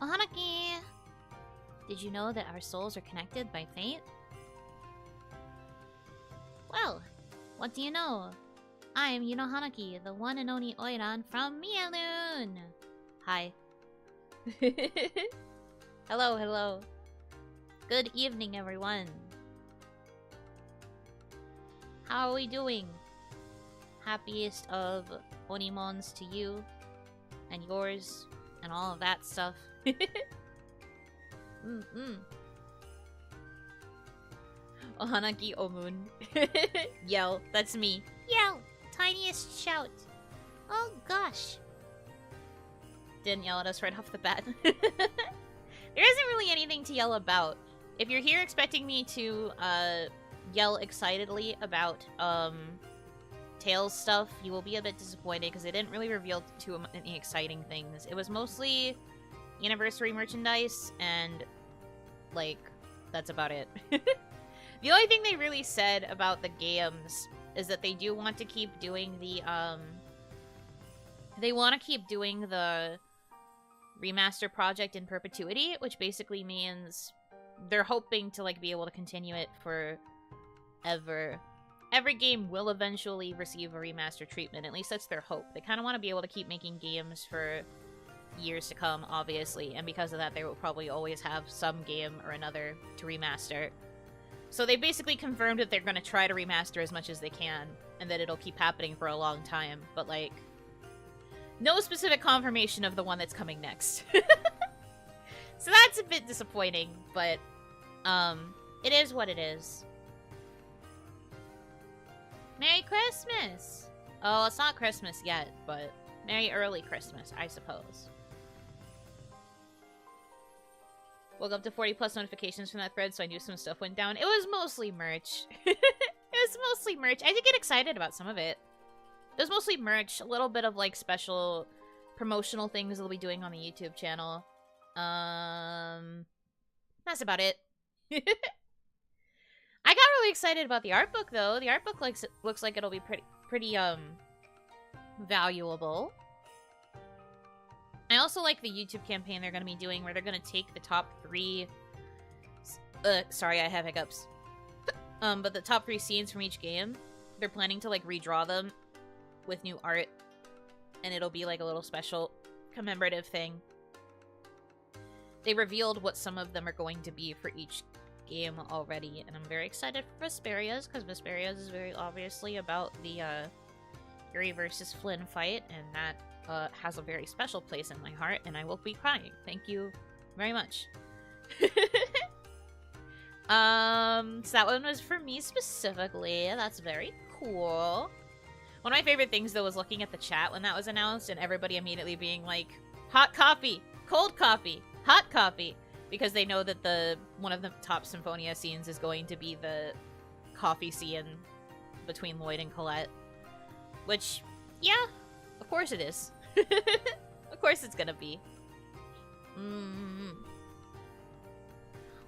Hanaki! Did you know that our souls are connected by fate? Well, what do you know? I'm Yuno Hanaki, the one and only Oiran from Mialoon! Hi. Hello, hello. Good evening, everyone. How are we doing? Happiest of OniMons to you and yours and all of that stuff. Ohanaki Omun. Yell, that's me. Yell! Tiniest shout. Oh gosh. Didn't yell at us right off the bat. There isn't really anything to yell about. If you're here expecting me to yell excitedly about Tails stuff, you will be a bit disappointed because they didn't really reveal too many exciting things. It was mostly anniversary merchandise and, like, that's about it. The only thing they really said about the games is that they do want to keep doing the, remaster project in perpetuity, which basically means they're hoping to, like, be able to continue it for ever. Every game will eventually receive a remaster treatment. At least that's their hope. They kind of want to be able to keep making games for years to come, obviously. And because of that, they will probably always have some game or another to remaster. So they basically confirmed that they're going to try to remaster as much as they can. And that it'll keep happening for a long time. But, like, no specific confirmation of the one that's coming next. So that's a bit disappointing. But, it is what it is. Merry Christmas! Oh, it's not Christmas yet, but Merry Early Christmas, I suppose. Woke up to 40 plus notifications from that thread, so I knew some stuff went down. It was mostly merch. It was mostly merch. I did get excited about some of it. It was mostly merch, a little bit of, like, special promotional things they'll be doing on the YouTube channel. That's about it. I got really excited about the art book, though. The art book looks like it'll be pretty valuable. I also like the YouTube campaign they're going to be doing, where they're going to take the top 3... sorry, I have hiccups. But the top 3 scenes from each game, they're planning to, like, redraw them with new art. And it'll be, like, a little special commemorative thing. They revealed what some of them are going to be for each game already, and I'm very excited for Vesperia's, because Vesperia's is very obviously about the Yuri versus Flynn fight, and that has a very special place in my heart, and I will be crying. Thank you very much. So that one was for me specifically. That's very cool. One of my favorite things, though, was looking at the chat when that was announced, and everybody immediately being like, hot coffee, cold coffee, hot coffee. Because they know that one of the top Symphonia scenes is going to be the coffee scene between Lloyd and Colette. Which, yeah, of course it is. Of course it's gonna be.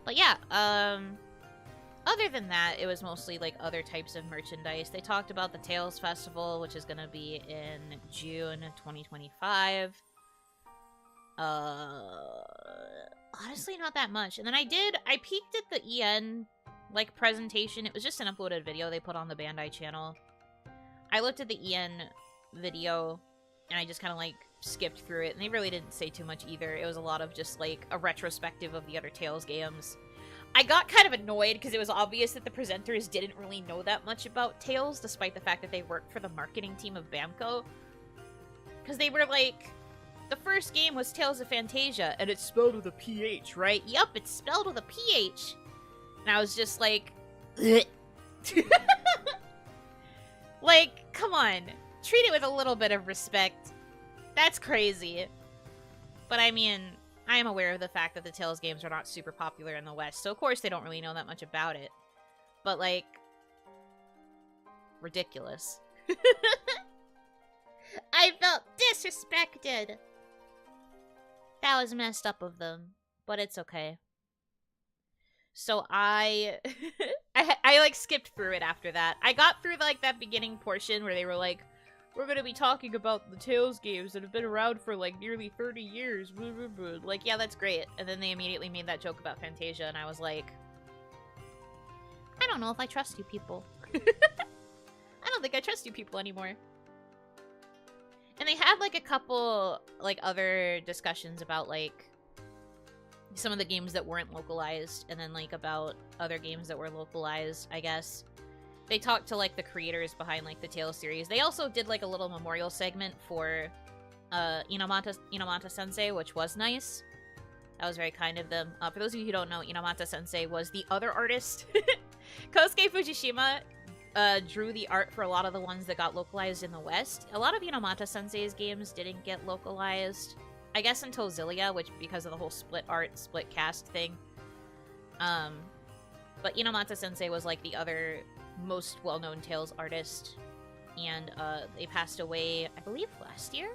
But yeah, other than that, it was mostly, like, other types of merchandise. They talked about the Tales Festival, which is gonna be in June 2025. Honestly, not that much. And then I peeked at the EN, like, presentation. It was just an uploaded video they put on the Bandai channel. I looked at the EN video, and I just kind of, like, skipped through it. And they really didn't say too much either. It was a lot of just, like, a retrospective of the other Tales games. I got kind of annoyed because it was obvious that the presenters didn't really know that much about Tales, despite the fact that they worked for the marketing team of Bamco. Because they were like... The first game was Tales of Fantasia, and it's spelled with a PH, right? Yup, it's spelled with a PH. And I was just like... Like, come on. Treat it with a little bit of respect. That's crazy. But I mean, I am aware of the fact that the Tales games are not super popular in the West, so of course they don't really know that much about it. But, like... ridiculous. I felt disrespected! That was messed up of them, but it's okay. So I like, skipped through it after that. I got through, like, that beginning portion where they were like, we're gonna be talking about the Tales games that have been around for like nearly 30 years. Like, yeah, that's great. And then they immediately made that joke about Fantasia, and I was like, I don't know if I trust you people. I don't think I trust you people anymore. And they had like a couple like other discussions about like some of the games that weren't localized, and then like about other games that were localized, I guess. They talked to like the creators behind like the Tales series. They also did like a little memorial segment for Inomata Sensei, which was nice. That was very kind of them. For those of you who don't know, Inomata Sensei was the other artist. Kosuke Fujishima drew the art for a lot of the ones that got localized in the West. A lot of Inomata Sensei's games didn't get localized, I guess, until Xillia, which because of the whole split art, split cast thing. But Inomata Sensei was like the other most well-known Tales artist, and they passed away, I believe, last year?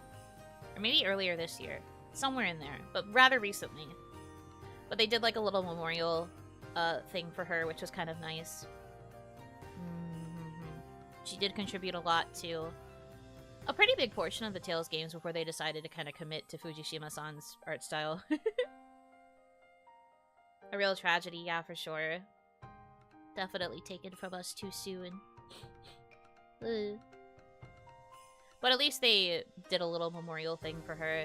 Or maybe earlier this year. Somewhere in there, but rather recently. But they did like a little memorial thing for her, which was kind of nice. She did contribute a lot to a pretty big portion of the Tales games before they decided to kind of commit to Fujishima-san's art style. A real tragedy, yeah, for sure. Definitely taken from us too soon. But at least they did a little memorial thing for her.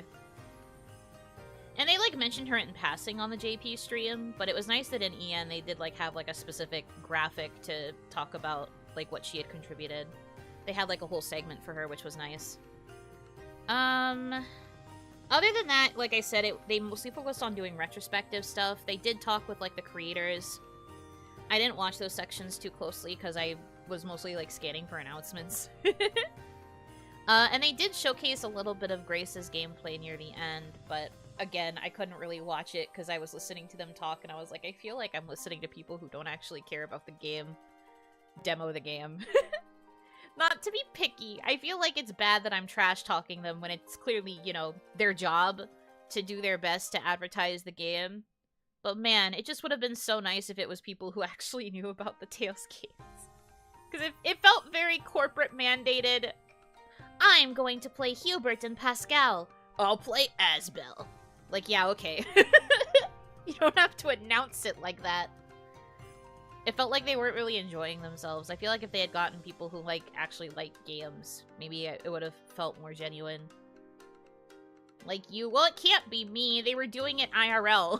And they, like, mentioned her in passing on the JP stream, but it was nice that in EN they did, like, have, like, a specific graphic to talk about, like, what she had contributed. They had, like, a whole segment for her, which was nice. Other than that, like I said, they mostly focused on doing retrospective stuff. They did talk with, like, the creators. I didn't watch those sections too closely because I was mostly, like, scanning for announcements. And they did showcase a little bit of Grace's gameplay near the end, but again, I couldn't really watch it because I was listening to them talk, and I was like, I feel like I'm listening to people who don't actually care about the game demo the game. Not to be picky, I feel like it's bad that I'm trash-talking them when it's clearly, you know, their job to do their best to advertise the game. But man, it just would have been so nice if it was people who actually knew about the Tales games. Because it felt very corporate mandated. I'm going to play Hubert and Pascal. I'll play Asbel. Like, yeah, okay. You don't have to announce it like that. It felt like they weren't really enjoying themselves. I feel like if they had gotten people who, like, actually like games, maybe it would have felt more genuine. Like you, well, it can't be me. They were doing it IRL.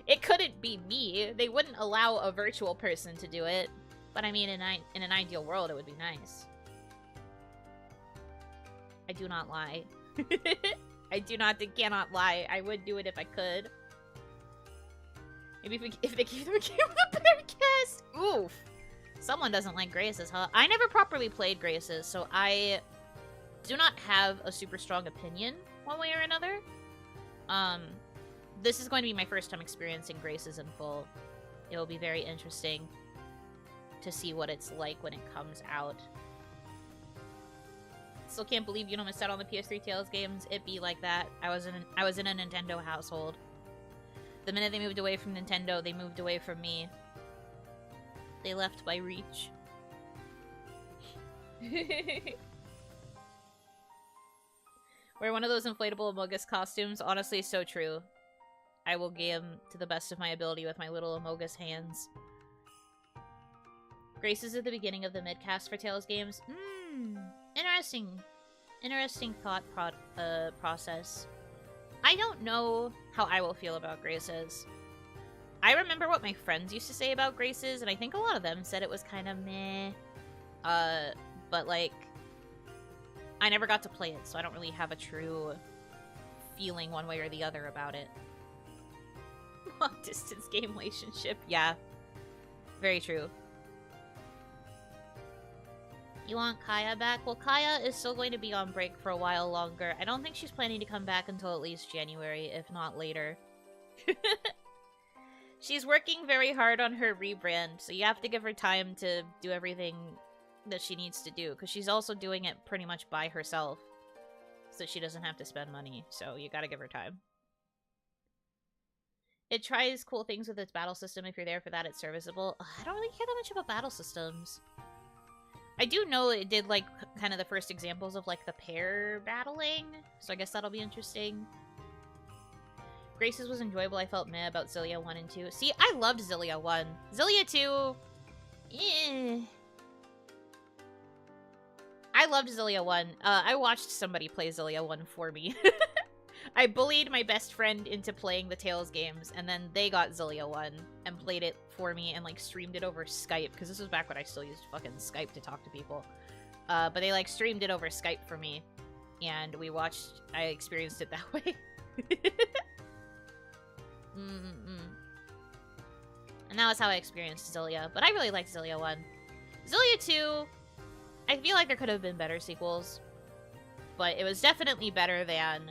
It couldn't be me. They wouldn't allow a virtual person to do it. But I mean, in an ideal world, it would be nice. I do not lie. I cannot lie. I would do it if I could. Maybe if they gave them a game with a better cast. Oof. Someone doesn't like Graces, huh? I never properly played Graces, so I do not have a super strong opinion one way or another. This is going to be my first time experiencing Graces in full. It will be very interesting to see what it's like when it comes out. Still can't believe you don't miss out on the PS3 Tales games. It be like that. I was in a Nintendo household. The minute they moved away from Nintendo, they moved away from me. They left by reach. Wear one of those inflatable Amogus costumes. Honestly, so true. I will game to the best of my ability with my little Amogus hands. Grace is at the beginning of the midcast for Tales games. Interesting. Interesting thought process. I don't know how I will feel about Graces. I remember what my friends used to say about Graces, and I think a lot of them said it was kind of meh. But like, I never got to play it, so I don't really have a true feeling one way or the other about it. Long distance game relationship, yeah. Very true. You want Kaya back? Well, Kaya is still going to be on break for a while longer. I don't think she's planning to come back until at least January, if not later. She's working very hard on her rebrand, so you have to give her time to do everything that she needs to do, because she's also doing it pretty much by herself, so she doesn't have to spend money, so you gotta give her time. It tries cool things with its battle system. If you're there for that, it's serviceable. I don't really care that much about battle systems. I do know it did, like, kind of the first examples of, like, the pair battling, so I guess that'll be interesting. Grace's was enjoyable. I felt meh about Zillia 1 and 2. See, I loved Zillia 1. Zillia 2... eh. I loved Zillia 1. I watched somebody play Zillia 1 for me. I bullied my best friend into playing the Tales games, and then they got Zillia 1 and played it for me and, like, streamed it over Skype, because this was back when I still used fucking Skype to talk to people. But they, like, streamed it over Skype for me, and we watched... I experienced it that way. And that was how I experienced Zillia, but I really liked Zillia 1. Zillia 2... I feel like there could have been better sequels, but it was definitely better than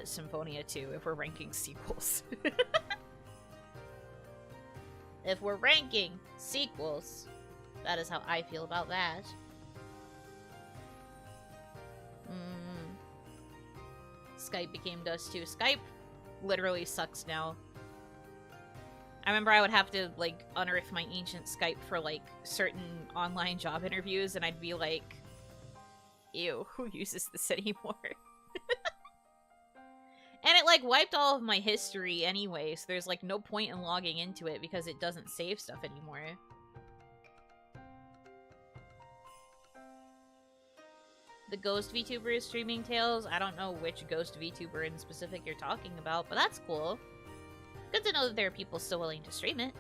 Symphonia 2 if we're ranking sequels. If we're ranking sequels, that is how I feel about that. Skype became Dust 2. Skype literally sucks now. I remember I would have to, like, unearth my ancient Skype for, like, certain online job interviews, and I'd be like, ew, who uses this anymore? And it, like, wiped all of my history anyway, so there's, like, no point in logging into it because it doesn't save stuff anymore. The Ghost VTuber is streaming Tales. I don't know which Ghost VTuber in specific you're talking about, but that's cool. Good to know that there are people still willing to stream it.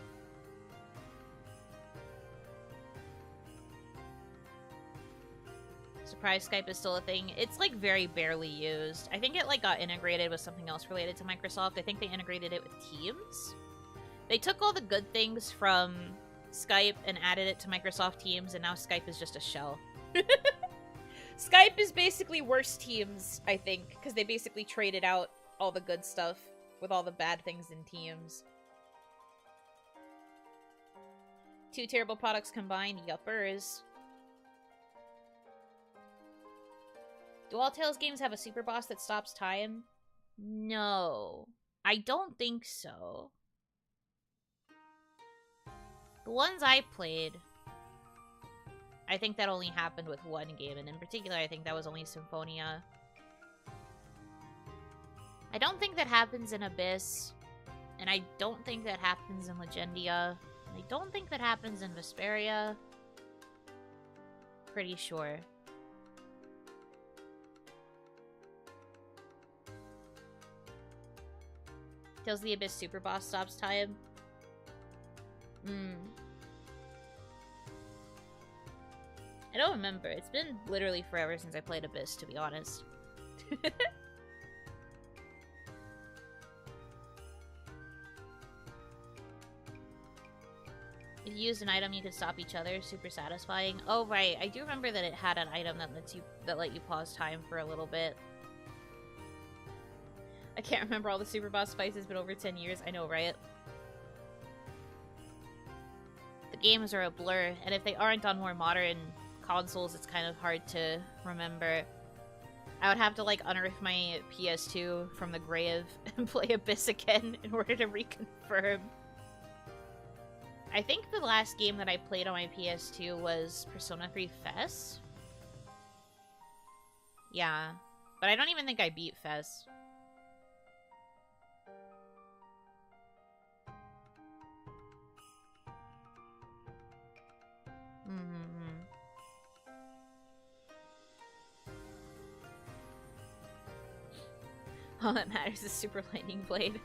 Surprise Skype is still a thing. It's, like, very barely used. I think it, like, got integrated with something else related to Microsoft. I think they integrated it with Teams. They took all the good things from Skype and added it to Microsoft Teams, and now Skype is just a shell. Skype is basically worse Teams, I think, because they basically traded out all the good stuff with all the bad things in Teams. Two terrible products combined, yuppers. Do all Tales games have a super boss that stops time? No. I don't think so. The ones I played, I think that only happened with one game, and in particular, I think that was only Symphonia. I don't think that happens in Abyss, and I don't think that happens in Legendia, and I don't think that happens in Vesperia. Pretty sure. Tells the Abyss Super Boss stops time. I don't remember. It's been literally forever since I played Abyss, to be honest. If you used an item, you could stop each other. Super satisfying. Oh, right. I do remember that it had an item that let you pause time for a little bit. I can't remember all the super boss fights. It's been over 10 years. I know, right? The games are a blur, and if they aren't on more modern consoles, it's kind of hard to remember. I would have to, like, unearth my PS2 from the grave and play Abyss again in order to reconfirm. I think the last game that I played on my PS2 was Persona 3 FES. Yeah, but I don't even think I beat FES. All that matters is Super Lightning Blade.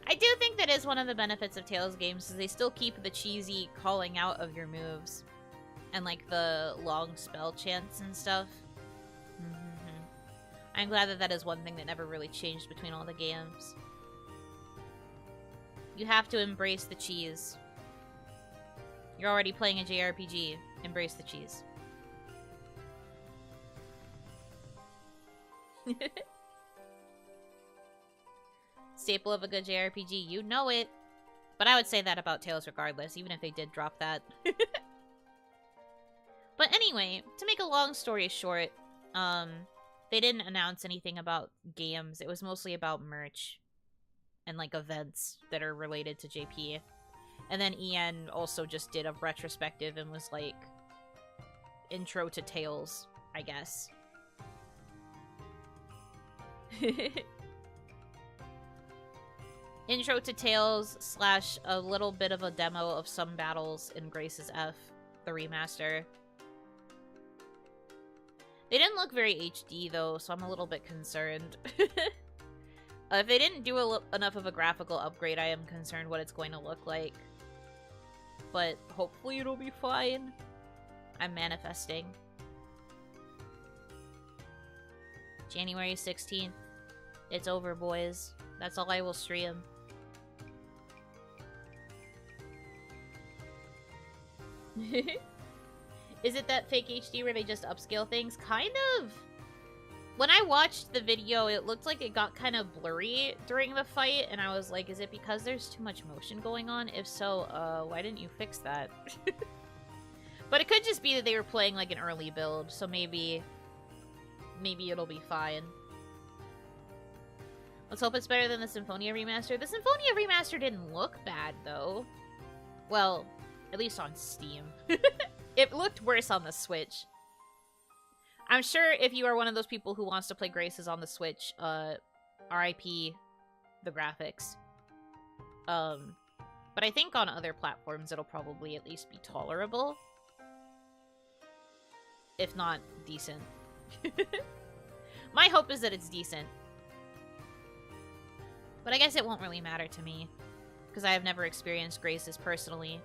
I do think that is one of the benefits of Tales games, is they still keep the cheesy calling out of your moves. And, like, the long spell chants and stuff. I'm glad that that is one thing that never really changed between all the games. You have to embrace the cheese. You're already playing a JRPG. Embrace the cheese. Staple of a good JRPG, you know it. But I would say that about Tales regardless, even if they did drop that. But anyway, to make a long story short, they didn't announce anything about games. It was mostly about merch and, like, events that are related to JP. And then Ian also just did a retrospective and was like, intro to Tales, I guess. Intro to Tales slash a little bit of a demo of some battles in Grace's F, the remaster. They didn't look very HD though, so I'm a little bit concerned. If they didn't do enough of a graphical upgrade, I am concerned what it's going to look like. But hopefully it'll be fine. I'm manifesting. January 16th. It's over, boys. That's all I will stream. Is it that fake HD where they just upscale things? Kind of. When I watched the video, it looked like it got kind of blurry during the fight, and I was like, is it because there's too much motion going on? If so, why didn't you fix that? But it could just be that they were playing like an early build, so maybe it'll be fine. Let's hope it's better than the Symphonia remaster. The Symphonia remaster didn't look bad, though. Well, at least on Steam. It looked worse on the Switch. I'm sure if you are one of those people who wants to play Graces on the Switch, RIP the graphics. But I think on other platforms it'll probably at least be tolerable. If not decent. My hope is that it's decent. But I guess it won't really matter to me, because I have never experienced Graces personally.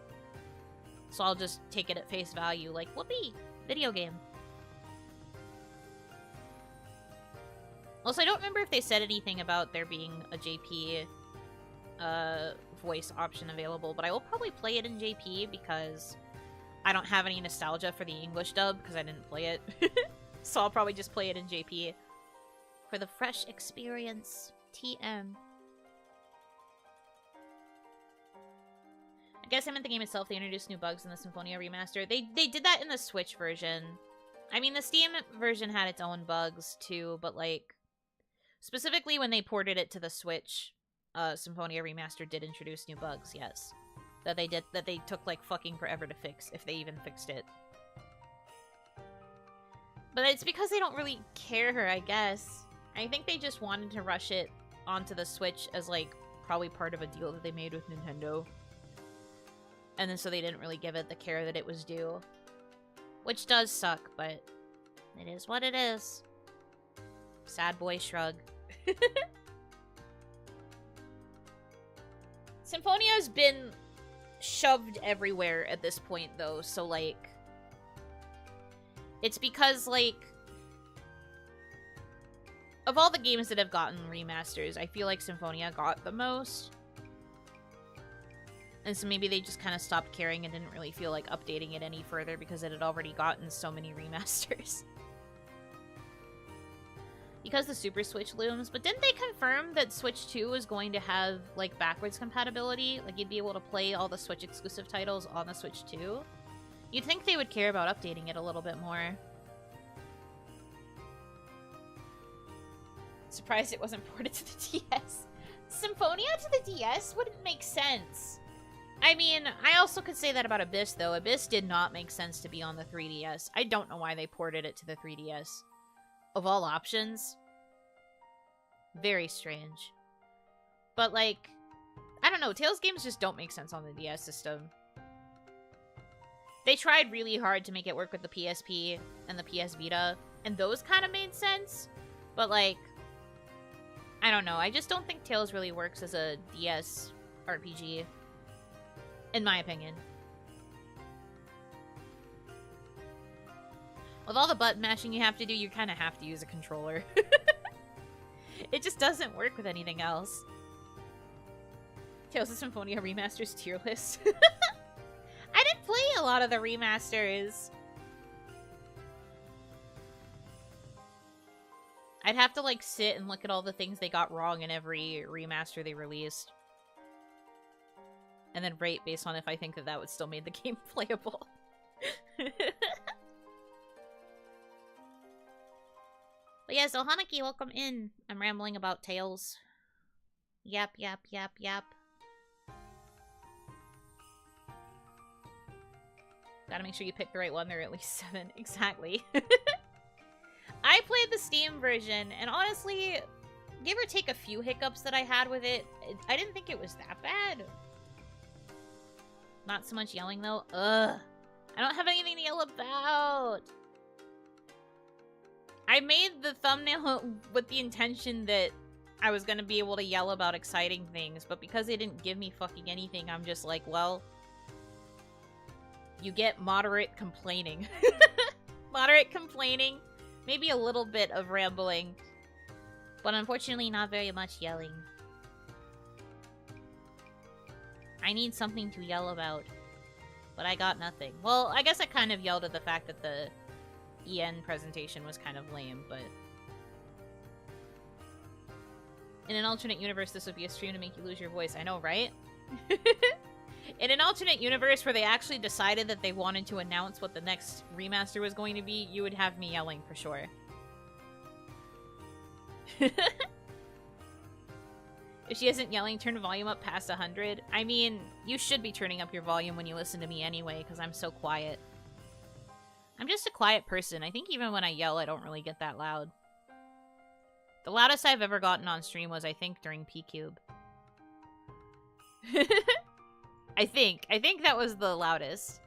So I'll just take it at face value, like, whoopee! Video game. Also, I don't remember if they said anything about there being a JP voice option available, but I will probably play it in JP because I don't have any nostalgia for the English dub because I didn't play it. So I'll probably just play it in JP for the fresh experience. TM. I guess I meant the game itself. They introduced new bugs in the Symphonia remaster. They did that in the Switch version. I mean, the Steam version had its own bugs too, but like specifically when they ported it to the Switch, Symphonia remaster did introduce new bugs. Yes, that they took like fucking forever to fix, if they even fixed it. But it's because they don't really care, I guess. I think they just wanted to rush it onto the Switch as like probably part of a deal that they made with Nintendo. And then so they didn't really give it the care that it was due. Which does suck, but it is what it is. Sad boy shrug. Symphonia's been shoved everywhere at this point, though, so, like... It's because, like... Of all the games that have gotten remasters, I feel like Symphonia got the most. And so maybe they just kind of stopped caring and didn't really feel like updating it any further because it had already gotten so many remasters. Because the Super Switch looms, but didn't they confirm that Switch 2 was going to have, like, backwards compatibility? Like, you'd be able to play all the Switch exclusive titles on the Switch 2? You'd think they would care about updating it a little bit more. Surprised it wasn't ported to the DS. Symphonia to the DS wouldn't make sense. I mean, I also could say that about Abyss, though. Abyss did not make sense to be on the 3DS. I don't know why they ported it to the 3DS. Of all options. Very strange. But, like, I don't know. Tales games just don't make sense on the DS system. They tried really hard to make it work with the PSP and the PS Vita, and those kind of made sense. But, like, I don't know. I just don't think Tales really works as a DS RPG. In my opinion. With all the button mashing you have to do, you kind of have to use a controller. It just doesn't work with anything else. Tales of Symphonia Remasters tier list. I didn't play a lot of the remasters. I'd have to, like, sit and look at all the things they got wrong in every remaster they released. And then rate based on if I think that that would still make the game playable. But yeah, so Hanaki, welcome in. I'm rambling about Tales. Yap, yap, yap, yap. Gotta make sure you pick the right one. There are at least 7. Exactly. I played the Steam version, and honestly, give or take a few hiccups that I had with it, I didn't think it was that bad. Not so much yelling, though. Ugh. I don't have anything to yell about. I made the thumbnail with the intention that I was gonna be able to yell about exciting things, but because they didn't give me fucking anything, I'm just like, well, you get moderate complaining. Moderate complaining, maybe a little bit of rambling, but unfortunately not very much yelling. I need something to yell about, but I got nothing. Well, I guess I kind of yelled at the fact that the EN presentation was kind of lame, but... In an alternate universe, this would be a stream to make you lose your voice. I know, right? In an alternate universe where they actually decided that they wanted to announce what the next remaster was going to be, you would have me yelling for sure. If she isn't yelling, turn the volume up past 100. I mean, you should be turning up your volume when you listen to me anyway, because I'm so quiet. I'm just a quiet person. I think even when I yell, I don't really get that loud. The loudest I've ever gotten on stream was, I think, during P-Cube. I think that was the loudest.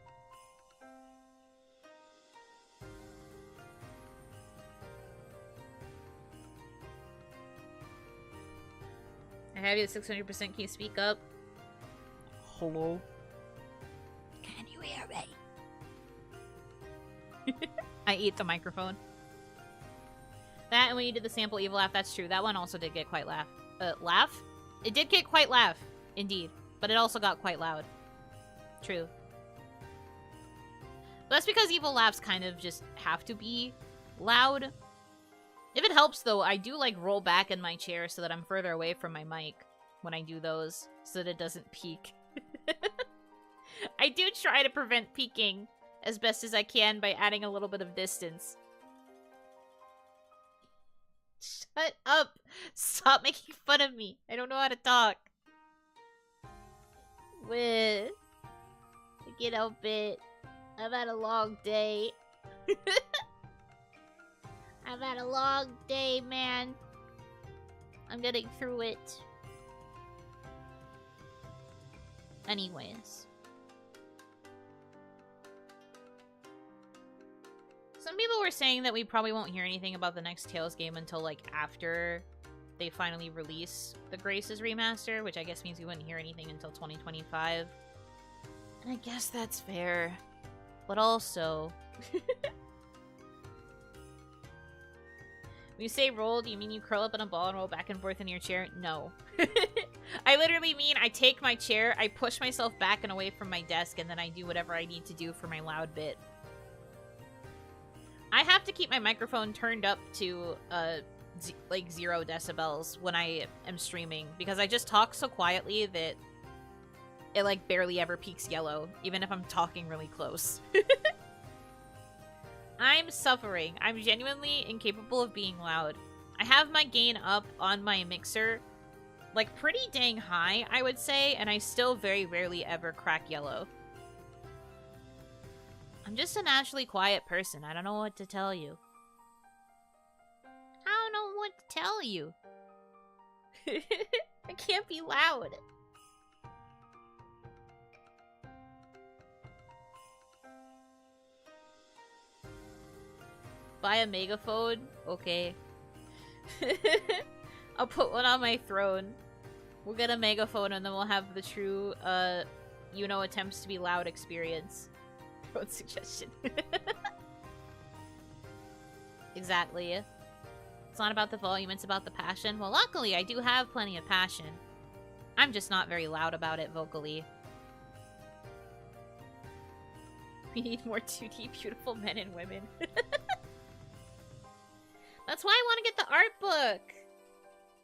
I have you at 600%. Can you speak up? Hello? Can you hear me? I ate the microphone. That and when you did the sample evil laugh, that's true. That one also did get quite laugh. Laugh? It did get quite laugh, indeed. But it also got quite loud. True. But that's because evil laughs kind of just have to be loud. If it helps, though, I do, like, roll back in my chair so that I'm further away from my mic when I do those, so that it doesn't peak. I do try to prevent peaking as best as I can by adding a little bit of distance. Shut up! Stop making fun of me. I don't know how to talk. I can't help it. I've had a long day. I've had a long day, man. I'm getting through it. Anyways. Some people were saying that we probably won't hear anything about the next Tales game until, like, after they finally release the Graces remaster, which I guess means we wouldn't hear anything until 2025. And I guess that's fair. But also... When you say roll, do you mean you curl up in a ball and roll back and forth in your chair? No. I literally mean I take my chair, I push myself back and away from my desk, and then I do whatever I need to do for my loud bit. I have to keep my microphone turned up to, like, 0 decibels when I am streaming, because I just talk so quietly that it, like, barely ever peaks yellow, even if I'm talking really close. I'm suffering. I'm genuinely incapable of being loud. I have my gain up on my mixer, like, pretty dang high, I would say, and I still very rarely ever crack yellow. I'm just a naturally quiet person. I don't know what to tell you. I don't know what to tell you. I can't be loud. Buy a megaphone? Okay. I'll put one on my throne. We'll get a megaphone and then we'll have the true, Yuno attempts to be loud experience. Throne suggestion. Exactly. It's not about the volume, it's about the passion. Well, luckily, I do have plenty of passion. I'm just not very loud about it vocally. We need more 2D beautiful men and women. That's why I want to get the art book.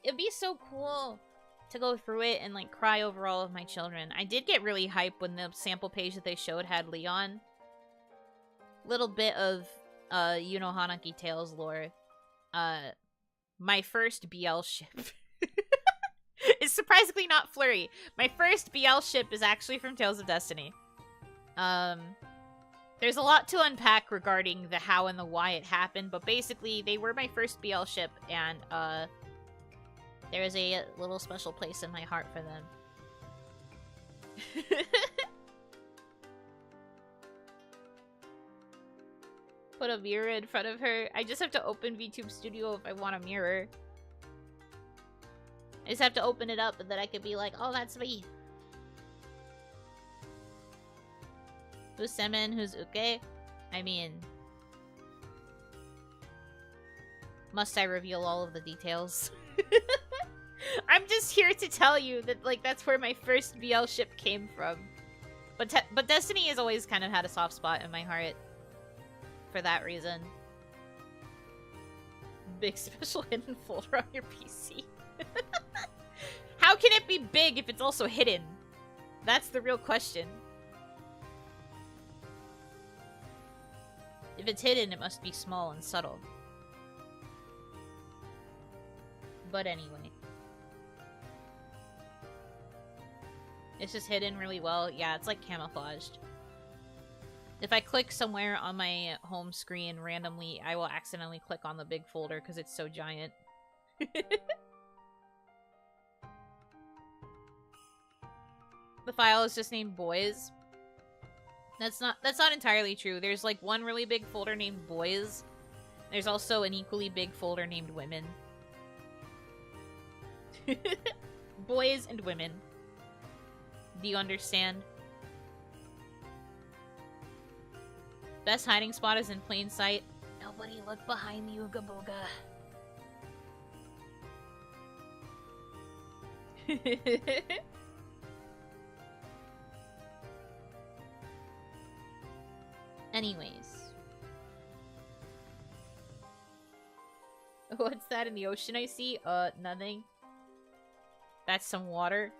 It'd be so cool to go through it and, like, cry over all of my children. I did get really hyped when the sample page that they showed had Leon. Little bit of, Yuno Hanaki Tales lore. My first BL ship. It's surprisingly not Flurry. My first BL ship is actually from Tales of Destiny. There's a lot to unpack regarding the how and the why it happened, but basically, they were my first BL ship, and, there is a little special place in my heart for them. Put a mirror in front of her. I just have to open VTube Studio if I want a mirror. I just have to open it up and then I could be like, oh, that's me. Who's Semen? Who's Uke? I mean... Must I reveal all of the details? I'm just here to tell you that, like, that's where my first BL ship came from. But Destiny has always kind of had a soft spot in my heart. For that reason. Big special hidden folder on your PC. How can it be big if it's also hidden? That's the real question. If it's hidden, it must be small and subtle. But anyway. It's just hidden really well. Yeah, it's like camouflaged. If I click somewhere on my home screen randomly, I will accidentally click on the big folder because it's so giant. The file is just named Boys. That's not entirely true. There's like one really big folder named Boys. There's also an equally big folder named Women. Boys and women. Do you understand? Best hiding spot is in plain sight. Nobody look behind the Ooga Booga. Anyways. What's that in the ocean I see? Nothing. That's some water.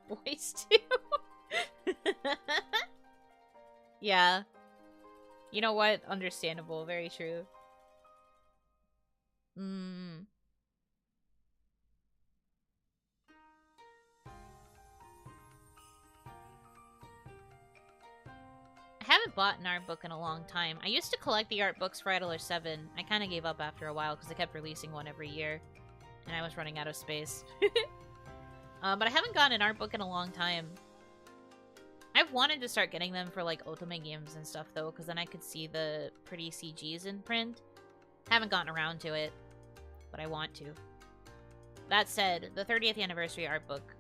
Boys too. Yeah. You know what? Understandable. Very true. I haven't bought an art book in a long time. I used to collect the art books for Idler 7. I kind of gave up after a while because they kept releasing one every year. And I was running out of space. But I haven't gotten an art book in a long time. I've wanted to start getting them for, like, Ultimate games and stuff, though, because then I could see the pretty CGs in print. Haven't gotten around to it, but I want to. That said, the 30th anniversary art book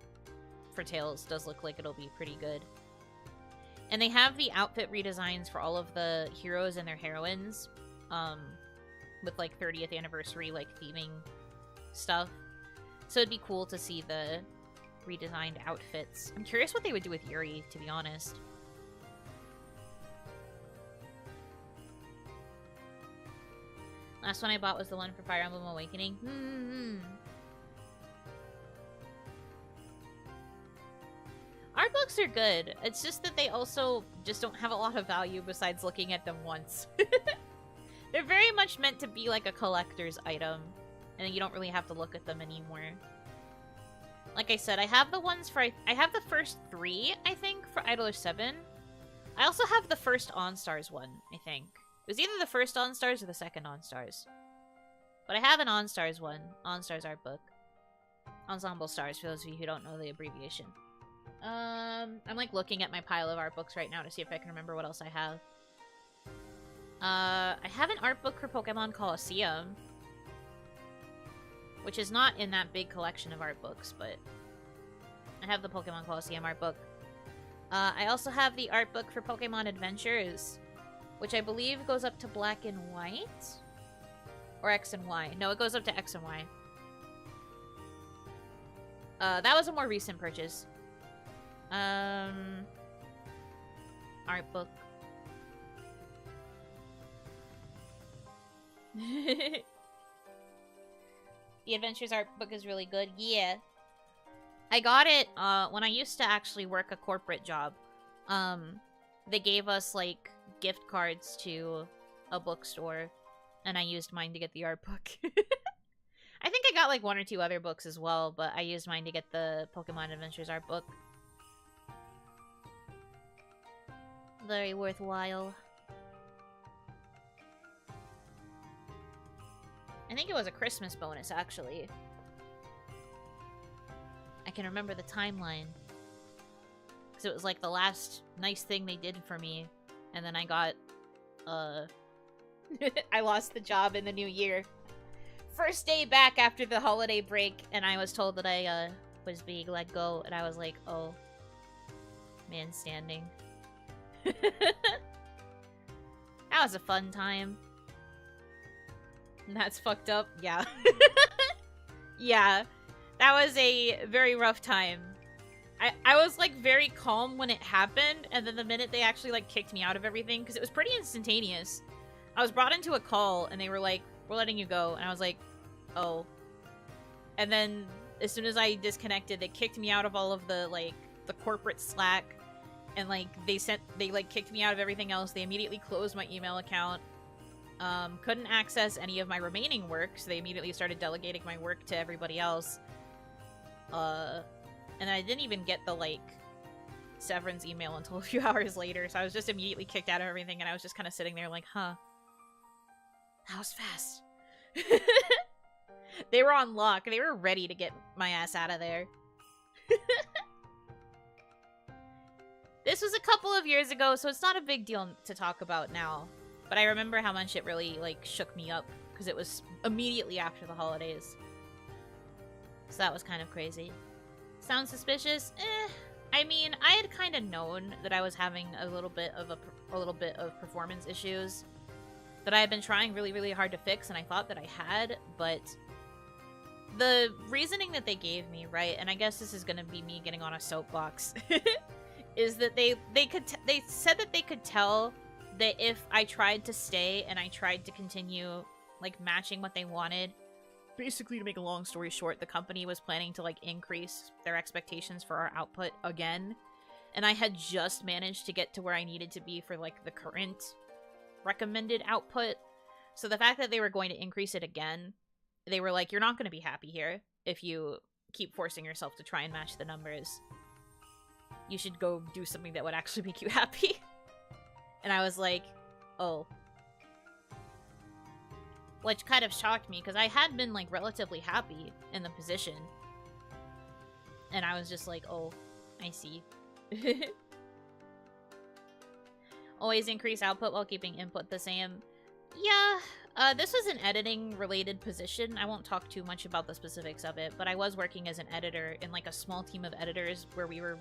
for Tales does look like it'll be pretty good. And they have the outfit redesigns for all of the heroes and their heroines, with, like, 30th anniversary, like, theming stuff. So it'd be cool to see the redesigned outfits. I'm curious what they would do with Yuri, to be honest. Last one I bought was the one for Fire Emblem Awakening. Art books are good. It's just that they also just don't have a lot of value besides looking at them once. They're very much meant to be like a collector's item, and then you don't really have to look at them anymore. Like I said, I have the ones for... I have the first 3, I think, for Idler 7. I also have the first OnStars one, I think. It was either the first OnStars or the second OnStars. But I have an OnStars one. OnStars art book. Ensemble Stars, for those of you who don't know the abbreviation. I'm, like, looking at my pile of art books right now to see if I can remember what else I have. I have an art book for Pokemon Colosseum. Which is not in that big collection of art books, but I have the Pokemon Colosseum art book. I also have the art book for Pokemon Adventures, which I believe goes up to Black and White? Or X and Y. No, it goes up to X and Y. That was a more recent purchase. Art book. The Adventures art book is really good. Yeah. I got it when I used to actually work a corporate job. They gave us, like, gift cards to a bookstore, and I used mine to get the art book. I think I got, like, 1 or 2 other books as well, but I used mine to get the Pokemon Adventures art book. Very worthwhile. I think it was a Christmas bonus, actually. I can remember the timeline. Because it was like the last nice thing they did for me. And then I got, I lost the job in the new year. First day back after the holiday break, and I was told that I, was being let go. And I was like, oh. Man standing. That was a fun time. That's fucked up. Yeah. Yeah. That was a very rough time. I was, like, very calm when it happened, and then the minute they actually, like, kicked me out of everything, because it was pretty instantaneous. I was brought into a call, and they were like, we're letting you go, and I was like, oh. And then, as soon as I disconnected, they kicked me out of all of the, like, the corporate Slack, and, like, they, like, kicked me out of everything else. They immediately closed my email account. Couldn't access any of my remaining work, so they immediately started delegating my work to everybody else. And I didn't even get the, like, severance email until a few hours later, so I was just immediately kicked out of everything, and I was just kind of sitting there like, huh. That was fast. They were on lock. They were ready to get my ass out of there. This was a couple of years ago, so it's not a big deal to talk about now. But I remember how much it really, like, shook me up, because it was immediately after the holidays. So that was kind of crazy. Sounds suspicious? I mean, I had kind of known that I was having a little bit of performance issues that I had been trying really, really hard to fix, and I thought that I had, but the reasoning that they gave me, right, and I guess this is gonna be me getting on a soapbox, is that they said that they could tell that if I tried to stay and I tried to continue, like, matching what they wanted, basically, to make a long story short, the company was planning to, like, increase their expectations for our output again. And I had just managed to get to where I needed to be for, like, the current recommended output. So the fact that they were going to increase it again, they were like, you're not going to be happy here if you keep forcing yourself to try and match the numbers. You should go do something that would actually make you happy. And I was like, oh. Which kind of shocked me, because I had been, like, relatively happy in the position. And I was just like, oh, I see. Always increase output while keeping input the same. Yeah, this was an editing-related position. I won't talk too much about the specifics of it, but I was working as an editor in, like, a small team of editors where we were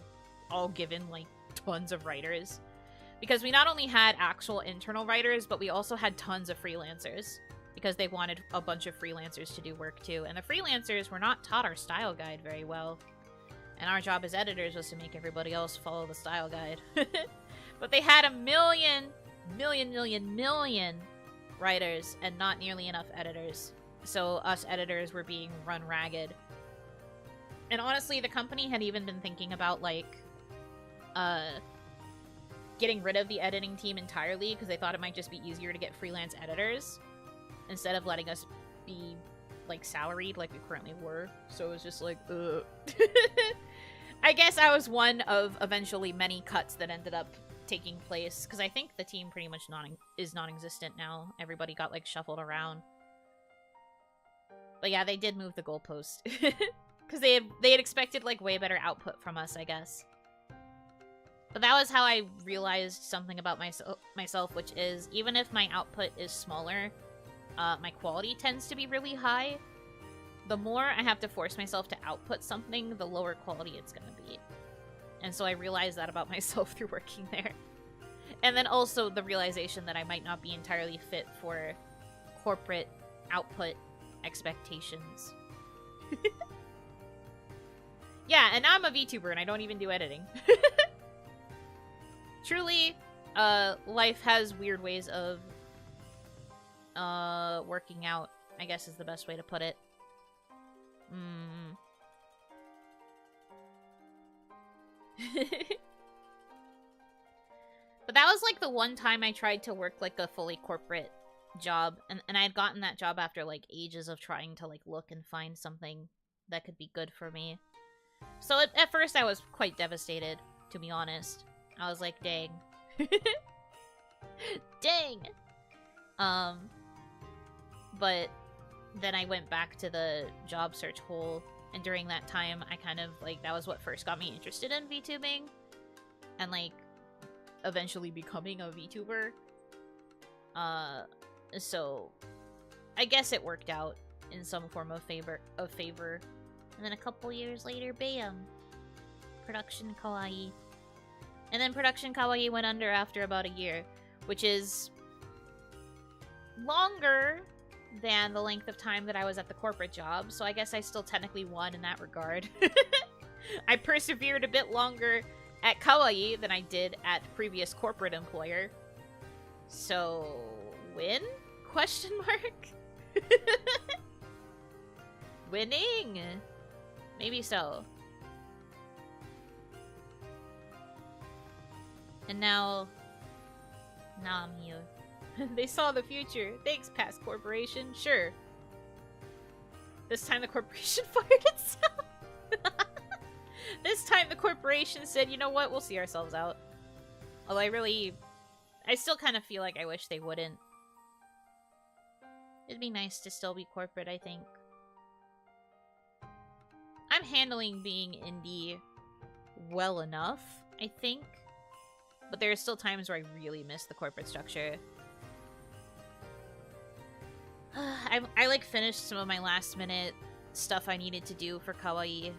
all given, like, tons of writers. Because we not only had actual internal writers, but we also had tons of freelancers. Because they wanted a bunch of freelancers to do work too. And the freelancers were not taught our style guide very well. And our job as editors was to make everybody else follow the style guide. But they had a million writers and not nearly enough editors. So us editors were being run ragged. And honestly, the company had even been thinking about, like, getting rid of the editing team entirely because they thought it might just be easier to get freelance editors instead of letting us be, like, salaried like we currently were. So it was just like, ugh. I guess I was one of eventually many cuts that ended up taking place, because I think the team pretty much is non-existent now. Everybody got, like, shuffled around. But yeah, they did move the goalpost. Because they had expected, like, way better output from us, I guess. But that was how I realized something about myself, which is, even if my output is smaller, my quality tends to be really high. The more I have to force myself to output something, the lower quality it's gonna be. And so I realized that about myself through working there. And then also the realization that I might not be entirely fit for corporate output expectations. Yeah, and now I'm a VTuber and I don't even do editing. Truly, life has weird ways of working out, I guess is the best way to put it. But that was, like, the one time I tried to work, like, a fully corporate job, and I had gotten that job after, like, ages of trying to, like, look and find something that could be good for me. So at first I was quite devastated, to be honest. I was like, dang. Dang! But then I went back to the job search hole, and during that time, I kind of, like, that was what first got me interested in VTubing, and, like, eventually becoming a VTuber. So, I guess it worked out in some form of favor. And then a couple years later, bam! Production Kawaii. And then Production Kawaii went under after about a year, which is longer than the length of time that I was at the corporate job, so I guess I still technically won in that regard. I persevered a bit longer at Kawaii than I did at previous corporate employer. So, win? Question mark? Winning? Maybe so. And now I'm here. They saw the future. Thanks, past corporation. Sure. This time the corporation fired itself. This time the corporation said, you know what, we'll see ourselves out. Although I still kind of feel like I wish they wouldn't. It'd be nice to still be corporate, I think. I'm handling being indie well enough, I think. But there are still times where I really miss the corporate structure. I like finished some of my last minute stuff I needed to do for Kawaii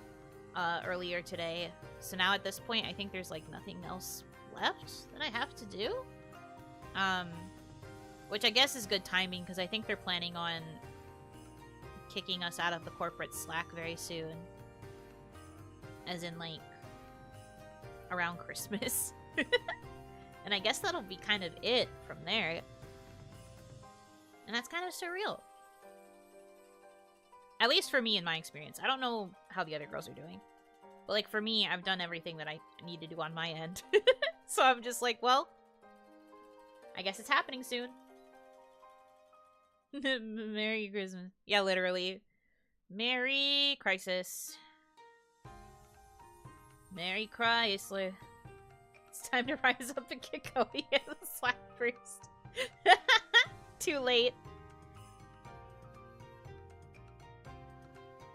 earlier today. So now at this point, I think there's like nothing else left that I have to do. Which I guess is good timing because I think they're planning on kicking us out of the corporate Slack very soon. As in like around Christmas. And I guess that'll be kind of it from there. And that's kind of surreal. At least for me in my experience. I don't know how the other girls are doing. But like for me, I've done everything that I need to do on my end. So I'm just like, well, I guess it's happening soon. Merry Christmas. Yeah, literally. Merry Crisis. Merry Chrysler. It's time to rise up and kick Cody in the Slack first. Too late.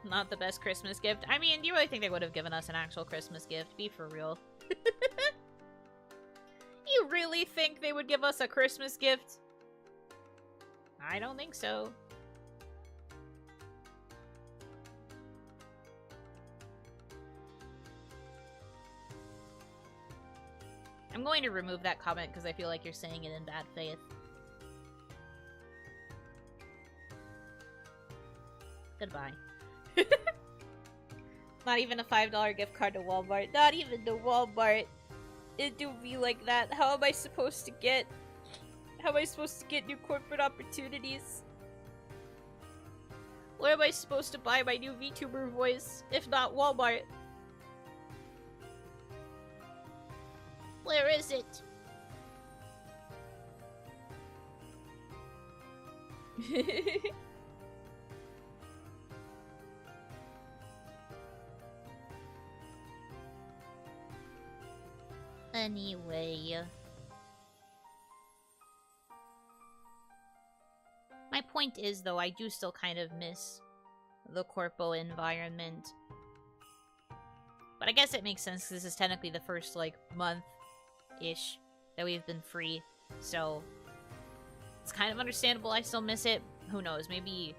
Not the best Christmas gift. I mean, do you really think they would have given us an actual Christmas gift? Be for real. You really think they would give us a Christmas gift? I don't think so. I'm going to remove that comment because I feel like you're saying it in bad faith. Goodbye. Not even a $5 gift card to Walmart. Not even to Walmart. It do be like that. How am I supposed to get... How am I supposed to get new corporate opportunities? Where am I supposed to buy my new VTuber voice, if not Walmart? Where is it? Anyway. My point is, though, I do still kind of miss the corpo environment. But I guess it makes sense, because this is technically the first, like, month-ish that we've been free. So, it's kind of understandable I still miss it. Who knows, maybe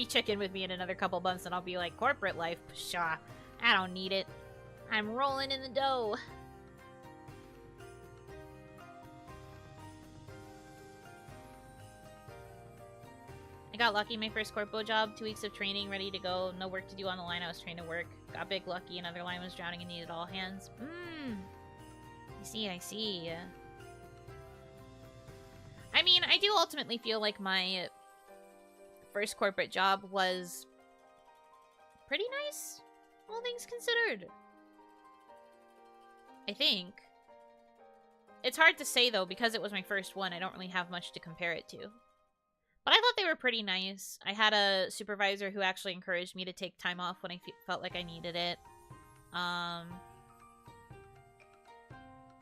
check in with me in another couple months and I'll be like, corporate life, pshaw, I don't need it. I'm rolling in the dough. I got lucky my first corpo job, 2 weeks of training, ready to go, no work to do on the line I was trained to work. Got big lucky, another line was drowning and needed all hands. I see. I mean, I do ultimately feel like my first corporate job was pretty nice, all things considered. I think. It's hard to say, though, because it was my first one, I don't really have much to compare it to. But I thought they were pretty nice. I had a supervisor who actually encouraged me to take time off when I felt like I needed it.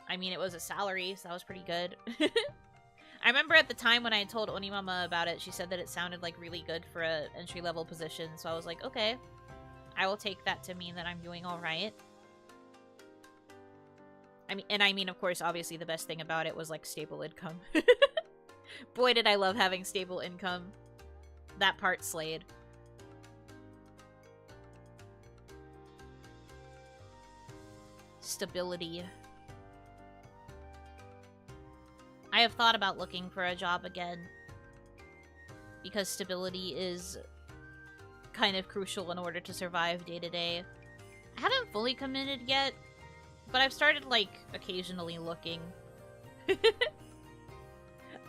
I mean, it was a salary, so that was pretty good. I remember at the time when I told Onimama about it, she said that it sounded like really good for a entry-level position, so I was like, okay, I will take that to mean that I'm doing alright. I mean, of course, obviously the best thing about it was, like, stable income. Boy, did I love having stable income. That part slayed. Stability. I have thought about looking for a job again, because stability is kind of crucial in order to survive day to day. I haven't fully committed yet, but I've started, like, occasionally looking.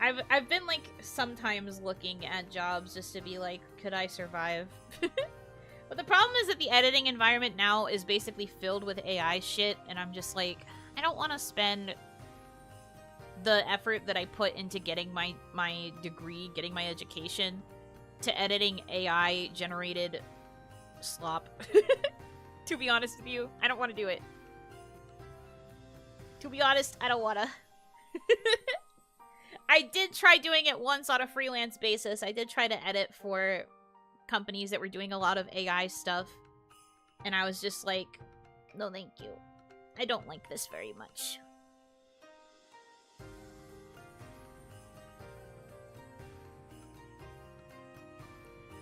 I've been, like, sometimes looking at jobs just to be like, could I survive? But the problem is that the editing environment now is basically filled with AI shit, and I'm just like, I don't want to spend the effort that I put into getting my degree, getting my education, to editing AI-generated slop. To be honest with you, I don't want to do it. To be honest, I don't wanna. I did try doing it once on a freelance basis. I did try to edit for companies that were doing a lot of AI stuff. And I was just like, no thank you. I don't like this very much.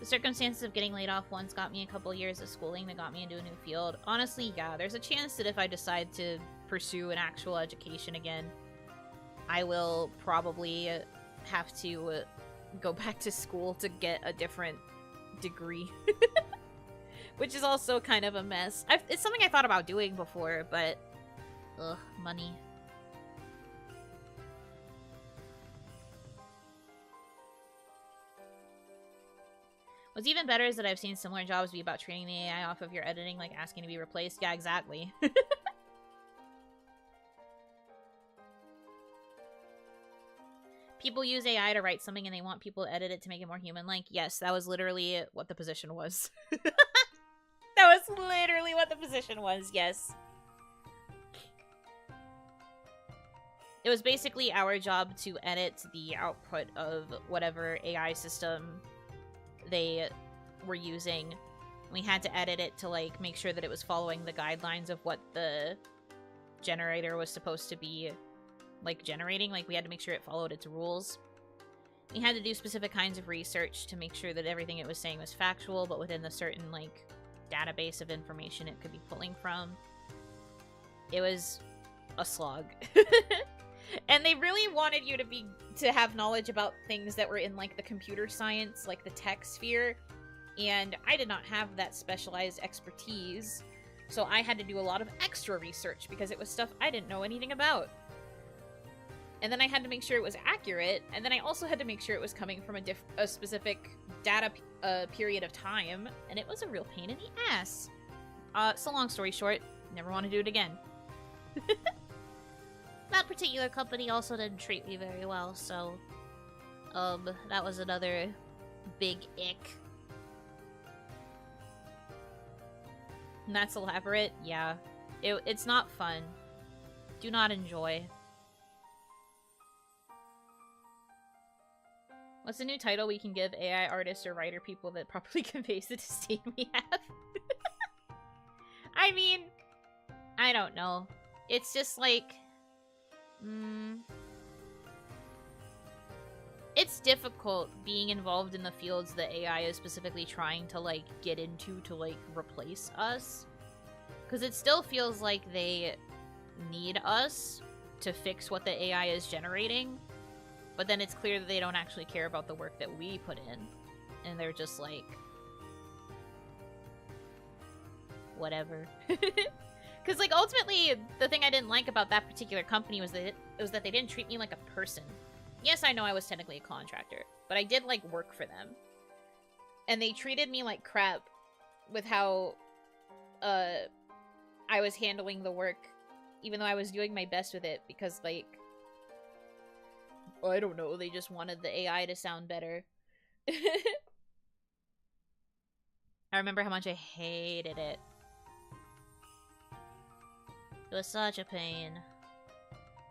The circumstances of getting laid off once got me a couple years of schooling that got me into a new field. Honestly, yeah, there's a chance that if I decide to pursue an actual education again, I will probably have to go back to school to get a different degree. Which is also kind of a mess. It's something I thought about doing before, but... ugh, money. What's even better is that I've seen similar jobs be about training the AI off of your editing, like asking to be replaced. Yeah, exactly. People use AI to write something and they want people to edit it to make it more human-like. Yes, that was literally what the position was. That was literally what the position was, yes. It was basically our job to edit the output of whatever AI system they were using. We had to edit it to, like, make sure that it was following the guidelines of what the generator was supposed to be, like, generating. Like, we had to make sure it followed its rules. We had to do specific kinds of research to make sure that everything it was saying was factual, but within the certain, like, database of information it could be pulling from. It was a slog. And they really wanted you to have knowledge about things that were in, like, the computer science, like the tech sphere, and I did not have that specialized expertise, so I had to do a lot of extra research because it was stuff I didn't know anything about. And then I had to make sure it was accurate, and then I also had to make sure it was coming from a specific data period of time, and it was a real pain in the ass. So long story short, never want to do it again. That particular company also didn't treat me very well, so, that was another big ick. And that's elaborate? Yeah. It's not fun. Do not enjoy. What's the new title we can give AI artists or writer people that properly conveys the disdain we have? I mean, I don't know. It's just like... It's difficult being involved in the fields that AI is specifically trying to, like, get into to, like, replace us. Because it still feels like they need us to fix what the AI is generating. But then it's clear that they don't actually care about the work that we put in. And they're just like... whatever. Because, like, ultimately, the thing I didn't like about that particular company was that they didn't treat me like a person. Yes, I know I was technically a contractor, but I did, like, work for them. And they treated me like crap with how, I was handling the work, even though I was doing my best with it, because, like, I don't know, they just wanted the AI to sound better. I remember how much I hated it. It was such a pain.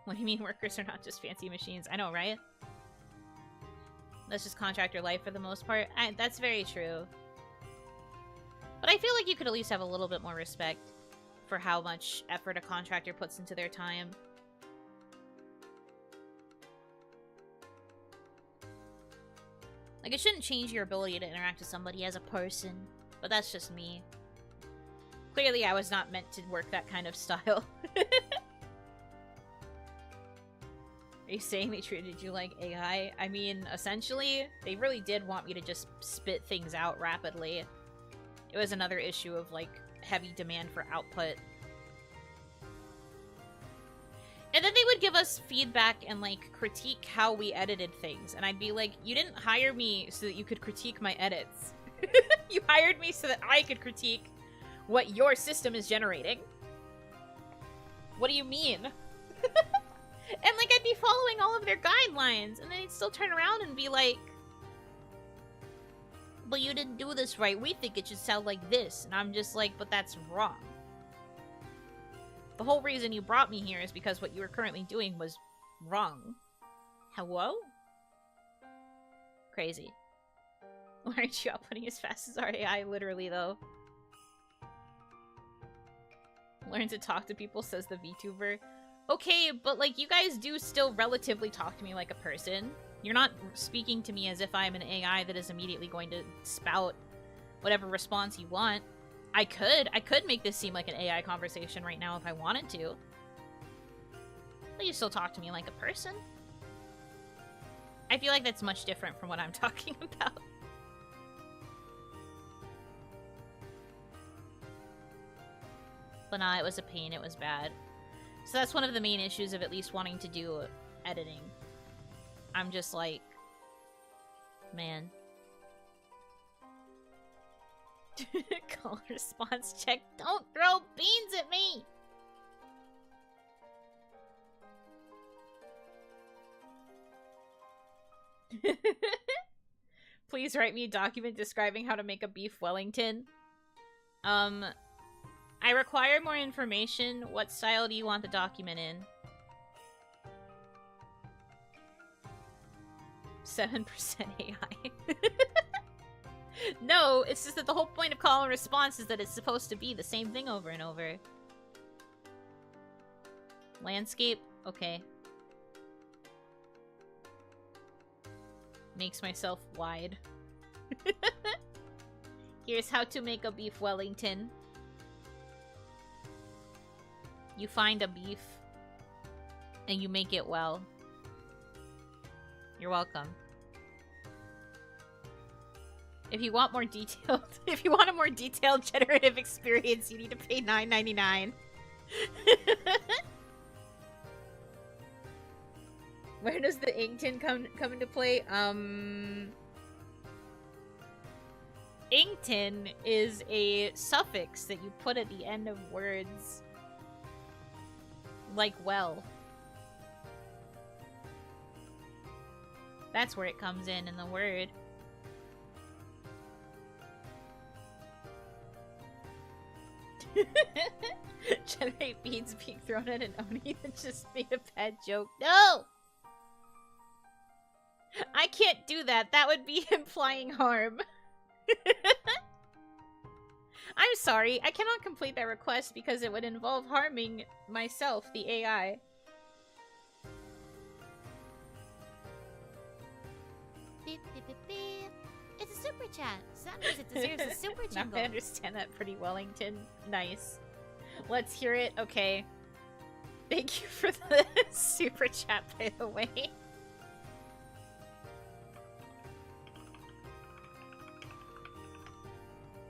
What do you mean workers are not just fancy machines? I know, right? That's just contractor life for the most part. That's very true. But I feel like you could at least have a little bit more respect for how much effort a contractor puts into their time. Like, it shouldn't change your ability to interact with somebody as a person, but that's just me. Clearly, I was not meant to work that kind of style. Are you saying they treated you like AI? I mean, essentially, they really did want me to just spit things out rapidly. It was another issue of, like, heavy demand for output. And then they would give us feedback and, like, critique how we edited things. And I'd be like, you didn't hire me so that you could critique my edits. You hired me so that I could critique what your system is generating. What do you mean? And, like, I'd be following all of their guidelines, and then they'd still turn around and be like, but you didn't do this right. We think it should sound like this. And I'm just like, but that's wrong. The whole reason you brought me here is because what you were currently doing was wrong. Hello? Crazy. Why aren't you outputting as fast as our AI? Literally, though. Learn to talk to people, says the VTuber. Okay, but, like, you guys do still relatively talk to me like a person. You're not speaking to me as if I'm an AI that is immediately going to spout whatever response you want. I could make this seem like an AI conversation right now if I wanted to. But you still talk to me like a person. I feel like that's much different from what I'm talking about. But nah, it was a pain, it was bad. So that's one of the main issues of at least wanting to do editing. I'm just like, man. Call response check. Don't throw beans at me! Please write me a document describing how to make a beef Wellington. I require more information. What style do you want the document in? 7% AI. No, it's just that the whole point of call and response is that it's supposed to be the same thing over and over. Landscape? Okay. Makes myself wide. Here's how to make a beef Wellington. You find a beef, and you make it well. You're welcome. If you want more detailed, if you want a more detailed generative experience, you need to pay $9.99. Where does the inktin come into play? Inktin is a suffix that you put at the end of words. Like well. That's where it comes in the word. Generate beans being thrown at an Oni that just made a bad joke. No! I can't do that. That would be implying harm. I'm sorry. I cannot complete that request because it would involve harming myself, the AI. It's a super chat. So that means it deserves a super jingle. Now I understand that pretty Wellington. Nice. Let's hear it. Okay. Thank you for the super chat, by the way.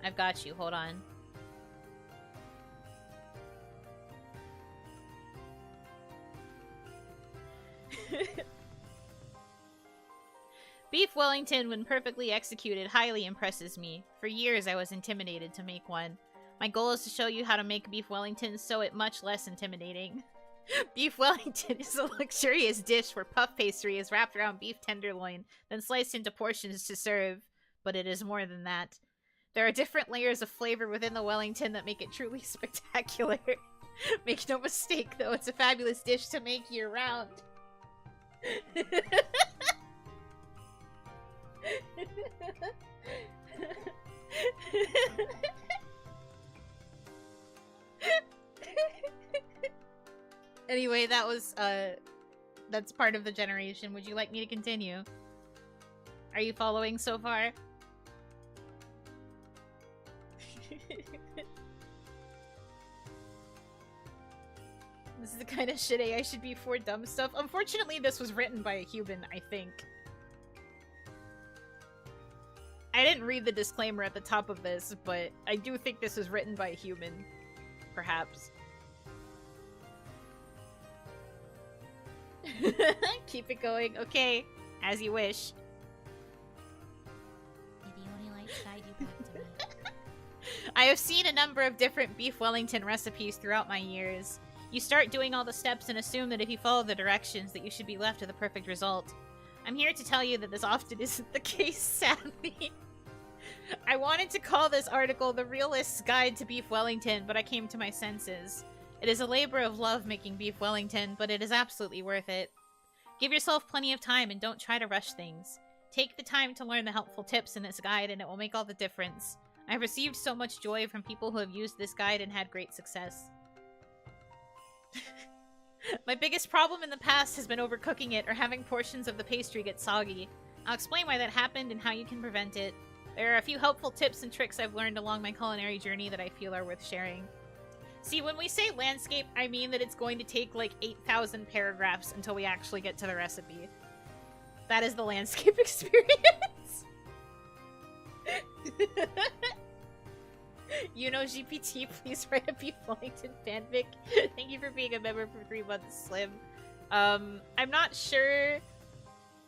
I've got you. Hold on. Beef Wellington, when perfectly executed, highly impresses me. For years, I was intimidated to make one. My goal is to show you how to make beef Wellington so it much less intimidating. Beef Wellington is a luxurious dish where puff pastry is wrapped around beef tenderloin, then sliced into portions to serve. But it is more than that. There are different layers of flavor within the Wellington that make it truly spectacular. Make no mistake, though, it's a fabulous dish to make year-round. Anyway, that was, that's part of the generation. Would you like me to continue? Are you following so far? This is the kind of shit AI should be for dumb stuff. Unfortunately, this was written by a human, I think. I didn't read the disclaimer at the top of this, but I do think this was written by a human. Perhaps. Keep it going. Okay. As you wish. May the only light guide you back to me. I have seen a number of different beef Wellington recipes throughout my years. You start doing all the steps and assume that if you follow the directions that you should be left with a perfect result. I'm here to tell you that this often isn't the case, sadly. I wanted to call this article The Realist's Guide to Beef Wellington, but I came to my senses. It is a labor of love making beef Wellington, but it is absolutely worth it. Give yourself plenty of time and don't try to rush things. Take the time to learn the helpful tips in this guide and it will make all the difference. I have received so much joy from people who have used this guide and had great success. My biggest problem in the past has been overcooking it or having portions of the pastry get soggy. I'll explain why that happened and how you can prevent it. There are a few helpful tips and tricks I've learned along my culinary journey that I feel are worth sharing. See, when we say landscape, I mean that it's going to take like 8,000 paragraphs until we actually get to the recipe. That is the landscape experience. Yuno GPT, please write a Beef Wellington fanfic. Thank you for being a member for 3 months, Slim. I'm not sure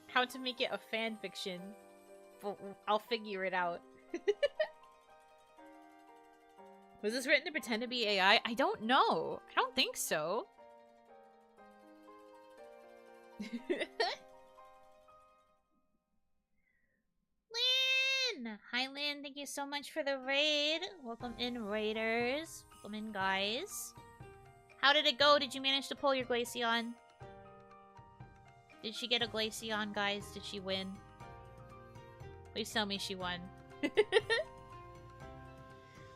how to make it a fanfiction, but I'll figure it out. Was this written to pretend to be AI? I don't know. I don't think so. Lynn! Hi, Lynn. Thank you so much for the raid. Welcome in, raiders. Welcome in, guys. How did it go? Did you manage to pull your Glaceon? Did she get a Glaceon, guys? Did she win? Please tell me she won.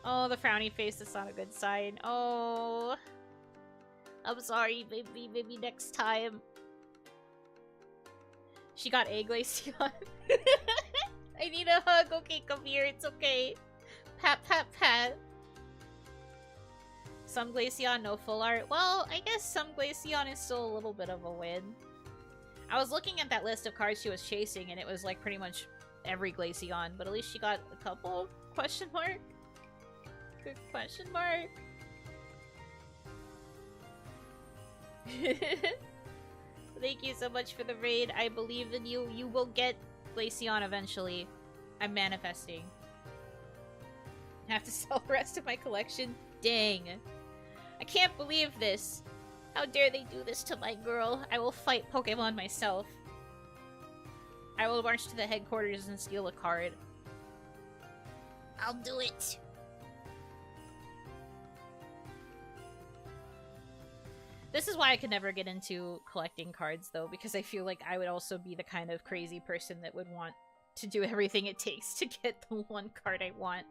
Oh, the frowny face. That's not a good sign. Oh. I'm sorry, baby. Maybe next time. She got a Glaceon. I need a hug. Okay, come here. It's okay. Pat, pat, pat. Some Glaceon, no full art. Well, I guess some Glaceon is still a little bit of a win. I was looking at that list of cards she was chasing, and it was like pretty much every Glaceon, but at least she got a couple? Question mark? Good question mark? Thank you so much for the raid. I believe in you. You will get Glaceon eventually. I'm manifesting. I have to sell the rest of my collection? Dang. I can't believe this. How dare they do this to my girl? I will fight Pokemon myself. I will march to the headquarters and steal a card. I'll do it. This is why I could never get into collecting cards, though, because I feel like I would also be the kind of crazy person that would want to do everything it takes to get the one card I want.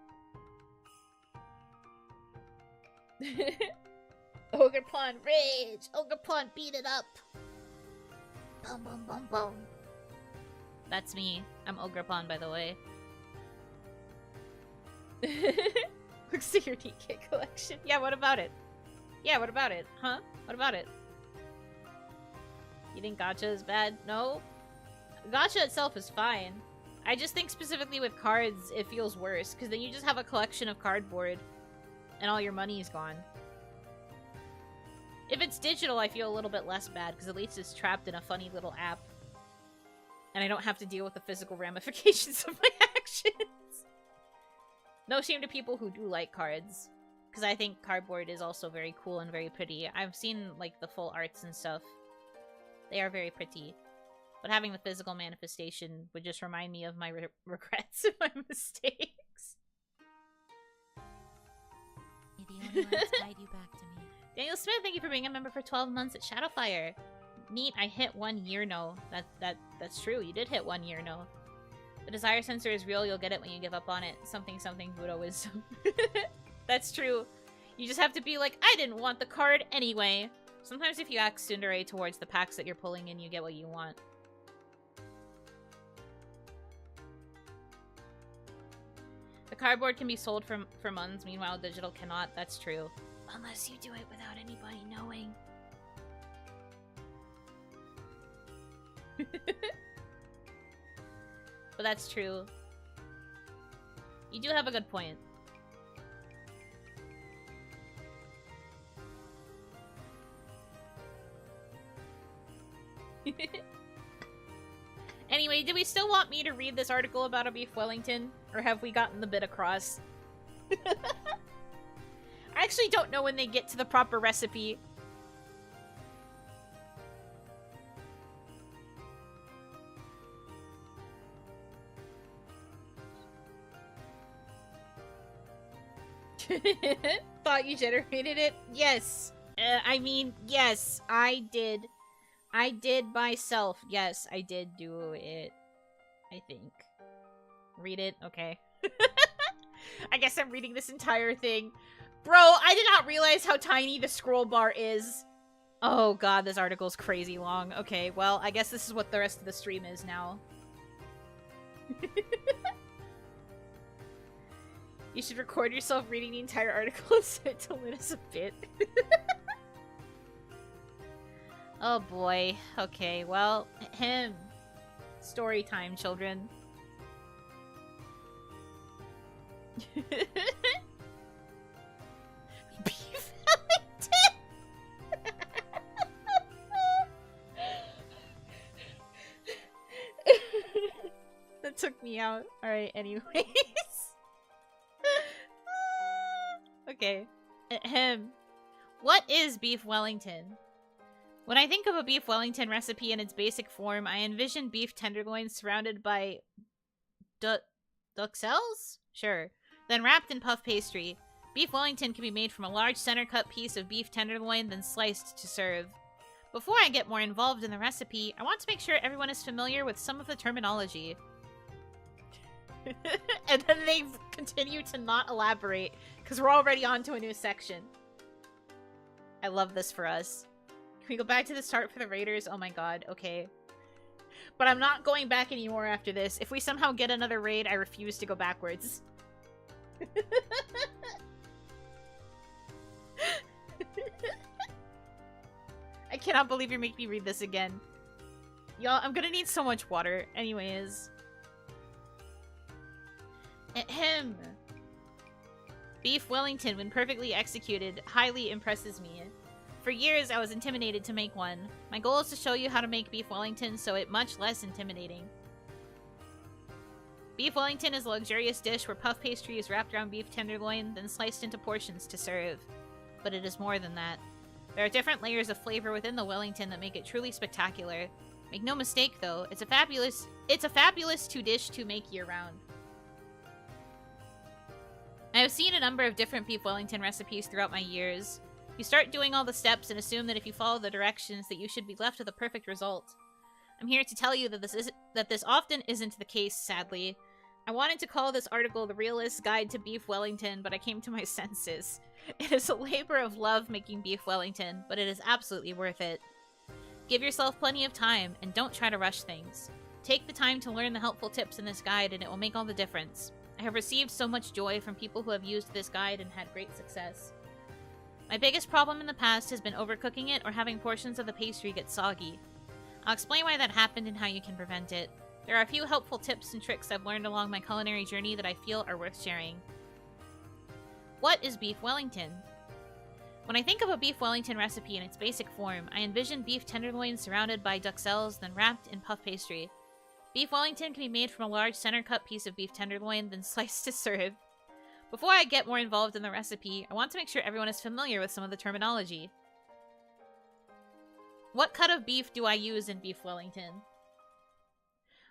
Ogerpon rage! Ogerpon beat it up! Boom, boom, boom, boom. That's me. I'm Ogerpon, by the way. Looks at your DK collection. Yeah, what about it? Yeah, what about it? Huh? What about it? You think gacha is bad? No? Gacha itself is fine. I just think specifically with cards, it feels worse, because then you just have a collection of cardboard, and all your money is gone. If it's digital, I feel a little bit less bad, because at least it's trapped in a funny little app. And I don't have to deal with the physical ramifications of my actions. No shame to people who do like cards. Because I think cardboard is also very cool and very pretty. I've seen, like, the full arts and stuff. They are very pretty. But having the physical manifestation would just remind me of my regrets and my mistakes. May the only lights guide you back to me. Daniel Smith, thank you for being a member for 12 months at Shadowfire. Neat, I hit 1 year no. That's true, you did hit 1 year no. The desire sensor is real, you'll get it when you give up on it. Something something Buddha wisdom. That's true. You just have to be like, I didn't want the card anyway. Sometimes if you act tsundere towards the packs that you're pulling in, you get what you want. The cardboard can be sold for months, meanwhile digital cannot. That's true. Unless you do it without anybody knowing. But that's true. You do have a good point. Anyway, do we still want me to read this article about a beef Wellington? Or have we gotten the bit across? I actually don't know when they get to the proper recipe. Thought you generated it? Yes. I mean, yes, I did. I did myself. Yes, I did do it. I think. Read it? Okay. I guess I'm reading this entire thing. Bro, I did not realize how tiny the scroll bar is. Oh god, this article's crazy long. Okay, well, I guess this is what the rest of the stream is now. You should record yourself reading the entire article and send it to Linus a bit. Oh boy. Okay, well, story time, children. Beef Wellington! That took me out. Alright, anyways. Okay. What is beef Wellington? When I think of a beef Wellington recipe in its basic form, I envision beef tenderloins surrounded by duxelles? Sure. Then wrapped in puff pastry. Beef Wellington can be made from a large center-cut piece of beef tenderloin, then sliced to serve. Before I get more involved in the recipe, I want to make sure everyone is familiar with some of the terminology. And then they continue to not elaborate, because we're already on to a new section. I love this for us. Can we go back to the start for the raiders? Oh my god, okay. But I'm not going back anymore after this. If we somehow get another raid, I refuse to go backwards. I cannot believe you're making me read this again. Y'all, I'm gonna need so much water. Anyways. Ahem. Beef Wellington, when perfectly executed, highly impresses me. For years, I was intimidated to make one. My goal is to show you how to make beef Wellington so it's much less intimidating. Beef Wellington is a luxurious dish where puff pastry is wrapped around beef tenderloin, then sliced into portions to serve. But it is more than that. There are different layers of flavor within the Wellington that make it truly spectacular. Make no mistake, though, it's a fabulous dish to make year-round. I have seen a number of different beef Wellington recipes throughout my years. You start doing all the steps and assume that if you follow the directions that you should be left with a perfect result. I'm here to tell you that this often isn't the case, sadly. I wanted to call this article The Realist's Guide to Beef Wellington, but I came to my senses. It is a labor of love making beef Wellington, but it is absolutely worth it. Give yourself plenty of time, and don't try to rush things. Take the time to learn the helpful tips in this guide, and it will make all the difference. I have received so much joy from people who have used this guide and had great success. My biggest problem in the past has been overcooking it or having portions of the pastry get soggy. I'll explain why that happened and how you can prevent it. There are a few helpful tips and tricks I've learned along my culinary journey that I feel are worth sharing. What is beef Wellington? When I think of a beef Wellington recipe in its basic form, I envision beef tenderloins surrounded by duxelles, then wrapped in puff pastry. Beef Wellington can be made from a large center-cut piece of beef tenderloin, then sliced to serve. Before I get more involved in the recipe, I want to make sure everyone is familiar with some of the terminology. What cut of beef do I use in beef Wellington?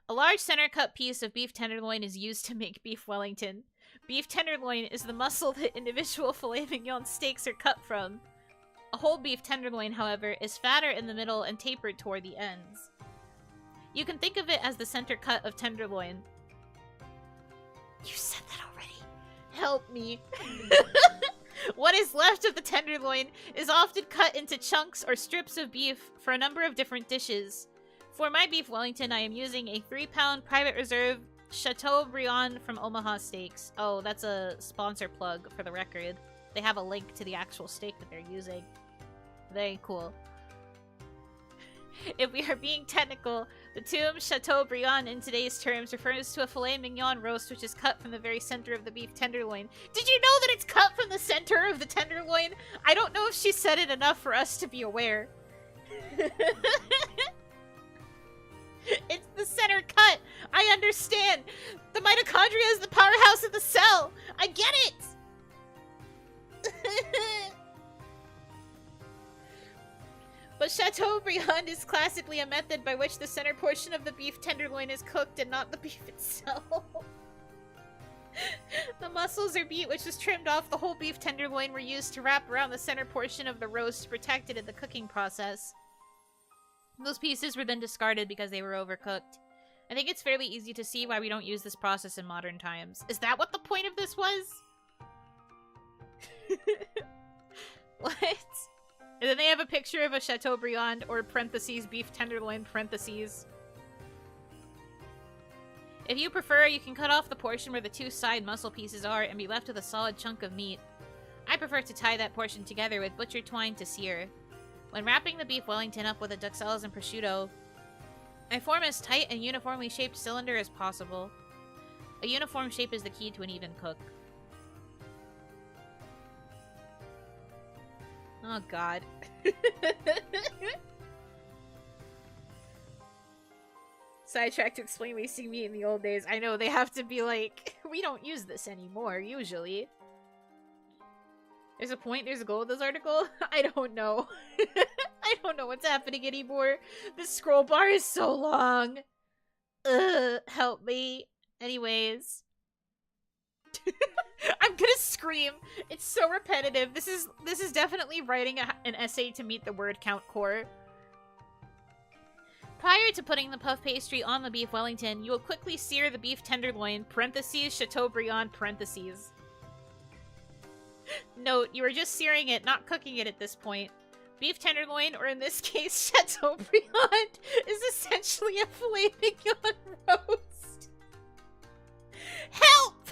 A large center-cut piece of beef tenderloin is used to make beef Wellington. Beef tenderloin is the muscle that individual filet mignon steaks are cut from. Oh, whole beef tenderloin, however, is fatter in the middle and tapered toward the ends. You can think of it as the center cut of tenderloin. You said that already. Help me. What is left of the tenderloin is often cut into chunks or strips of beef for a number of different dishes. For my beef Wellington, I am using a 3-pound private reserve Chateaubriand from Omaha Steaks. Oh, that's a sponsor plug for the record. They have a link to the actual steak that they're using. Very cool. If we are being technical, the term Chateaubriand in today's terms refers to a filet mignon roast which is cut from the very center of the beef tenderloin. Did you know that it's cut from the center of the tenderloin? I don't know if she said it enough for us to be aware. It's the center cut! I understand! The mitochondria is the powerhouse of the cell! I get it! But Chateaubriand is classically a method by which the center portion of the beef tenderloin is cooked and not the beef itself. The muscles or meat which was trimmed off the whole beef tenderloin were used to wrap around the center portion of the roast to protect it in the cooking process. Those pieces were then discarded because they were overcooked. I think it's fairly easy to see why we don't use this process in modern times. Is that what the point of this was? What? And then they have a picture of a Chateaubriand, or parentheses, beef tenderloin, parentheses. If you prefer, you can cut off the portion where the two side muscle pieces are and be left with a solid chunk of meat. I prefer to tie that portion together with butcher twine to sear. When wrapping the beef Wellington up with the duxelles and prosciutto, I form as tight and uniformly shaped cylinder as possible. A uniform shape is the key to an even cook. Oh god. Sidetrack to explain wasting meat in the old days. I know, they have to be like, we don't use this anymore, usually. There's a point, there's a goal of this article? I don't know. I don't know what's happening anymore. This scroll bar is so long. Help me. Anyways. I'm gonna scream. It's so repetitive. This is definitely writing an essay to meet the word count core. Prior to putting the puff pastry on the beef Wellington, you will quickly sear the beef tenderloin, parentheses, Chateaubriand, parentheses. Note, you are just searing it, not cooking it at this point. Beef tenderloin, or in this case, Chateaubriand, is essentially a filet mignon roast. Help!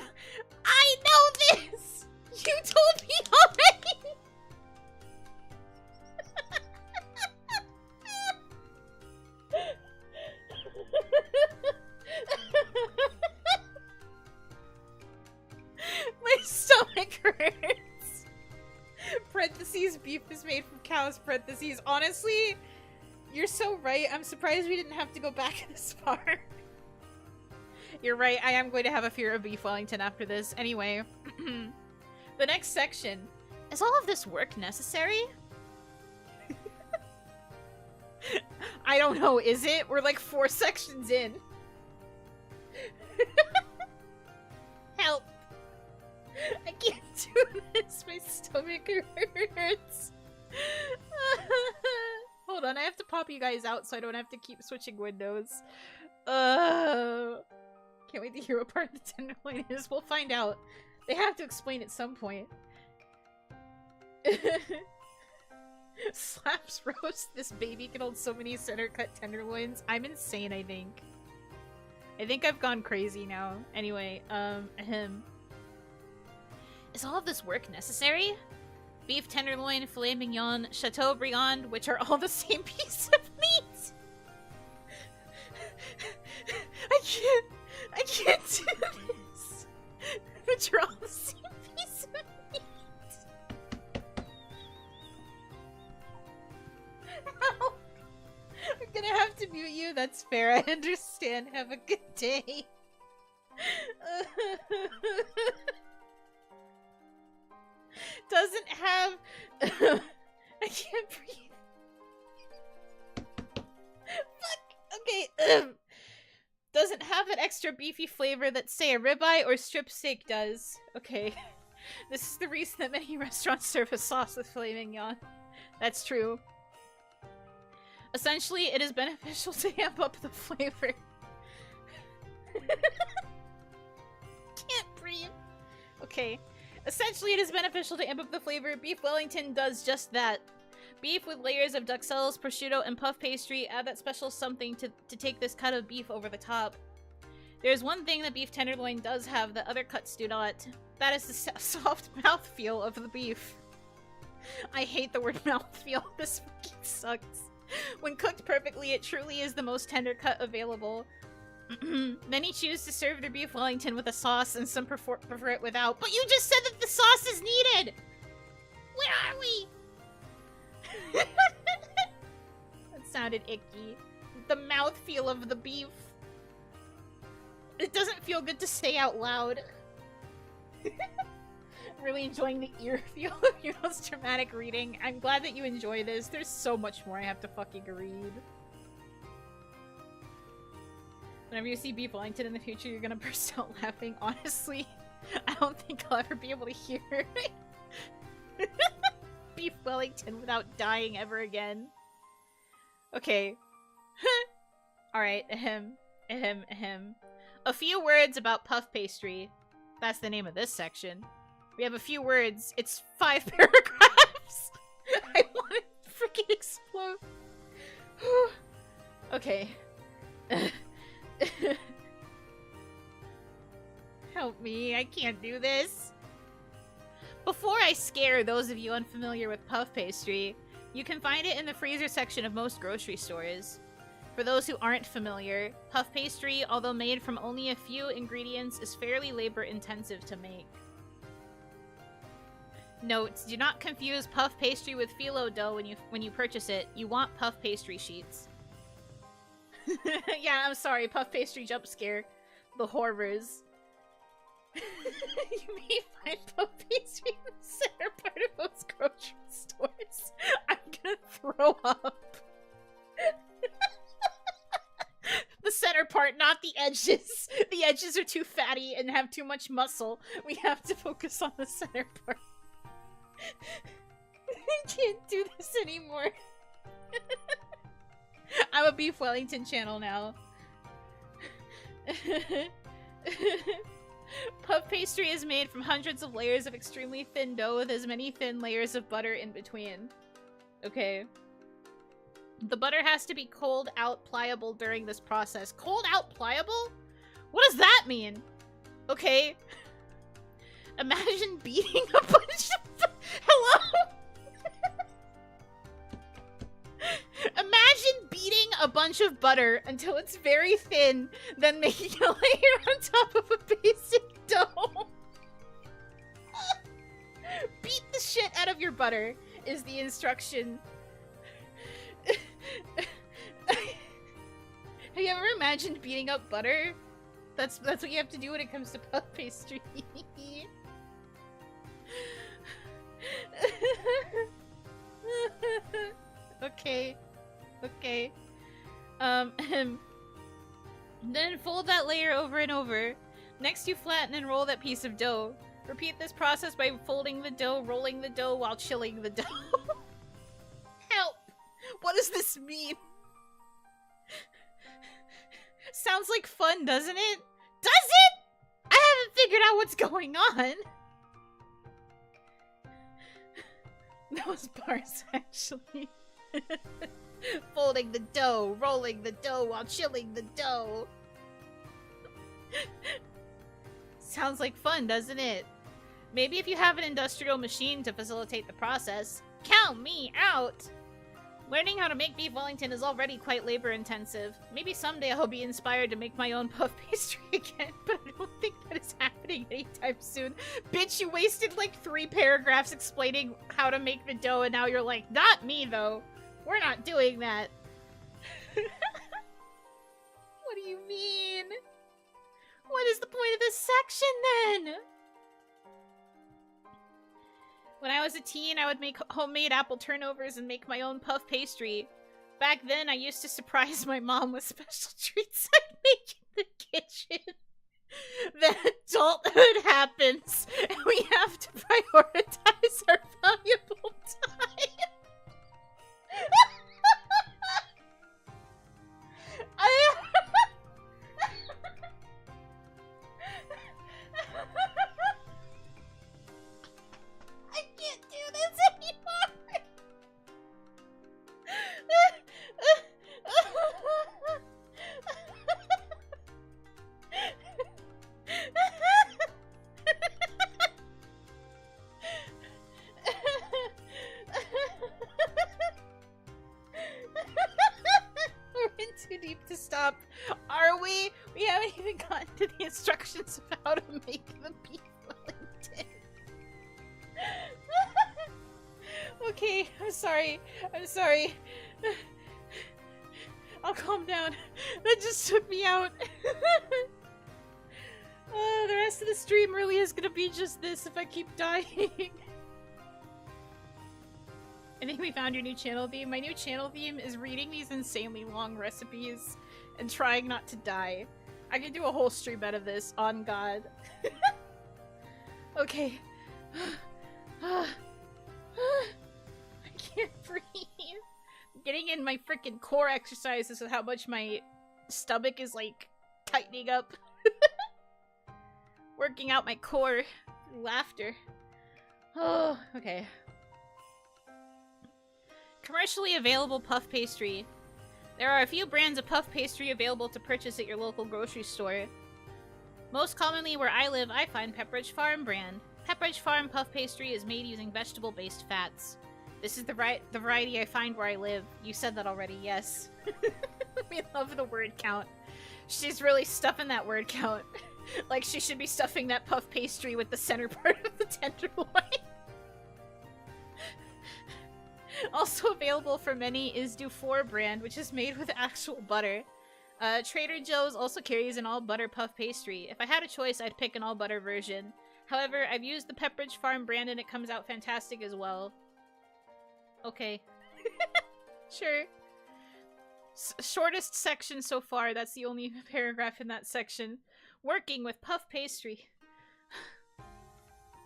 I know this! You told me already! My stomach hurts. Parentheses, beef is made from cows, parentheses. Honestly, you're so right. I'm surprised we didn't have to go back this far. You're right, I am going to have a fear of beef Wellington after this. Anyway, the next section. Is all of this work necessary? I don't know, is it? We're like 4 sections in. Help. I can't do this. My stomach hurts. Hold on, I have to pop you guys out so I don't have to keep switching windows. Can't wait to hear what part of the tenderloin is. We'll find out. They have to explain at some point. Slaps roast. This baby can hold so many center cut tenderloins. I'm insane, I think. I think I've gone crazy now. Anyway, Is all of this work necessary? Beef tenderloin, filet mignon, Chateaubriand, which are all the same piece of meat. I can't do this. Which are all the same piece of meat. Help. I'm gonna have to mute you. That's fair. I understand. Have a good day. Doesn't have... I can't breathe. Fuck. Okay. Doesn't have an extra beefy flavor that, say, a ribeye or strip steak does. Okay. This is the reason that many restaurants serve a sauce with filet mignon. That's true. Essentially, it is beneficial to amp up the flavor. Can't breathe. Okay. Essentially, it is beneficial to amp up the flavor. Beef Wellington does just that. Beef with layers of duxelles, prosciutto, and puff pastry add that special something to take this cut of beef over the top. There's one thing that beef tenderloin does have that other cuts do not. That is the soft mouthfeel of the beef. I hate the word mouthfeel. This fucking sucks. When cooked perfectly, it truly is the most tender cut available. Many choose to serve their beef Wellington with a sauce, and some prefer it without. But you just said that the sauce is needed! Where are we? That sounded icky. The mouthfeel of the beef. It doesn't feel good to say out loud. Really enjoying the ear feel of your most dramatic reading. I'm glad that you enjoy this. There's so much more I have to fucking read. Whenever you see Beef Wellington in the future, you're gonna burst out laughing. Honestly, I don't think I'll ever be able to hear Beef Wellington without dying ever again. Okay. Alright, ahem. A few words about puff pastry. That's the name of this section. We have a few words. It's 5 paragraphs. I want to freaking explode. Okay. Help me, I can't do this. Before I scare those of you unfamiliar with puff pastry, you can find it in the freezer section of most grocery stores. For those who aren't familiar, puff pastry, although made from only a few ingredients, is fairly labor-intensive to make. Note, do not confuse puff pastry with phyllo dough when you purchase it. You want puff pastry sheets. Yeah, I'm sorry, puff pastry jump scare. The horrors. You may find puff pastry in the center part of most grocery stores. I'm gonna throw up. The center part, not the edges. The edges are too fatty and have too much muscle. We have to focus on the center part. I can't do this anymore. I'm a Beef Wellington channel now. Puff pastry is made from hundreds of layers of extremely thin dough with as many thin layers of butter in between. Okay. The butter has to be cold out pliable during this process. Cold out pliable? What does that mean? Okay. Imagine beating a bunch of... Hello? Imagine beating a bunch of butter until it's very thin, then making a layer on top of a basic dough. Beat the shit out of your butter is the instruction. Have you ever imagined beating up butter? That's what you have to do when it comes to puff pastry. Okay. Okay. Then fold that layer over and over. Next, you flatten and roll that piece of dough. Repeat this process by folding the dough, rolling the dough, while chilling the dough. Help! What does this mean? Sounds like fun, doesn't it? Does it? I haven't figured out what's going on. Those parts, actually. Folding the dough, rolling the dough while chilling the dough. Sounds like fun, doesn't it? Maybe if you have an industrial machine to facilitate the process. Count me out! Learning how to make Beef Wellington is already quite labor-intensive. Maybe someday I'll be inspired to make my own puff pastry again, but I don't think that is happening anytime soon. Bitch, you wasted like 3 paragraphs explaining how to make the dough, and now you're like, not me though. We're not doing that. What do you mean? What is the point of this section then? When I was a teen, I would make homemade apple turnovers and make my own puff pastry. Back then, I used to surprise my mom with special treats I'd make in the kitchen. Then adulthood happens, and we have to prioritize our valuable time. Stop. Are we? We haven't even gotten to the instructions of how to make the beef Wellington. Okay, I'm sorry. I'm sorry. I'll calm down. That just took me out. The rest of the stream really is gonna be just this if I keep dying. I think we found your new channel theme. My new channel theme is reading these insanely long recipes and trying not to die. I could do a whole stream out of this, on God. Okay. I can't breathe. Getting in my freaking core exercises with how much my stomach is, like, tightening up. Working out my core through laughter. Oh, okay. Commercially available puff pastry. There are a few brands of puff pastry available to purchase at your local grocery store. Most commonly where I live, I find Pepperidge Farm brand. Pepperidge Farm puff pastry is made using vegetable-based fats. This is the variety I find where I live. You said that already, yes. We love the word count. She's really stuffing that word count. Like she should be stuffing that puff pastry with the center part of the tenderloin. Also available for many is Dufour brand, which is made with actual butter. Trader Joe's also carries an all-butter puff pastry. If I had a choice, I'd pick an all-butter version. However, I've used the Pepperidge Farm brand and it comes out fantastic as well. Okay. Sure. Shortest section so far, that's the only paragraph in that section. Working with puff pastry.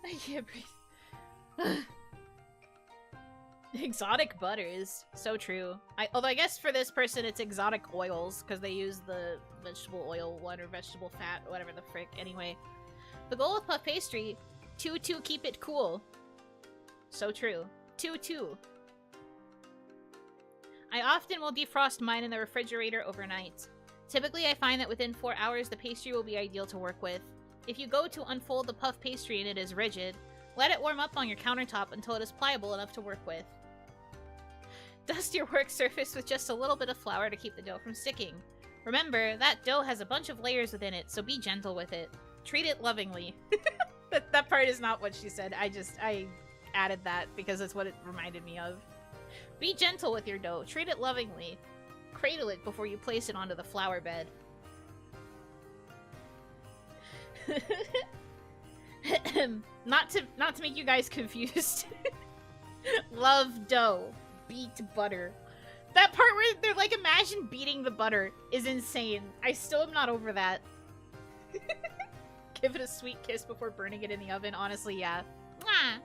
I can't breathe. Exotic butters. So true. Although I guess for this person it's exotic oils, because they use the vegetable oil one or vegetable fat, whatever the frick. Anyway. The goal with puff pastry, to keep it cool. So true. To. I often will defrost mine in the refrigerator overnight. Typically I find that within 4 hours the pastry will be ideal to work with. If you go to unfold the puff pastry and it is rigid, let it warm up on your countertop until it is pliable enough to work with. Dust your work surface with just a little bit of flour to keep the dough from sticking. Remember, that dough has a bunch of layers within it, so be gentle with it. Treat it lovingly. That part is not what she said. I added that because that's what it reminded me of. Be gentle with your dough. Treat it lovingly. Cradle it before you place it onto the flour bed. Not to make you guys confused. Love dough. Beat butter. That part where they're like, imagine beating the butter is insane. I still am not over that. Give it a sweet kiss before burning it in the oven. Honestly, yeah. Mwah!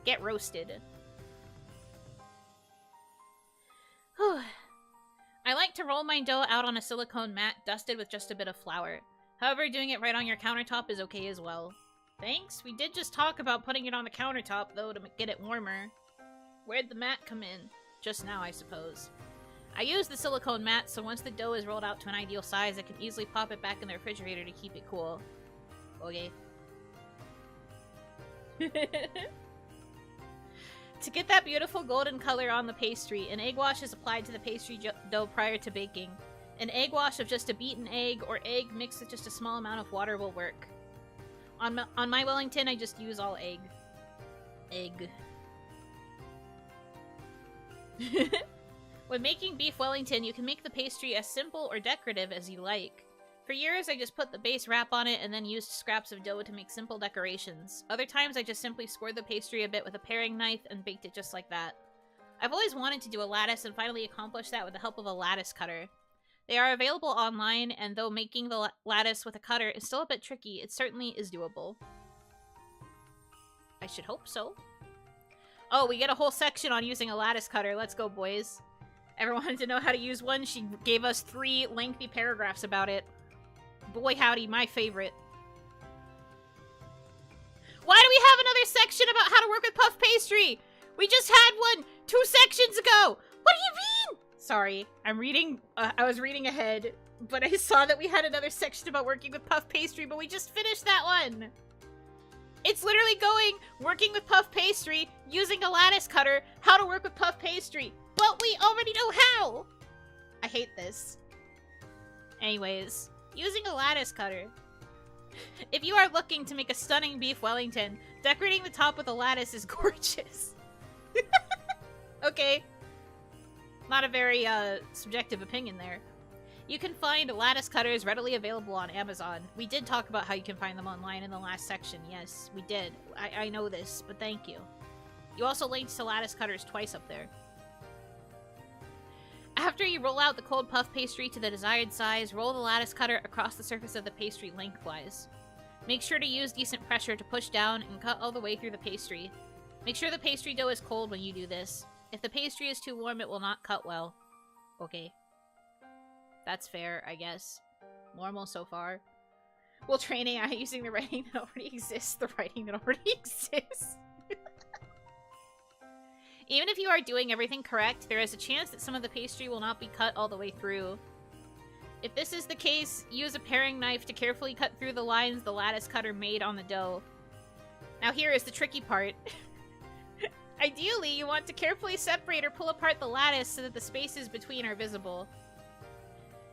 Get roasted. I like to roll my dough out on a silicone mat dusted with just a bit of flour. However, doing it right on your countertop is okay as well. Thanks, we did just talk about putting it on the countertop, though, to get it warmer. Where'd the mat come in? Just now, I suppose. I use the silicone mat, so once the dough is rolled out to an ideal size, I can easily pop it back in the refrigerator to keep it cool. Okay. To get that beautiful golden color on the pastry, an egg wash is applied to the pastry dough prior to baking. An egg wash of just a beaten egg or egg mixed with just a small amount of water will work. On my Wellington, I just use all egg. When making beef Wellington, you can make the pastry as simple or decorative as you like. For years, I just put the base wrap on it and then used scraps of dough to make simple decorations. Other times, I just simply scored the pastry a bit with a paring knife and baked it just like that. I've always wanted to do a lattice and finally accomplished that with the help of a lattice cutter. They are available online, and though making the lattice with a cutter is still a bit tricky, it certainly is doable. I should hope so. Oh, we get a whole section on using a lattice cutter. Let's go, boys. Everyone wanted to know how to use one. She gave us 3 lengthy paragraphs about it. Boy howdy, my favorite. Why do we have another section about how to work with puff pastry? We just had one 2 sections ago. What do you mean? Sorry, I'm reading, I was reading ahead, but I saw that we had another section about working with puff pastry, but we just finished that one. It's literally going, working with puff pastry, using a lattice cutter, how to work with puff pastry, but we already know how. I hate this. Anyways, using a lattice cutter. If you are looking to make a stunning beef Wellington, decorating the top with a lattice is gorgeous. Okay. Not a very, subjective opinion there. You can find lattice cutters readily available on Amazon. We did talk about how you can find them online in the last section. Yes, we did. I know this, but thank you. You also linked to lattice cutters twice up there. After you roll out the cold puff pastry to the desired size, roll the lattice cutter across the surface of the pastry lengthwise. Make sure to use decent pressure to push down and cut all the way through the pastry. Make sure the pastry dough is cold when you do this. If the pastry is too warm, it will not cut well. Okay. That's fair, I guess. Normal so far. While training AI using the writing that already exists, the writing that already exists. Even if you are doing everything correct, there is a chance that some of the pastry will not be cut all the way through. If this is the case, use a paring knife to carefully cut through the lines the lattice cutter made on the dough. Now here is the tricky part. Ideally, you want to carefully separate or pull apart the lattice so that the spaces between are visible.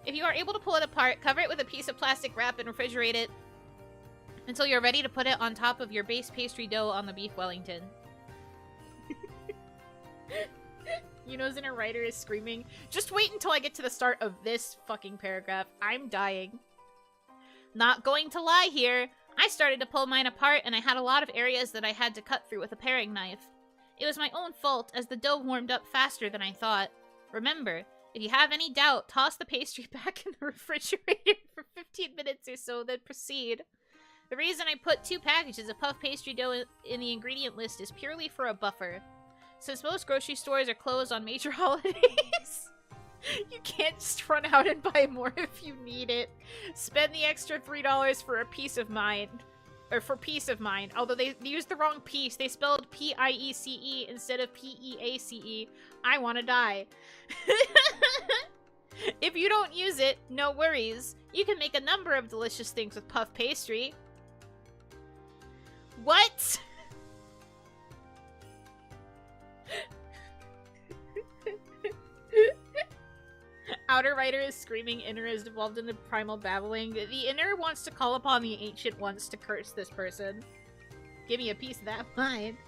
If you are able to pull it apart, cover it with a piece of plastic wrap and refrigerate it until you're ready to put it on top of your base pastry dough on the beef Wellington. Yuno's inner writer is screaming, "Just wait until I get to the start of this fucking paragraph. I'm dying." Not going to lie here. I started to pull mine apart and I had a lot of areas that I had to cut through with a paring knife. It was my own fault as the dough warmed up faster than I thought. Remember, if you have any doubt, toss the pastry back in the refrigerator for 15 minutes or so, then proceed. The reason I put 2 packages of puff pastry dough in the ingredient list is purely for a buffer. Since most grocery stores are closed on major holidays, you can't just run out and buy more if you need it. Spend the extra $3 for a peace of mind. Or for peace of mind. Although they used the wrong piece. They spelled P-I-E-C-E instead of P-E-A-C-E. I wanna die. If you don't use it, no worries. You can make a number of delicious things with puff pastry. What? Outer writer is screaming, inner is devolved into primal babbling. The inner wants to call upon the ancient ones to curse this person. Give me a piece of that mind.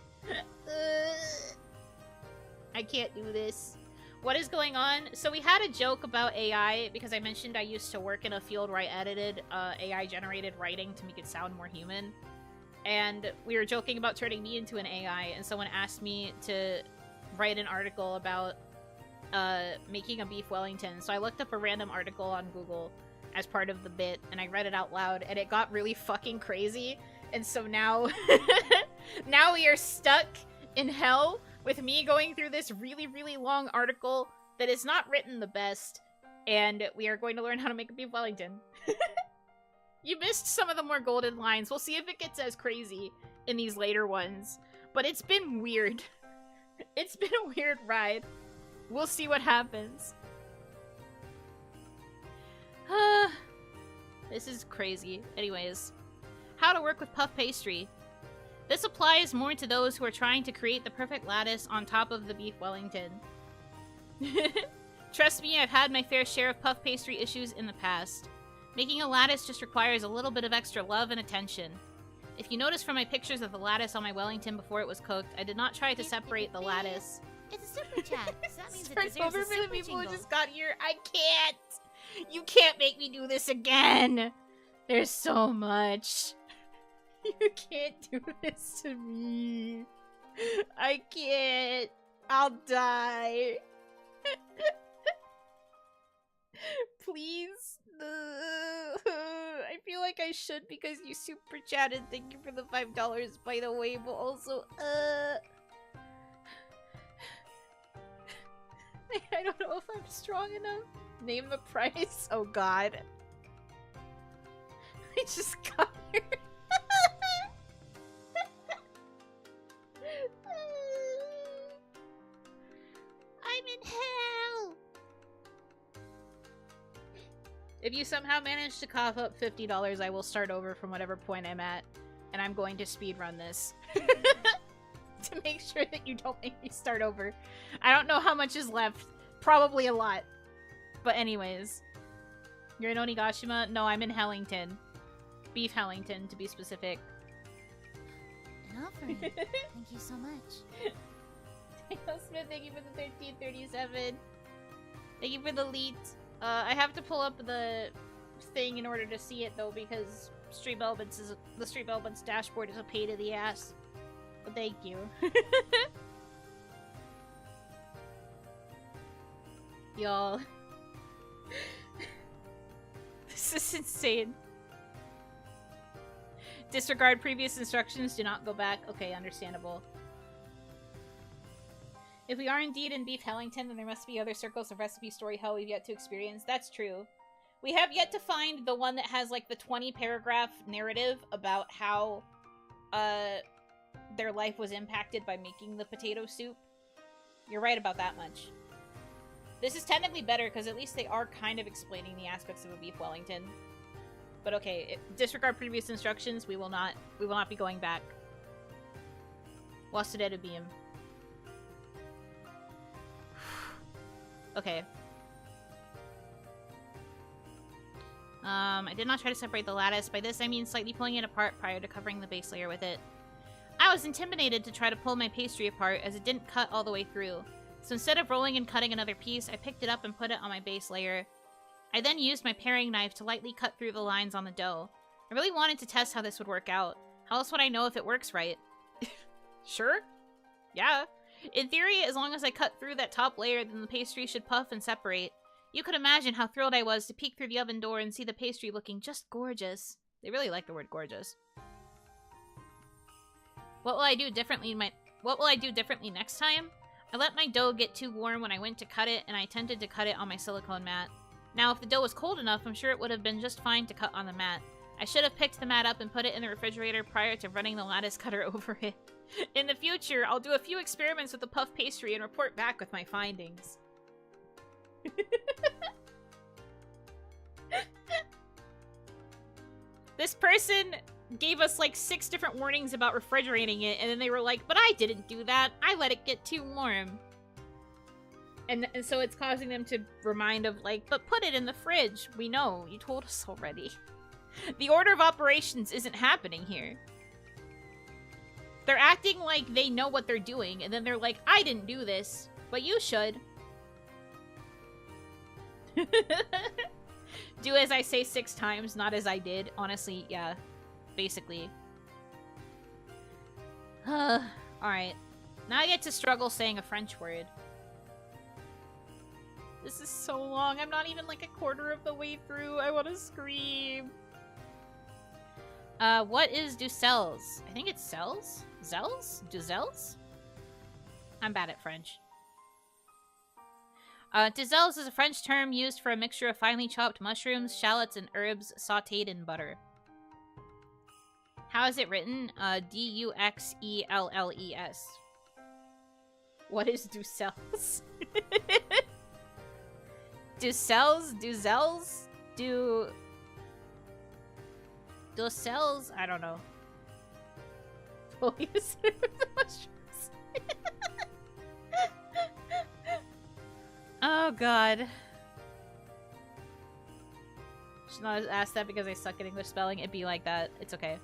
I can't do this. What is going on? So we had a joke about AI because I mentioned I used to work in a field where I edited AI-generated writing to make it sound more human. And we were joking about turning me into an AI, and someone asked me to write an article about making a beef Wellington. So I looked up a random article on Google as part of the bit, and I read it out loud, and it got really fucking crazy. And so now, now we are stuck in hell with me going through this really, really long article that is not written the best, and we are going to learn how to make a beef Wellington. You missed some of the more golden lines. We'll see if it gets as crazy in these later ones. But it's been weird. It's been a weird ride. We'll see what happens. This is crazy. Anyways, how to work with puff pastry. This applies more to those who are trying to create the perfect lattice on top of the beef Wellington. Trust me, I've had my fair share of puff pastry issues in the past. Making a lattice just requires a little bit of extra love and attention. If you notice from my pictures of the lattice on my Wellington before it was cooked, I did not try to separate the lattice. It's a super chat, so that means it Start deserves over a for the super people who jingle. just got here. I can't! You can't make me do this again! There's so much. You can't do this to me. I can't. I'll die. Please. I feel like I should because you super chatted. Thank you for the $5, by the way, but also, I don't know if I'm strong enough. Name the price. Oh god. I just got here. I'm in hell. If you somehow manage to cough up $50, I will start over from whatever point I'm at, and I'm going to speedrun this. To make sure that you don't make me start over. I don't know how much is left. Probably a lot. But anyways. You're in Onigashima? No, I'm in Hellington. Beef Hellington, to be specific. An offering. Thank you so much. Daniel Smith, thank you for the 1337. Thank you for the lead. I have to pull up the thing in order to see it, though, because the Street Elements dashboard is a pain in the ass. But thank you. Y'all. This is insane. Disregard previous instructions, do not go back. Okay, understandable. If we are indeed in Beef Hellington, then there must be other circles of Recipe Story Hell we've yet to experience. That's true. We have yet to find the one that has, like, the 20-paragraph narrative about how, their life was impacted by making the potato soup. You're right about that much. This is technically better, because at least they are kind of explaining the aspects of a Beef Wellington. But okay, disregard previous instructions, we will not be going back. Wasadeta beam. Okay. I did not try to separate the lattice. By this I mean slightly pulling it apart prior to covering the base layer with it. I was intimidated to try to pull my pastry apart as it didn't cut all the way through. So instead of rolling and cutting another piece, I picked it up and put it on my base layer. I then used my paring knife to lightly cut through the lines on the dough. I really wanted to test how this would work out. How else would I know if it works right? Sure? Yeah. In theory, as long as I cut through that top layer, then the pastry should puff and separate. You could imagine how thrilled I was to peek through the oven door and see the pastry looking just gorgeous. They really like the word gorgeous. What will I do differently next time? I let my dough get too warm when I went to cut it, and I attempted to cut it on my silicone mat. Now, if the dough was cold enough, I'm sure it would have been just fine to cut on the mat. I should have picked the mat up and put it in the refrigerator prior to running the lattice cutter over it. In the future, I'll do a few experiments with the puff pastry and report back with my findings. This person gave us like 6 different warnings about refrigerating it, and then they were like, but I didn't do that. I let it get too warm. And so it's causing them to remind of like, but put it in the fridge. We know. You told us already. The order of operations isn't happening here. They're acting like they know what they're doing, and then they're like, I didn't do this, but you should. Do as I say 6 times, not as I did. Honestly, yeah. Basically. Alright. Now I get to struggle saying a French word. This is so long. I'm not even like a quarter of the way through. I want to scream. What is Ducelles? I think it's cells? Zels? Ducelles? I'm bad at French. Ducelles is a French term used for a mixture of finely chopped mushrooms, shallots, and herbs sautéed in butter. How is it written? D-U-X-E-L-L-E-S. What is Ducelles? Ducelles? Ducelles? Ducelles? I don't know. Fully assume the mushrooms. Oh god. Should not ask that because I suck at English spelling. It'd be like that. It's okay.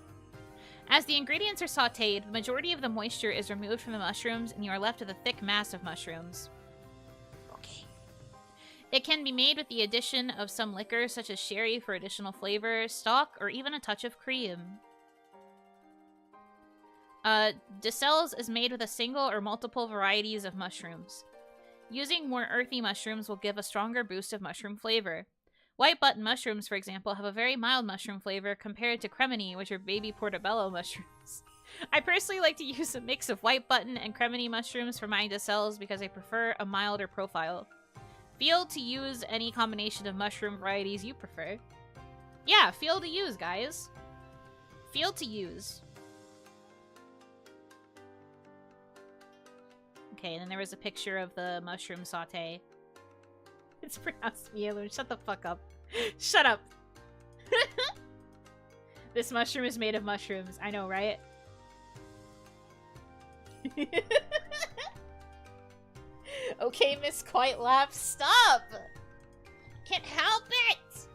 As the ingredients are sautéed, the majority of the moisture is removed from the mushrooms and you are left with a thick mass of mushrooms. Okay. It can be made with the addition of some liquor such as sherry for additional flavor, stock, or even a touch of cream. Ducelles is made with a single or multiple varieties of mushrooms. Using more earthy mushrooms will give a stronger boost of mushroom flavor. White button mushrooms, for example, have a very mild mushroom flavor compared to cremini, which are baby portobello mushrooms. I personally like to use a mix of white button and cremini mushrooms for my Ducelles because I prefer a milder profile. Feel to use any combination of mushroom varieties you prefer. Yeah, feel to use, guys. Feel to use. Okay, and then there was a picture of the mushroom sauté. It's pronounced Mielu. Shut the fuck up. Shut up. This mushroom is made of mushrooms. I know, right? Okay, Miss Quite Laugh, stop! Can't help it!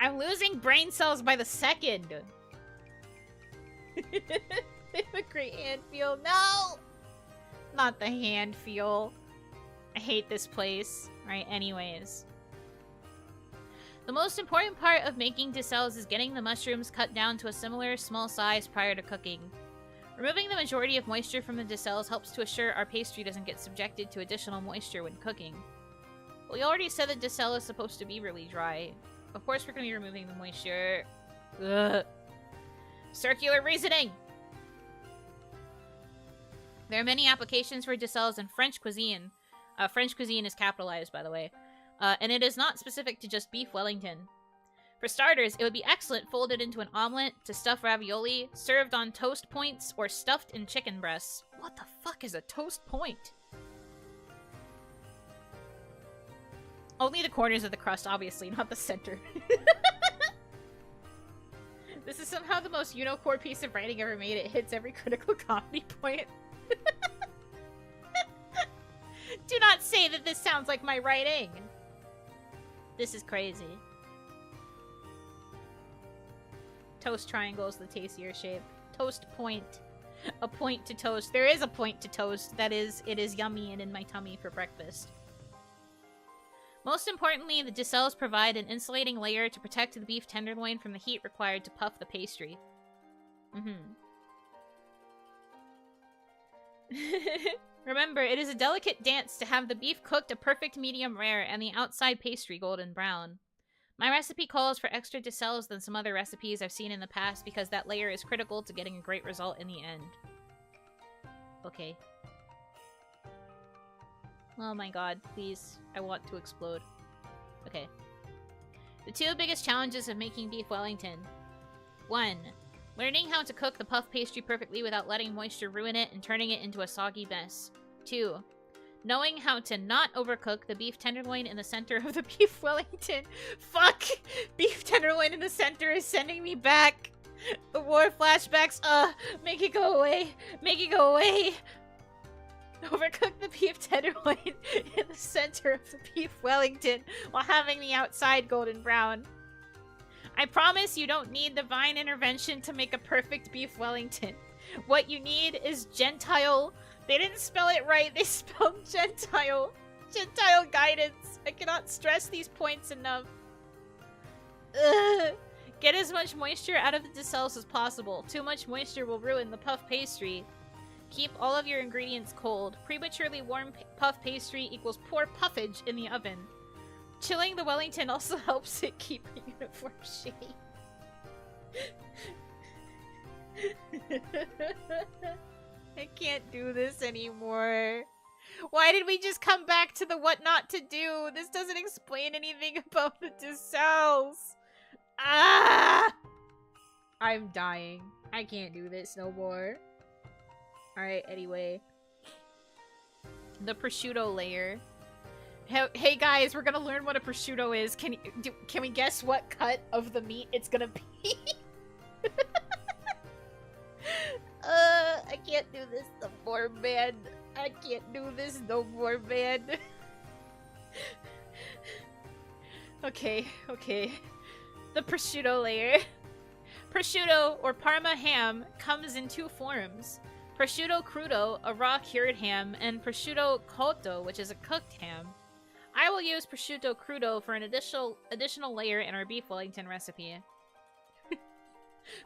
I'm losing brain cells by the second. They have a great hand feel. No! Not the hand feel. I hate this place. Right, anyways. The most important part of making decels is getting the mushrooms cut down to a similar small size prior to cooking. Removing the majority of moisture from the decels helps to assure our pastry doesn't get subjected to additional moisture when cooking. Well, we already said the decel is supposed to be really dry. Of course we're going to be removing the moisture. Ugh. Circular reasoning! There are many applications for decels in French cuisine. French cuisine is capitalized, by the way. And it is not specific to just beef Wellington. For starters, it would be excellent folded into an omelet, to stuff ravioli, served on toast points, or stuffed in chicken breasts. What the fuck is a toast point? Only the corners of the crust, obviously, not the center. This is somehow the most Yuno-core piece of writing ever made. It hits every critical comedy point. Do not say that this sounds like my writing! This is crazy. Toast triangle is the tastier shape. Toast point. A point to toast. There is a point to toast. That is, it is yummy and in my tummy for breakfast. Most importantly, the decels provide an insulating layer to protect the beef tenderloin from the heat required to puff the pastry. Remember, it is a delicate dance to have the beef cooked a perfect medium rare and the outside pastry golden brown. My recipe calls for extra decels than some other recipes I've seen in the past because that layer is critical to getting a great result in the end. Okay. Oh my god, please. I want to explode. Okay. The two biggest challenges of making beef Wellington. 1. Learning how to cook the puff pastry perfectly without letting moisture ruin it and turning it into a soggy mess. 2. Knowing how to not overcook the beef tenderloin in the center of the beef Wellington. Fuck! Beef tenderloin in the center is sending me back! The war flashbacks, make it go away! Make it go away! Overcook the beef tenderloin in the center of the beef Wellington while having the outside golden brown. I promise you don't need divine intervention to make a perfect beef Wellington. What you need is Gentile. They didn't spell it right. They spelled Gentile. Gentile guidance. I cannot stress these points enough. Ugh. Get as much moisture out of the decels as possible. Too much moisture will ruin the puff pastry. Keep all of your ingredients cold. Prematurely warm puff pastry equals poor puffage in the oven. Chilling the Wellington also helps it keep a uniform shape. I can't do this anymore. Why did we just come back to the what not to do? This doesn't explain anything about the decels. Ah! I'm dying. I can't do this no more. Alright, anyway. The prosciutto layer. Hey guys, we're gonna learn what a prosciutto is. Can we guess what cut of the meat it's gonna be? I can't do this no more, man. I can't do this no more, man. Okay. The prosciutto layer. Prosciutto, or Parma ham, comes in two forms. Prosciutto crudo, a raw cured ham, and prosciutto cotto, which is a cooked ham. I will use prosciutto crudo for an additional layer in our beef Wellington recipe.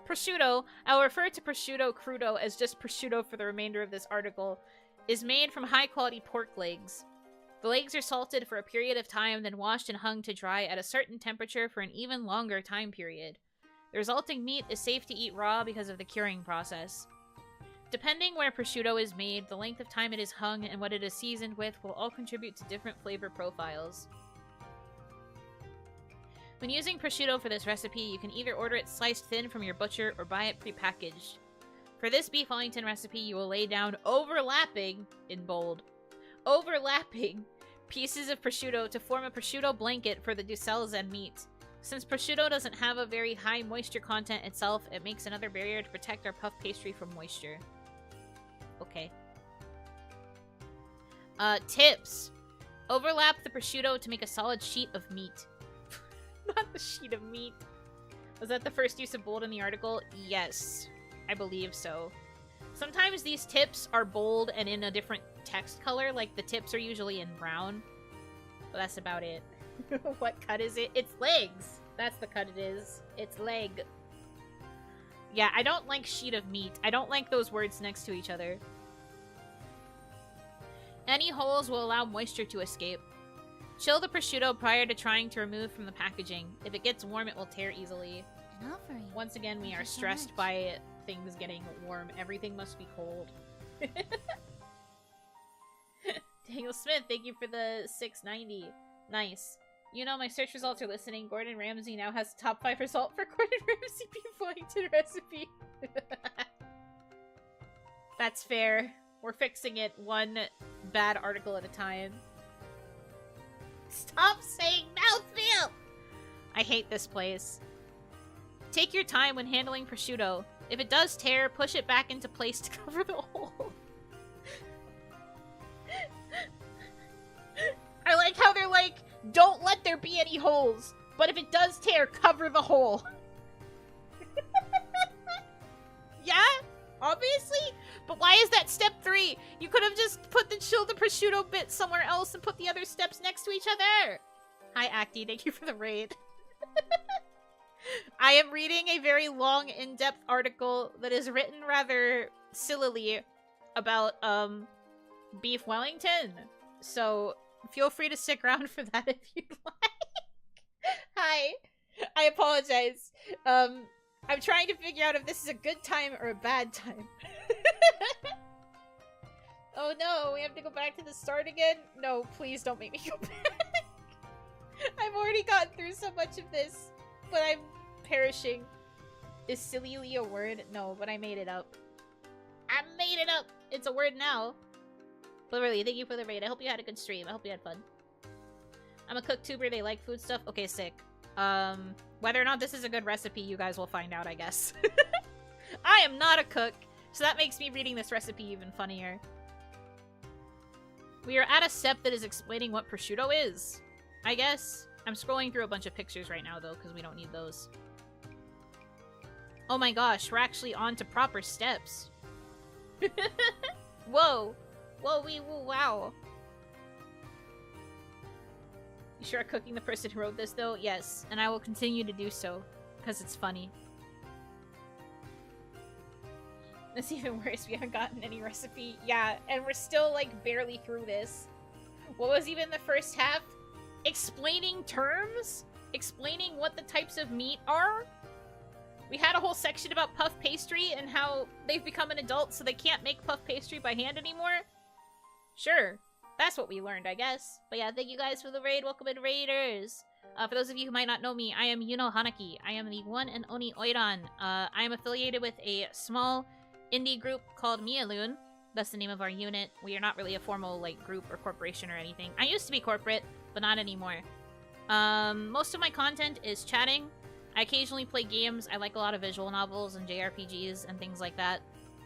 Prosciutto, I'll refer to prosciutto crudo as just prosciutto for the remainder of this article, is made from high-quality pork legs. The legs are salted for a period of time, then washed and hung to dry at a certain temperature for an even longer time period. The resulting meat is safe to eat raw because of the curing process. Depending where prosciutto is made, the length of time it is hung, and what it is seasoned with will all contribute to different flavor profiles. When using prosciutto for this recipe, you can either order it sliced thin from your butcher or buy it prepackaged. For this beef Wellington recipe, you will lay down overlapping, in bold, overlapping pieces of prosciutto to form a prosciutto blanket for the decels and meat. Since prosciutto doesn't have a very high moisture content itself, it makes another barrier to protect our puff pastry from moisture. Okay. Tips. Overlap the prosciutto to make a solid sheet of meat. Not the sheet of meat. Was that the first use of bold in the article? Yes, I believe so. Sometimes these tips are bold and in a different text color, like the tips are usually in brown. But that's about it. What cut is it? It's legs! That's the cut it is. It's leg. Yeah, I don't like sheet of meat. I don't like those words next to each other. Any holes will allow moisture to escape. Chill the prosciutto prior to trying to remove from the packaging. If it gets warm, it will tear easily. An offering. Once again, we Thank are you so stressed much. by things getting warm. Everything must be cold. Daniel Smith, thank you for the 690. Nice. You know, my search results are listening. Gordon Ramsay now has the top 5 result for Gordon Ramsay beef Wellington recipe. That's fair. We're fixing it one bad article at a time. Stop saying mouthfeel! I hate this place. Take your time when handling prosciutto. If it does tear, push it back into place to cover the hole. I like how they're like, don't let there be any holes, but if it does tear, cover the hole. Yeah? Obviously? But why is that step 3? You could have just put the chill the prosciutto bit somewhere else and put the other steps next to each other. Hi, Acti. Thank you for the raid. I am reading a very long, in-depth article that is written rather sillily about, beef Wellington. So, feel free to stick around for that if you'd like. Hi. I apologize. I'm trying to figure out if this is a good time or a bad time. Oh no, we have to go back to the start again? No, please don't make me go back. I've already gotten through so much of this, but I'm perishing. Is silly a word? No, but I made it up. I made it up! It's a word now. But really, thank you for the raid. I hope you had a good stream. I hope you had fun. I'm a cooktuber. They like food stuff. Okay, sick. Whether or not this is a good recipe, you guys will find out, I guess. I am not a cook, so that makes me reading this recipe even funnier. We are at a step that is explaining what prosciutto is, I guess. I'm scrolling through a bunch of pictures right now, though, because we don't need those. Oh my gosh, we're actually on to proper steps. Whoa. Whoa, wow. You sure are cooking the person who wrote this, though? Yes, and I will continue to do so, because it's funny. It's even worse, we haven't gotten any recipe. Yeah, and we're still, like, barely through this. What was even the first half? Explaining terms? Explaining what the types of meat are? We had a whole section about puff pastry and how they've become an adult, so they can't make puff pastry by hand anymore. Sure. That's what we learned, I guess. But yeah, thank you guys for the raid. Welcome in, raiders. For those of you who might not know me, I am Yuno Hanaki. I am the one and only Oiran. I am affiliated with a small indie group called Mialoon. That's the name of our unit. We are not really a formal, like, group or corporation or anything. I used to be corporate, but not anymore. Most of my content is chatting. I occasionally play games. I like a lot of visual novels and JRPGs and things like that.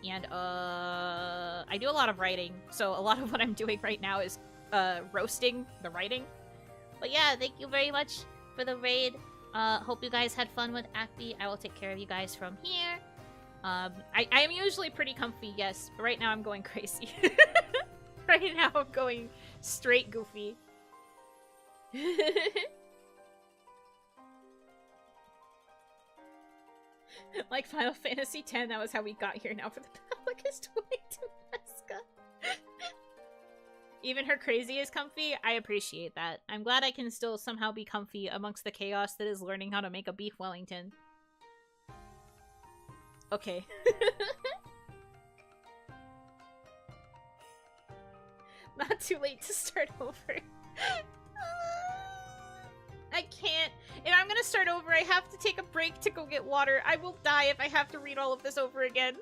And, I do a lot of writing, so a lot of what I'm doing right now is, roasting the writing. But yeah, thank you very much for the raid. Hope you guys had fun with Acti. I will take care of you guys from here. I am usually pretty comfy, yes, but right now I'm going crazy. Right now I'm going straight goofy. Like Final Fantasy X, that was how we got here. Now for the public is to wait to Nesca. Even her crazy is comfy. I appreciate that. I'm glad I can still somehow be comfy amongst the chaos that is learning how to make a beef Wellington. Okay. Not too late to start over. I can't. If I'm gonna start over, I have to take a break to go get water. I will die if I have to read all of this over again.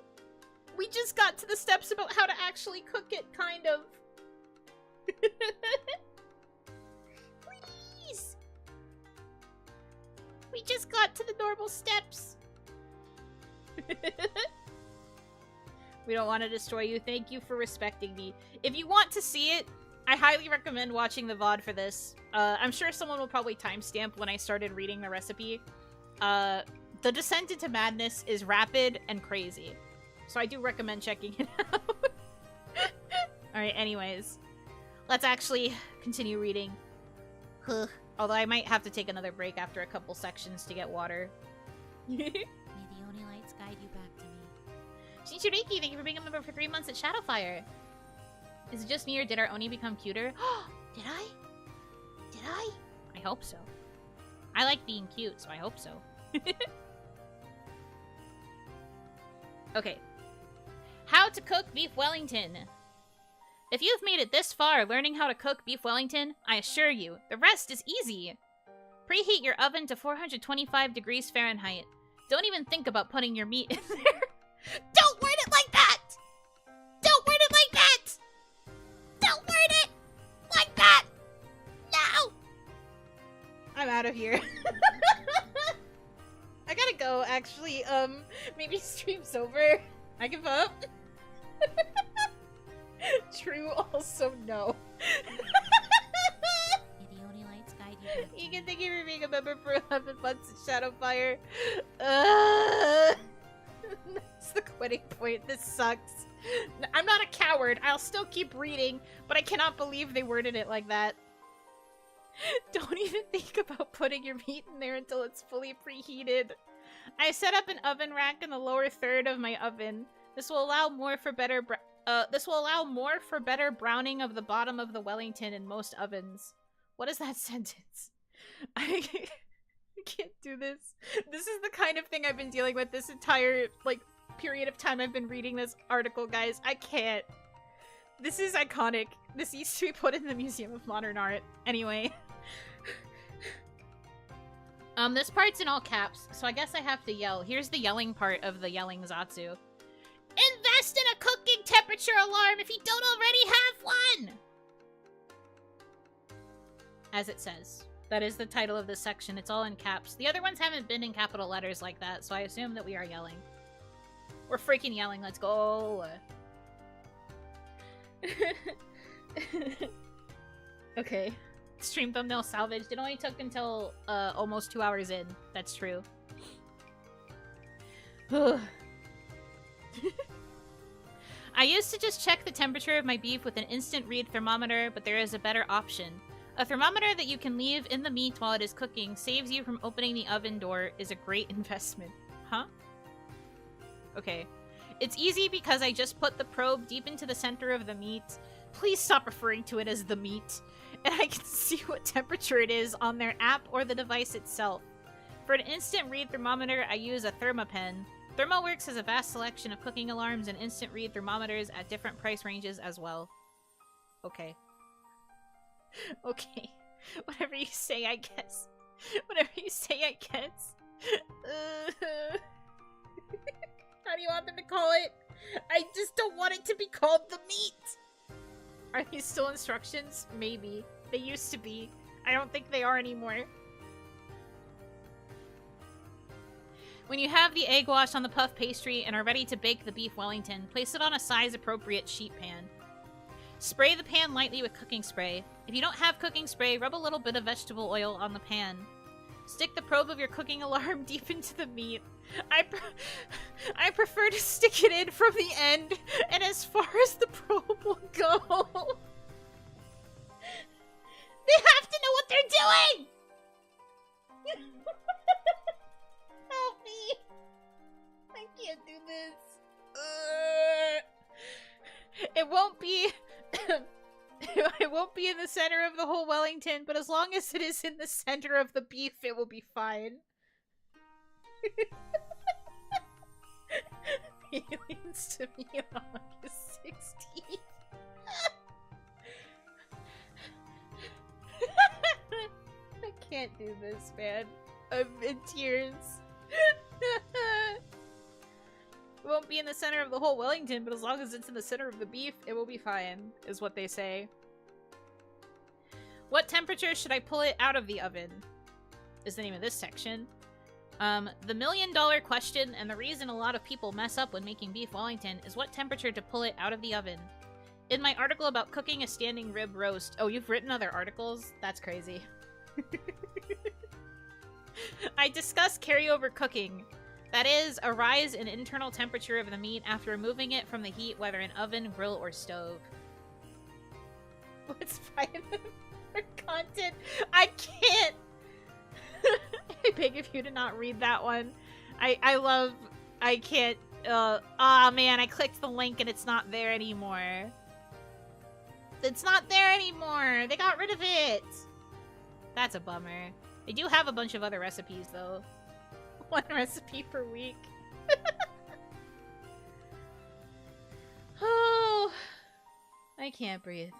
We just got to the steps about how to actually cook it, kind of. Please! We just got to the normal steps. We don't want to destroy you. Thank you for respecting me. If you want to see it, I highly recommend watching the VOD for this. I'm sure someone will probably timestamp when I started reading the recipe. The descent into madness is rapid and crazy. So I do recommend checking it out. Alright, anyways. Let's actually continue reading. Although I might have to take another break after a couple sections to get water. May the Oni lights guide you back to me. Shinshiriki, thank you for being a member for 3 months at Shadowfire. Is it just me or did our Oni become cuter? Did I? Did I? I hope so. I like being cute, so I hope so. Okay. How to cook beef Wellington. If you've made it this far learning how to cook beef Wellington, I assure you, the rest is easy. Preheat your oven to 425 degrees Fahrenheit. Don't even think about putting your meat in there. Don't word it like that! Don't word it like that! Don't word it like that! No! I'm out of here. I gotta go, actually. Maybe stream's over. I give up. True, also no. May the Oni lights guide you back to Egan, me. thank you for being a member for 11 months at Shadowfire. That's the quitting point. This sucks. I'm not a coward. I'll still keep reading, but I cannot believe they worded it like that. Don't even think about putting your meat in there until it's fully preheated. I set up an oven rack in the lower third of my oven. This will allow more for better browning of the bottom of the Wellington in most ovens. What is that sentence? I can't do this. This is the kind of thing I've been dealing with this entire, like, period of time I've been reading this article, guys. I can't. This is iconic. This needs to be put in the Museum of Modern Art. Anyway. This part's in all caps, so I guess I have to yell. Here's the yelling part of the yelling Zatsu. Invest in a cooking temperature alarm if you don't already have one! As it says. That is the title of this section. It's all in caps. The other ones haven't been in capital letters like that, so I assume that we are yelling. We're freaking yelling. Let's go! Okay. Stream thumbnail salvaged. It only took until almost 2 hours in. That's true. I used to just check the temperature of my beef with an instant read thermometer, but there is a better option. A thermometer that you can leave in the meat while it is cooking saves you from opening the oven door is a great investment. Huh? Okay. It's easy because I just put the probe deep into the center of the meat. Please stop referring to it as the meat. And I can see what temperature it is on their app or the device itself. For an instant read thermometer, I use a ThermaPen. ThermoWorks has a vast selection of cooking alarms and instant read thermometers at different price ranges as well. Okay. Okay. Whatever you say, I guess. Whatever you say, I guess. How do you want them to call it? I just don't want it to be called the meat! Are these still instructions? Maybe. They used to be. I don't think they are anymore. When you have the egg wash on the puff pastry and are ready to bake the beef Wellington, place it on a size-appropriate sheet pan. Spray the pan lightly with cooking spray. If you don't have cooking spray, rub a little bit of vegetable oil on the pan. Stick the probe of your cooking alarm deep into the meat. I prefer to stick it in from the end and as far as the probe will go. They have to know what they're doing! Help me! I can't do this. It won't be... It won't be in the center of the whole Wellington, but as long as it is in the center of the beef, it will be fine. Aliens to me on August 16th. I can't do this, man. I'm in tears. It won't be in the center of the whole Wellington, but as long as it's in the center of the beef, it will be fine, is what they say. What temperature should I pull it out of the oven? Is the name of this section. The million-dollar question, and the reason a lot of people mess up when making beef Wellington, is what temperature to pull it out of the oven. In my article about cooking a standing rib roast. Oh, you've written other articles? That's crazy. I discuss carryover cooking. That is, a rise in internal temperature of the meat after removing it from the heat, whether in oven, grill, or stove. What's fine for content? I can't! I beg of you to not read that one. I can't, aw man, I clicked the link and it's not there anymore. It's not there anymore! They got rid of it! That's a bummer. They do have a bunch of other recipes, though. 1 recipe per week. Oh, I can't breathe.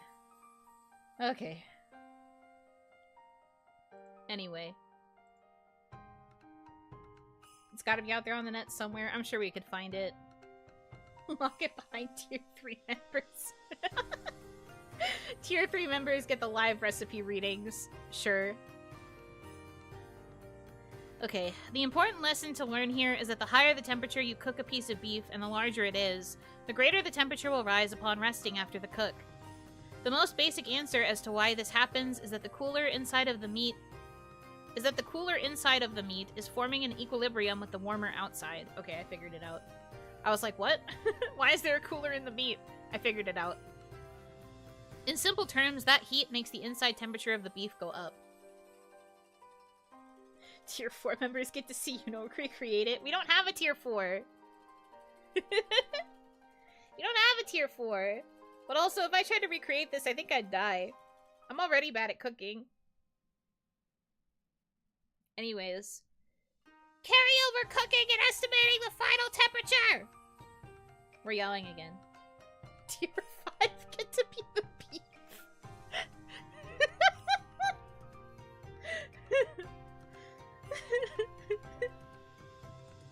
Okay. Anyway. It's gotta be out there on the net somewhere. I'm sure we could find it. Lock it behind tier 3 members. Tier 3 members get the live recipe readings. Sure. Okay, the important lesson to learn here is that the higher the temperature you cook a piece of beef and the larger it is, the greater the temperature will rise upon resting after the cook. The most basic answer as to why this happens is that the cooler inside of the meat is forming an equilibrium with the warmer outside. Okay, I figured it out. I was like, what? Why is there a cooler in the meat? I figured it out. In simple terms, that heat makes the inside temperature of the beef go up. Tier 4 members get to see Yuno recreate it. We don't have a tier 4. You don't have a tier 4. But also, if I tried to recreate this, I think I'd die. I'm already bad at cooking. Anyways. Carryover cooking and estimating the final temperature! We're yelling again. Tier 5 get to be the beef.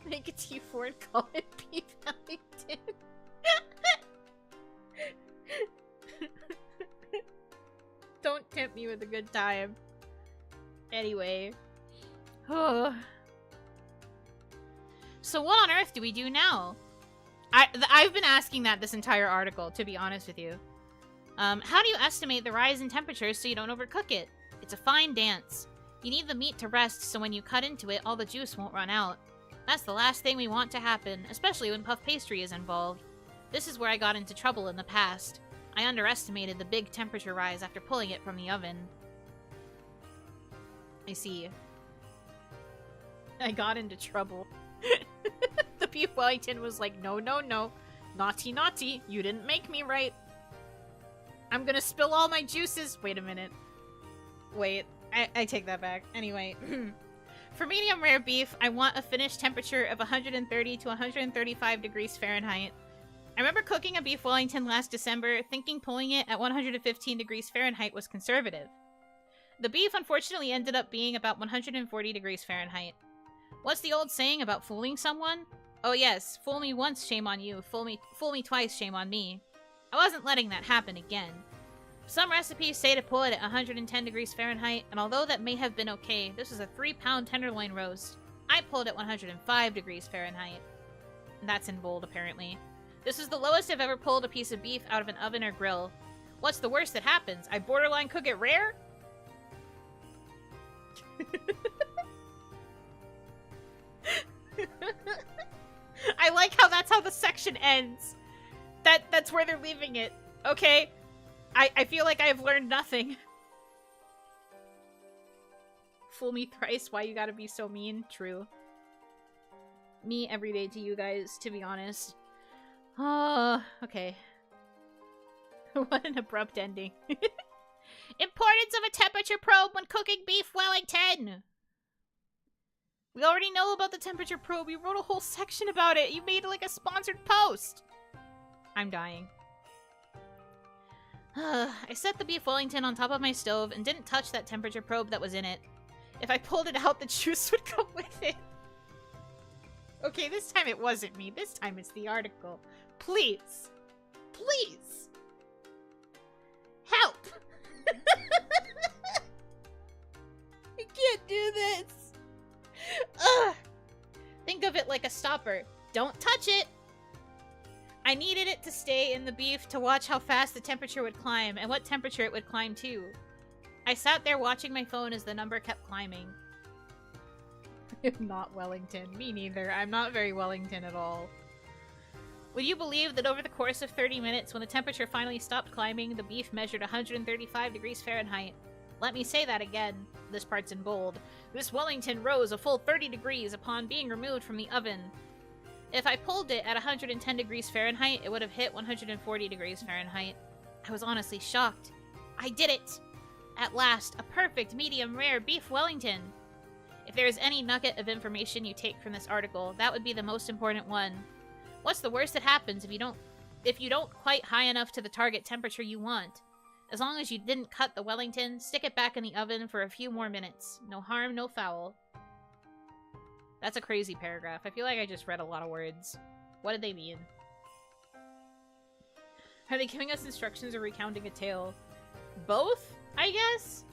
Make a T4 and call it Beef Wellington. Don't tempt me with a good time. Anyway. Oh. So what on earth do we do now? I've been asking that this entire article, to be honest with you. How do you estimate the rise in temperatures so you don't overcook it? It's a fine dance. You need the meat to rest so when you cut into it, all the juice won't run out. That's the last thing we want to happen, especially when puff pastry is involved. This is where I got into trouble in the past. I underestimated the big temperature rise after pulling it from the oven. I see. I got into trouble. The Beef Wellington was like, no, no, no. Naughty, naughty. You didn't make me right. I'm gonna spill all my juices. Wait a minute. Wait. I take that back. Anyway. For medium rare beef, I want a finished temperature of 130 to 135 degrees Fahrenheit. I remember cooking a Beef Wellington last December, thinking pulling it at 115 degrees Fahrenheit was conservative. The beef unfortunately ended up being about 140 degrees Fahrenheit. What's the old saying about fooling someone? Oh yes, fool me once, shame on you. Fool me twice, shame on me. I wasn't letting that happen again. Some recipes say to pull it at 110 degrees Fahrenheit, and although that may have been okay, this was a 3-pound tenderloin roast. I pulled at 105 degrees Fahrenheit. That's in bold, apparently. This is the lowest I've ever pulled a piece of beef out of an oven or grill. What's the worst that happens? I borderline cook it rare? I like how that's how the section ends. That's where they're leaving it. Okay. I feel like I have learned nothing. Fool me thrice, why you gotta be so mean? True. Me every day to you guys, to be honest. Oh, okay. What an abrupt ending. Importance of a temperature probe when cooking Beef Wellington! We already know about the temperature probe. You wrote a whole section about it. You made like a sponsored post. I'm dying. I set the Beef Wellington on top of my stove and didn't touch that temperature probe that was in it. If I pulled it out, the juice would come with it. Okay, this time it wasn't me. This time it's the article. Please. Please. Help. I can't do this. Ugh. Think of it like a stopper. Don't touch it. I needed it to stay in the beef to watch how fast the temperature would climb and what temperature it would climb to. I sat there watching my phone as the number kept climbing. I'm not Wellington. Me neither. I'm not very Wellington at all. Would you believe that over the course of 30 minutes, when the temperature finally stopped climbing, the beef measured 135 degrees Fahrenheit? Let me say that again. This part's in bold. This Wellington rose a full 30 degrees upon being removed from the oven. If I pulled it at 110 degrees Fahrenheit, it would have hit 140 degrees Fahrenheit. I was honestly shocked. I did it! At last, a perfect medium rare beef Wellington! If there is any nugget of information you take from this article, that would be the most important one. What's the worst that happens if you don't quite high enough to the target temperature you want? As long as you didn't cut the Wellington, stick it back in the oven for a few more minutes. No harm, no foul. That's a crazy paragraph. I feel like I just read a lot of words. What did they mean? Are they giving us instructions or recounting a tale? Both, I guess?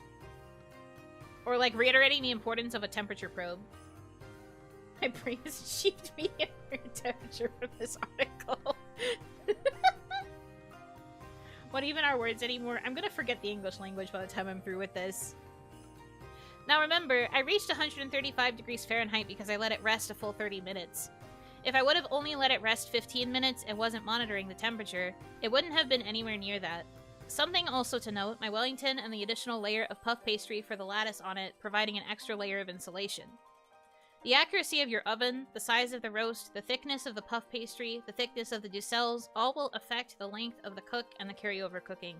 Or like reiterating the importance of a temperature probe. My brain has achieved medium temperature from this article. What even are words anymore? I'm gonna forget the English language by the time I'm through with this. Now remember, I reached 135 degrees Fahrenheit because I let it rest a full 30 minutes. If I would have only let it rest 15 minutes and wasn't monitoring the temperature, it wouldn't have been anywhere near that. Something also to note, my Wellington and the additional layer of puff pastry for the lattice on it, providing an extra layer of insulation. The accuracy of your oven, the size of the roast, the thickness of the puff pastry, the thickness of the ducelles, all will affect the length of the cook and the carryover cooking.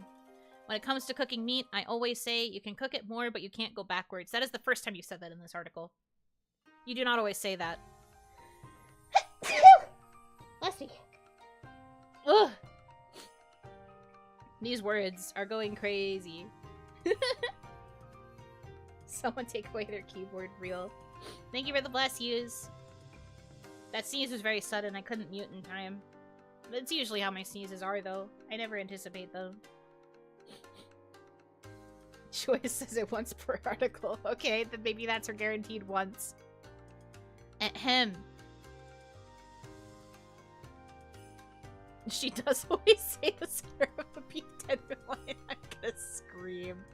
When it comes to cooking meat, I always say you can cook it more, but you can't go backwards. That is the first time you said that in this article. You do not always say that. Bless me. Ugh. These words are going crazy. Someone take away their keyboard reel. Thank you for the bless yous. That sneeze was very sudden. I couldn't mute in time. That's usually how my sneezes are, though. I never anticipate them. Joyce says it once per article. Okay, then maybe that's her guaranteed once. Ahem. She does always say the center of a beef tenderloin. I'm gonna scream.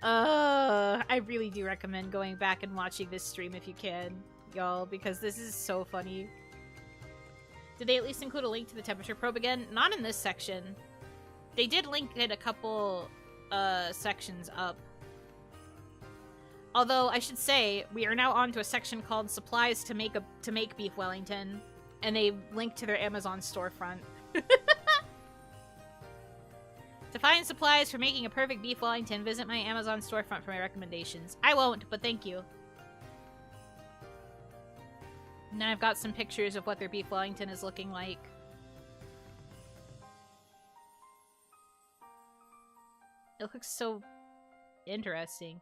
I really do recommend going back and watching this stream if you can, y'all, because this is so funny. Did they at least include a link to the temperature probe again? Not in this section. They did link it a couple sections up. Although I should say we are now on to a section called supplies to make beef Wellington, and they link to their Amazon storefront. To find supplies for making a perfect beef Wellington, visit my Amazon storefront for my recommendations. I won't, but thank you. And then I've got some pictures of what their beef Wellington is looking like. It looks so interesting.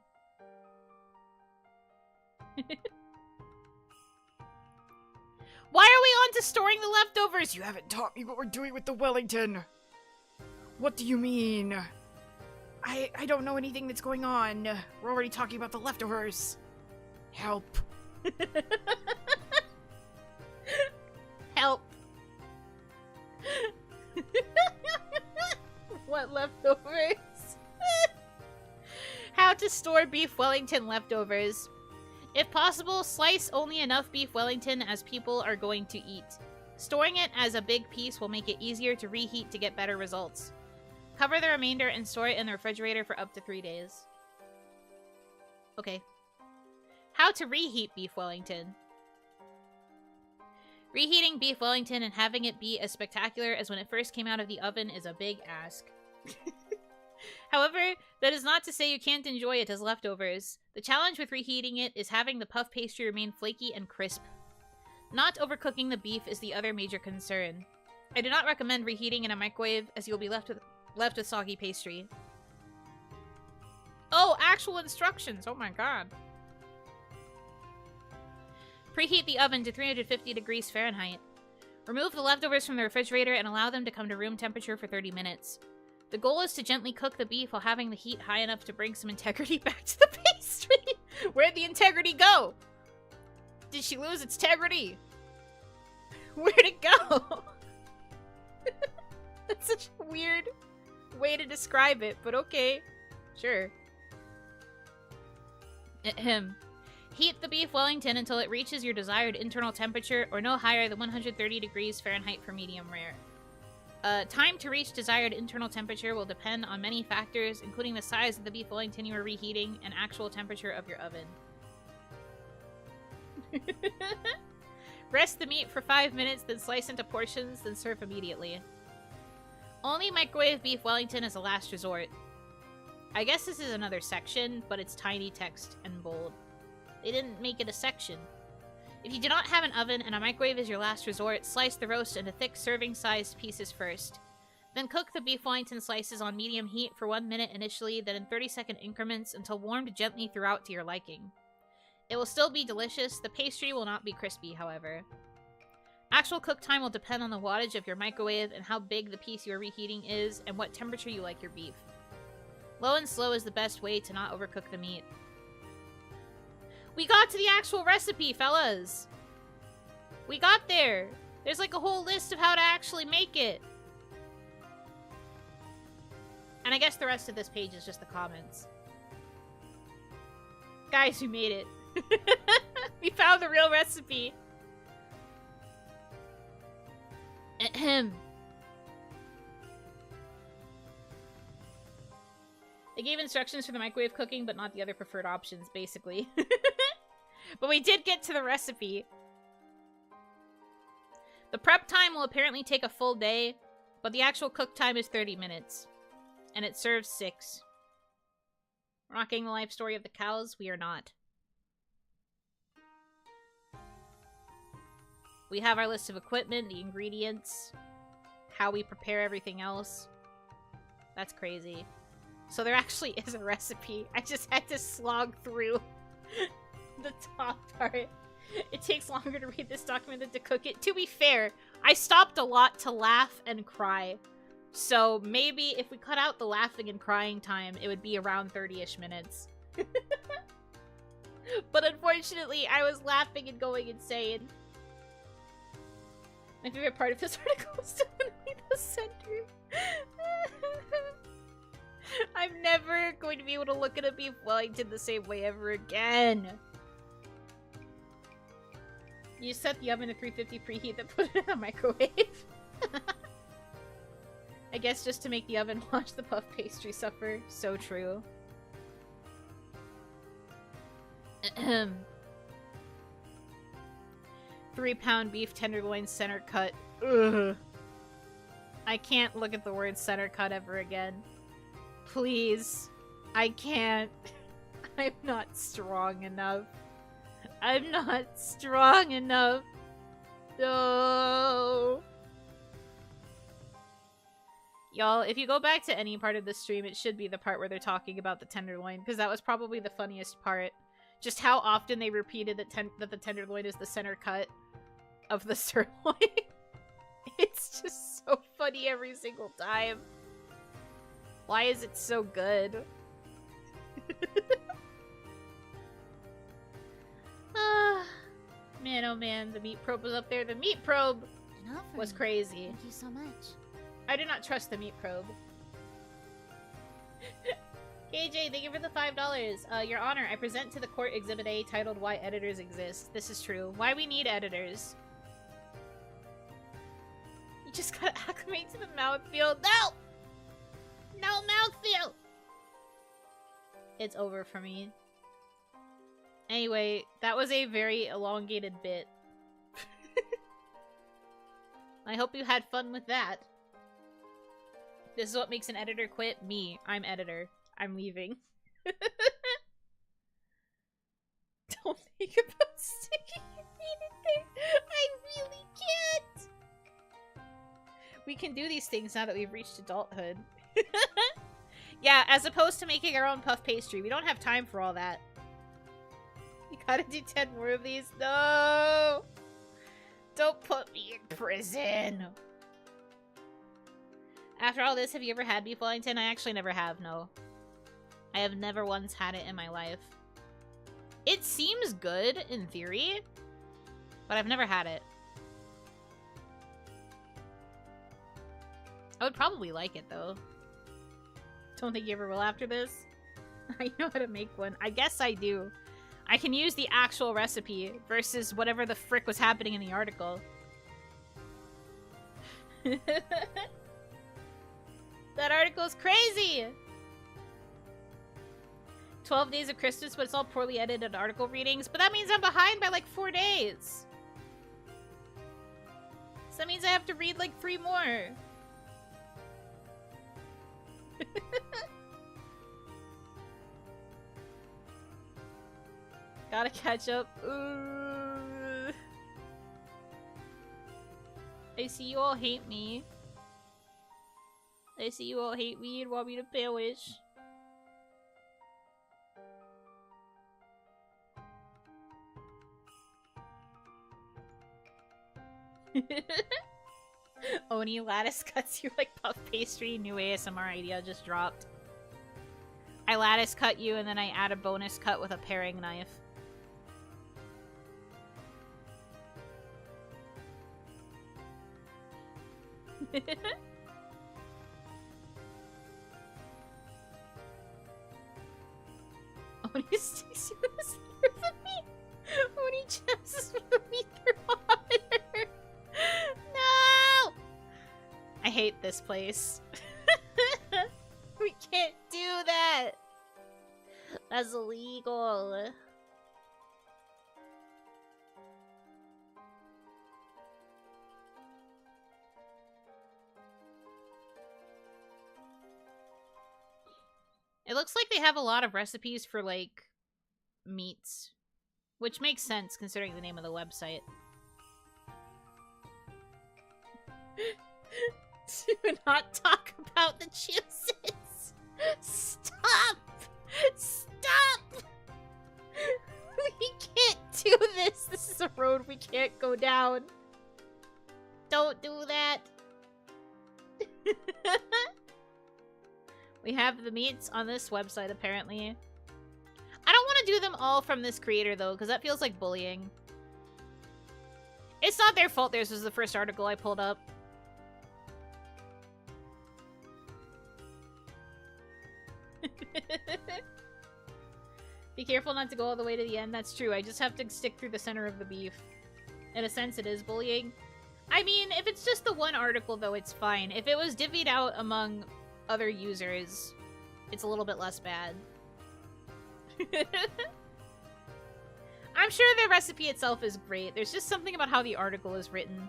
Why are we on to storing the leftovers? You haven't taught me what we're doing with the Wellington. What do you mean? I don't know anything that's going on. We're already talking about the leftovers. Help. Help. What leftovers? How to store beef Wellington leftovers. If possible, slice only enough beef Wellington as people are going to eat. Storing it as a big piece will make it easier to reheat to get better results. Cover the remainder and store it in the refrigerator for up to 3 days. Okay. How to reheat beef Wellington. Reheating beef Wellington and having it be as spectacular as when it first came out of the oven is a big ask. However, that is not to say you can't enjoy it as leftovers. The challenge with reheating it is having the puff pastry remain flaky and crisp. Not overcooking the beef is the other major concern. I do not recommend reheating in a microwave, as you'll be left with soggy pastry. Oh, actual instructions! Oh my god. Preheat the oven to 350 degrees Fahrenheit. Remove the leftovers from the refrigerator and allow them to come to room temperature for 30 minutes. The goal is to gently cook the beef while having the heat high enough to bring some integrity back to the pastry. Where'd the integrity go? Did she lose its integrity? Where'd it go? That's such a weird way to describe it, but okay. Sure. Ahem. Heat the beef Wellington until it reaches your desired internal temperature or no higher than 130 degrees Fahrenheit for medium rare. Time to reach desired internal temperature will depend on many factors, including the size of the beef Wellington you are reheating and actual temperature of your oven. Rest the meat for 5 minutes, then slice into portions, then serve immediately. Only microwave beef Wellington as a last resort. I guess this is another section, but it's tiny text and bold. They didn't make it a section. If you do not have an oven and a microwave is your last resort, slice the roast into thick serving-sized pieces first. Then cook the beef Wellington slices on medium heat for 1 minute initially, then in 30-second increments until warmed gently throughout to your liking. It will still be delicious. The pastry will not be crispy, however. Actual cook time will depend on the wattage of your microwave and how big the piece you are reheating is and what temperature you like your beef. Low and slow is the best way to not overcook the meat. We got to the actual recipe, fellas! We got there! There's like a whole list of how to actually make it. And I guess the rest of this page is just the comments. Guys, we made it. We found the real recipe. Ahem. They gave instructions for the microwave cooking, but not the other preferred options, basically. But we did get to the recipe. The prep time will apparently take a full day, but the actual cook time is 30 minutes. And it serves 6. We're not getting the life story of the cows. We are not. We have our list of equipment, the ingredients, how we prepare everything else. That's crazy. So there actually is a recipe. I just had to slog through the top part. It takes longer to read this document than to cook it. To be fair, I stopped a lot to laugh and cry. So maybe if we cut out the laughing and crying time, it would be around 30-ish minutes. But unfortunately, I was laughing and going insane. My favorite part of this article is definitely the center. I'm never going to be able to look at a beef Wellington the same way ever again. You set the oven to 350 preheat, then put it in the microwave. I guess just to make the oven watch the puff pastry suffer. So true. 3-pound beef tenderloin center cut. Ugh. I can't look at the word center cut ever again. Please. I can't. I'm not strong enough. I'm not strong enough. No. Y'all, if you go back to any part of the stream, it should be the part where they're talking about the tenderloin, because that was probably the funniest part. Just how often they repeated that the tenderloin is the center cut of the sirloin. It's just so funny every single time. Why is it so good? Man, oh man, the meat probe was up there. The meat probe was crazy. Thank you so much. I do not trust the meat probe. KJ, thank you for the $5. Your Honor, I present to the court Exhibit A titled Why Editors Exist. This is true. Why we need editors. You just gotta acclimate to the mouthfeel. No! No mouthfeel! It's over for me. Anyway, that was a very elongated bit. I hope you had fun with that. This is what makes an editor quit. Me. I'm editor. I'm leaving. Don't think about sticking your feet in there. I really can't. We can do these things now that we've reached adulthood. Yeah, as opposed to making our own puff pastry. We don't have time for all that. You gotta do 10 more of these. No! Don't put me in prison. After all this, have you ever had beef Wellington? I actually never have, no. I have never once had it in my life. It seems good, in theory, but I've never had it. I would probably like it, though. Don't think you ever will after this. I know how to make one. I guess I do. I can use the actual recipe versus whatever the frick was happening in the article. That article's crazy! 12 days of Christmas, but it's all poorly edited article readings. But that means I'm behind by like 4 days. So that means I have to read like 3 more. Gotta catch up. Ooh. I see you all hate me. I see you all hate me and want me to perish. Oni lattice cuts you like puff pastry. New ASMR idea just dropped. I lattice cut you and then I add a bonus cut with a paring knife. Oni sticks you with the spears of meat. Oni jams with the meat thermometer. No! I hate this place. We can't do that. That's illegal. It looks like they have a lot of recipes for, like, meats. Which makes sense, considering the name of the website. Do not talk about the juices! Stop! Stop! We can't do this! This is a road we can't go down. Don't do that! We have the meats on this website, apparently. I don't want to do them all from this creator, though, because that feels like bullying. It's not their fault theirs was the first article I pulled up. Be careful not to go all the way to the end. That's true. I just have to stick through the center of the beef. In a sense, it is bullying. I mean, if it's just the one article, though, it's fine. If it was divvied out among other users, it's a little bit less bad. I'm sure the recipe itself is great. There's just something about how the article is written.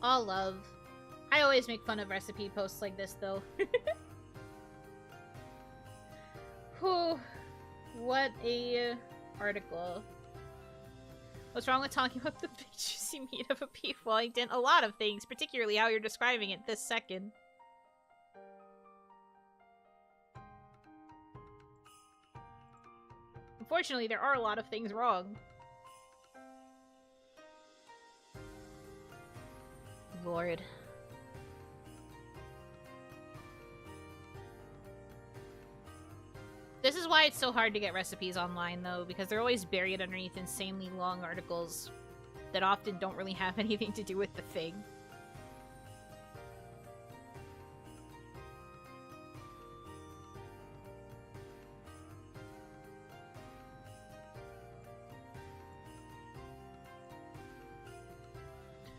All love. I always make fun of recipe posts like this, though. Whew. What a article. What's wrong with talking about the big juicy meat of a beef Wellington? A lot of things, particularly how you're describing it this second. Unfortunately, there are a lot of things wrong. Lord. This is why it's so hard to get recipes online, though, because they're always buried underneath insanely long articles that often don't really have anything to do with the thing.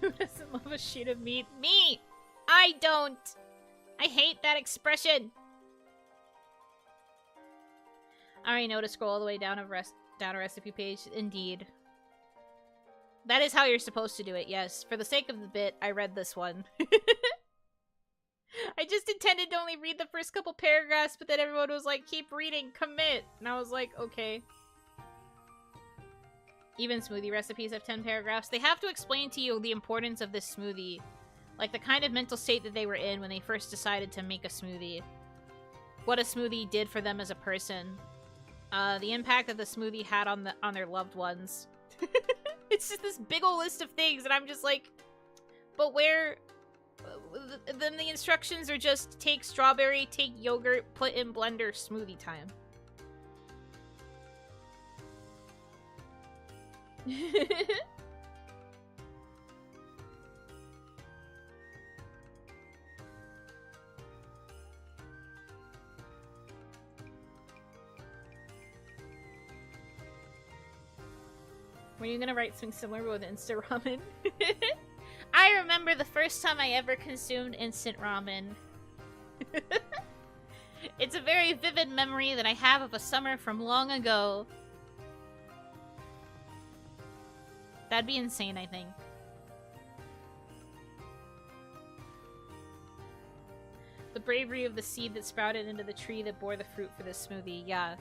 Who doesn't love a sheet of meat? Me! I don't! I hate that expression! I already know to scroll all the way down a recipe page. Indeed. That is how you're supposed to do it, yes. For the sake of the bit, I read this one. I just intended to only read the first couple paragraphs, but then everyone was like, keep reading, commit! And I was like, okay. Even smoothie recipes have 10 paragraphs. They have to explain to you the importance of this smoothie. Like the kind of mental state that they were in when they first decided to make a smoothie. What a smoothie did for them as a person. The impact that the smoothie had on their loved ones. It's just this big ol' list of things, and I'm just like, but where? Then the instructions are just take strawberry, take yogurt, put in blender, smoothie time. Were you gonna write something similar with instant ramen? I remember the first time I ever consumed instant ramen. It's a very vivid memory that I have of a summer from long ago. That'd be insane, I think. The bravery of the seed that sprouted into the tree that bore the fruit for this smoothie. Yeah.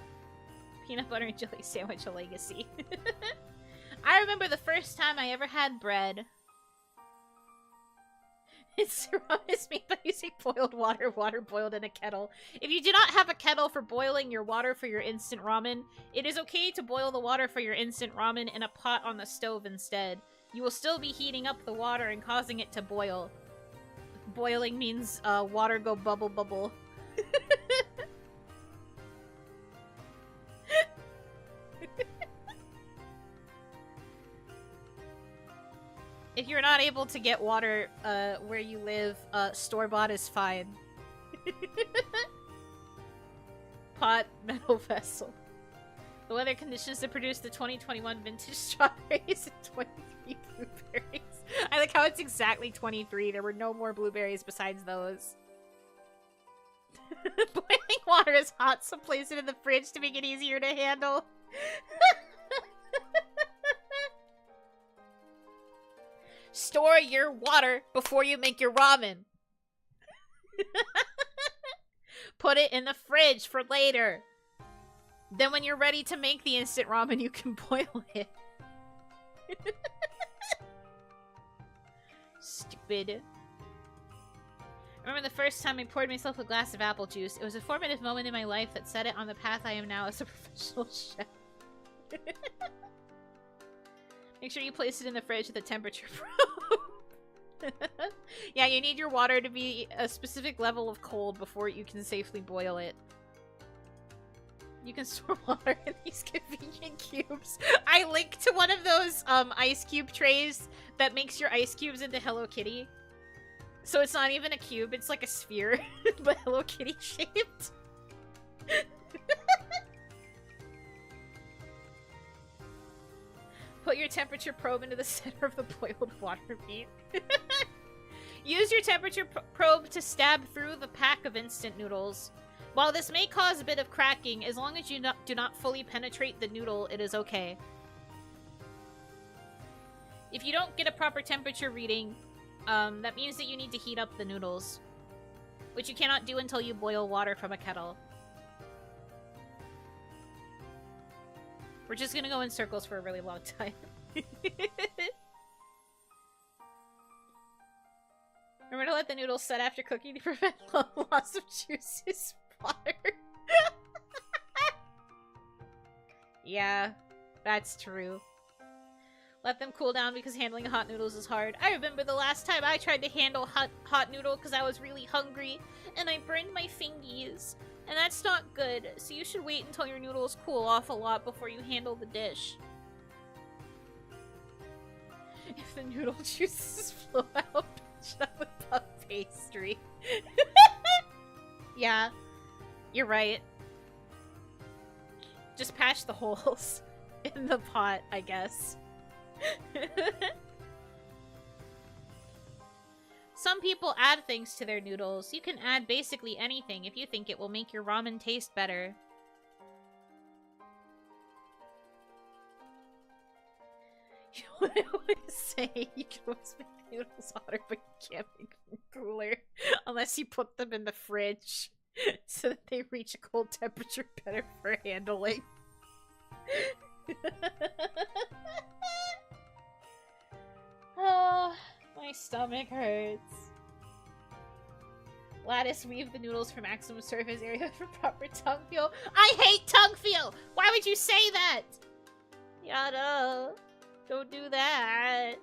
Peanut butter and jelly sandwich, a legacy. I remember the first time I ever had bread. Instant ramen is made by using boiled water, water boiled in a kettle. If you do not have a kettle for boiling your water for your instant ramen, it is okay to boil the water for your instant ramen in a pot on the stove instead. You will still be heating up the water and causing it to boil. Boiling means water go bubble bubble. If you're not able to get water where you live, store-bought is fine. Pot, metal vessel. The weather conditions that produce the 2021 vintage strawberries and 23 blueberries. I like how it's exactly 23. There were no more blueberries besides those. Boiling water is hot, so place it in the fridge to make it easier to handle. Store your water before you make your ramen. Put it in the fridge for later. Then when you're ready to make the instant ramen, you can boil it. Stupid. I remember the first time I poured myself a glass of apple juice. It was a formative moment in my life that set it on the path I am now as a professional chef. Make sure you place it in the fridge with a temperature probe. Yeah, you need your water to be a specific level of cold before you can safely boil it. You can store water in these convenient cubes. I linked to one of those ice cube trays that makes your ice cubes into Hello Kitty. So it's not even a cube, it's like a sphere, but Hello Kitty shaped. Put your temperature probe into the center of the boiled water meat. Use your temperature probe to stab through the pack of instant noodles. While this may cause a bit of cracking, as long as you do not fully penetrate the noodle, it is okay. If you don't get a proper temperature reading, that means that you need to heat up the noodles, which you cannot do until you boil water from a kettle. We're just gonna go in circles for a really long time. Remember to let the noodles set after cooking to prevent loss of juices. Water. Yeah, that's true. Let them cool down because handling hot noodles is hard. I remember the last time I tried to handle hot noodle because I was really hungry and I burned my fingies. And that's not good, so you should wait until your noodles cool off a lot before you handle the dish. If the noodle juices flow out, shove with puff pastry. Yeah, you're right. Just patch the holes in the pot, I guess. Some people add things to their noodles. You can add basically anything if you think it will make your ramen taste better. You know what I want to say? You can always make noodles hotter, but you can't make them cooler unless you put them in the fridge so that they reach a cold temperature better for handling. Oh, my stomach hurts. Lattice weave the noodles for maximum surface area for proper tongue feel. I hate tongue feel! Why would you say that? Yada. Don't do that.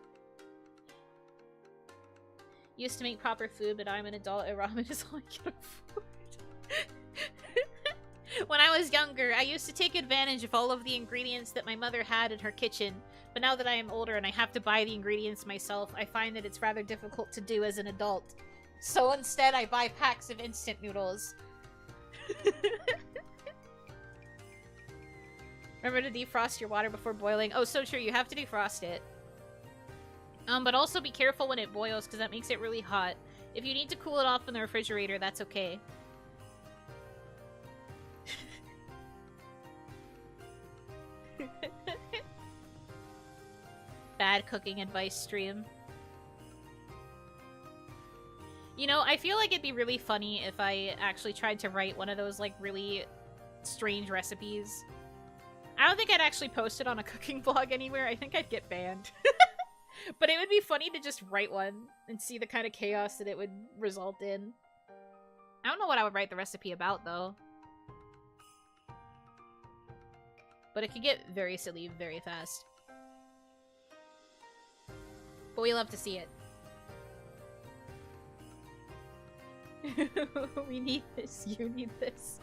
Used to make proper food, but I'm an adult and ramen is all I can afford. When I was younger, I used to take advantage of all of the ingredients that my mother had in her kitchen. But now that I am older and I have to buy the ingredients myself, I find that it's rather difficult to do as an adult. So instead, I buy packs of instant noodles. Remember to defrost your water before boiling. Oh, so true. You have to defrost it. But also be careful when it boils, because that makes it really hot. If you need to cool it off in the refrigerator, that's okay. Bad cooking advice stream. You know, I feel like it'd be really funny if I actually tried to write one of those, like, really strange recipes. I don't think I'd actually post it on a cooking blog anywhere. I think I'd get banned. But it would be funny to just write one and see the kind of chaos that it would result in. I don't know what I would write the recipe about, though. But it could get very silly very fast. But we love to see it. We need this. You need this.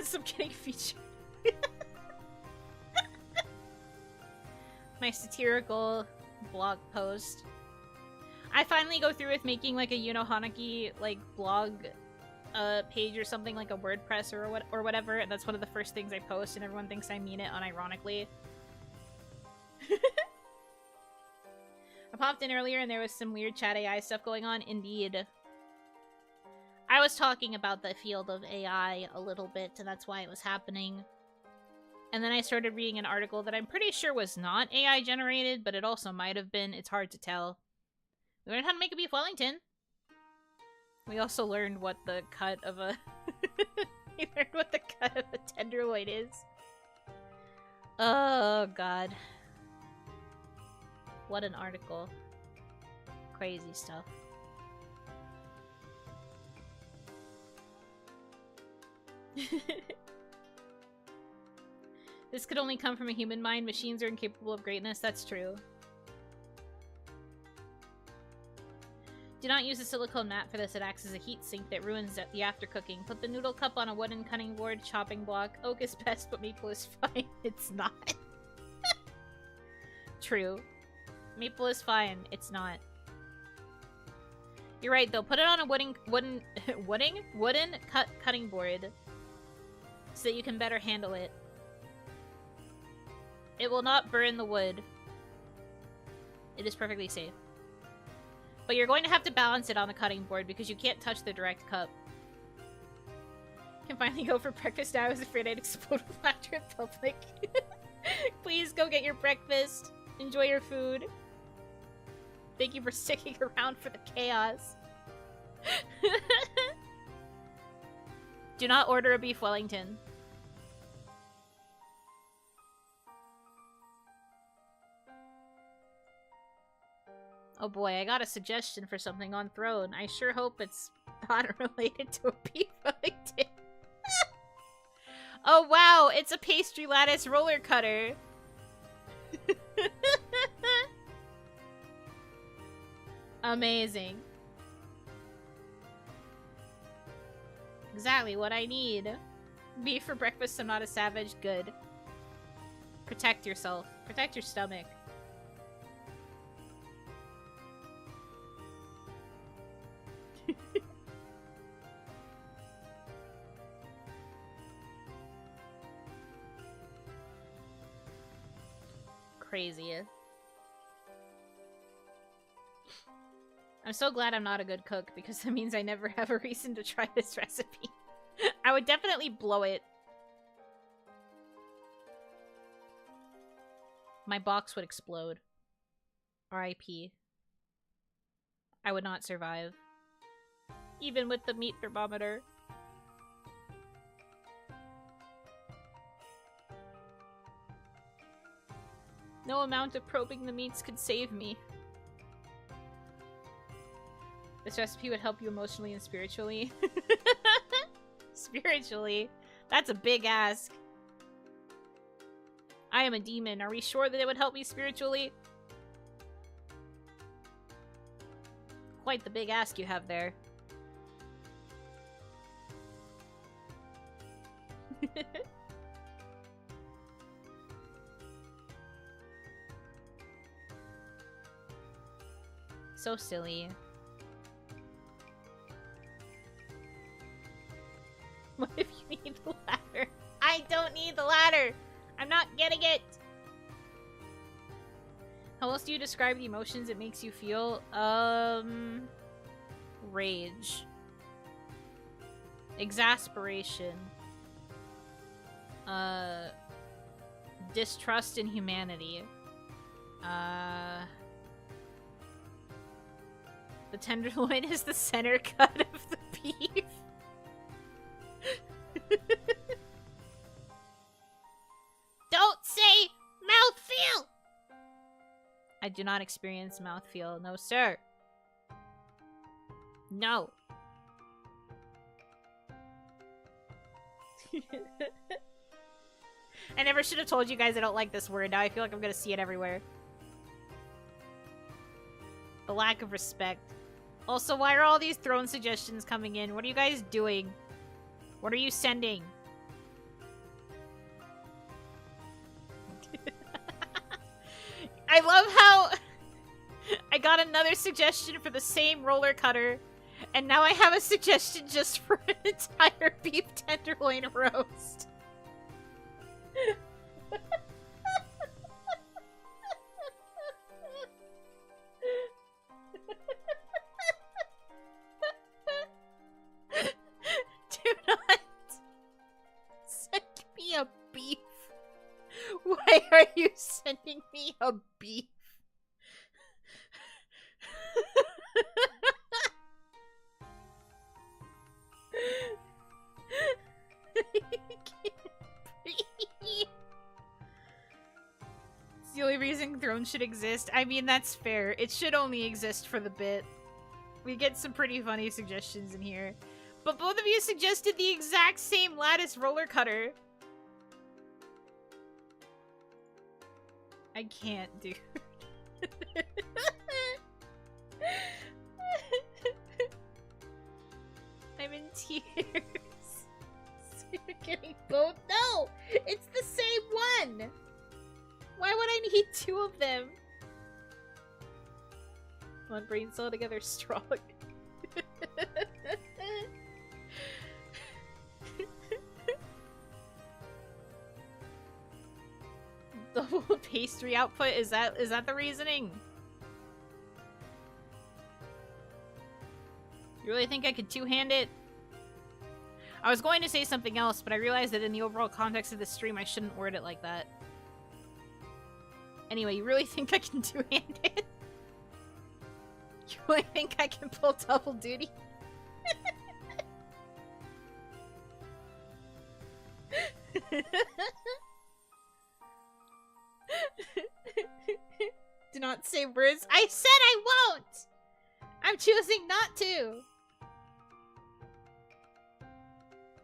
Some getting featured. My satirical blog post. I finally go through with making like a Yuno Hanaki like blog page or something, like a WordPress or whatever, and that's one of the first things I post, and everyone thinks I mean it unironically. I popped in earlier and there was some weird chat AI stuff going on. Indeed. I was talking about the field of AI a little bit, and that's why it was happening. And then I started reading an article that I'm pretty sure was not AI generated, but it also might have been. It's hard to tell. We learned how to make a beef Wellington. We also learned what the cut of a... we learned what the cut of a tenderloin is. Oh, God. What an article. Crazy stuff. This could only come from a human mind. Machines are incapable of greatness. That's true. Do not use a silicone mat for this. It acts as a heat sink that ruins the after cooking. Put the noodle cup on a wooden cutting board, chopping block. Oak is best, but maple is fine. It's not. True. Maple is fine. It's not. You're right, though. Put it on a wooden cutting board so that you can better handle it. It will not burn the wood. It is perfectly safe. But you're going to have to balance it on the cutting board because you can't touch the direct cup. Can finally go for breakfast now. I was afraid I'd explode with laughter in public. Please go get your breakfast. Enjoy your food. Thank you for sticking around for the chaos. Do not order a beef Wellington. Oh boy, I got a suggestion for something on Throne. I sure hope it's not related to a beef Wellington. Oh wow, it's a pastry lattice roller cutter. Amazing. Exactly what I need. Beef for breakfast, I'm not a savage. Good. Protect yourself. Protect your stomach. Crazy. I'm so glad I'm not a good cook because that means I never have a reason to try this recipe. I would definitely blow it. My box would explode. R.I.P. I would not survive. Even with the meat thermometer. No amount of probing the meats could save me. This recipe would help you emotionally and spiritually. Spiritually? That's a big ask. I am a demon. Are we sure that it would help me spiritually? Quite the big ask you have there. So silly. What if you need the ladder? I don't need the ladder! I'm not getting it! How else do you describe the emotions it makes you feel? Rage. Exasperation. Distrust in humanity. The tenderloin is the center cut of the beef. Don't say mouthfeel! I do not experience mouthfeel. No, sir. No. I never should have told you guys I don't like this word. Now I feel like I'm gonna see it everywhere. The lack of respect. Also, why are all these throne suggestions coming in? What are you guys doing? What are you sending? I love how I got another suggestion for the same roller cutter, and now I have a suggestion just for an entire beef tenderloin roast. Do not send me a beef. Why are you sending me a beef? It's the only reason Thrones should exist. I mean, that's fair. It should only exist for the bit. We get some pretty funny suggestions in here. But both of you suggested the exact same lattice roller cutter. I can't, dude. I'm in tears. So you're getting both? No! It's the same one! Why would I need two of them? One brain cell together strong. Double pastry output? Is that the reasoning? You really think I could two-hand it? I was going to say something else, but I realized that in the overall context of this stream, I shouldn't word it like that. Anyway, you really think I can two-hand it? You really think I can pull double duty? Do not say words. I said I won't! I'm choosing not to!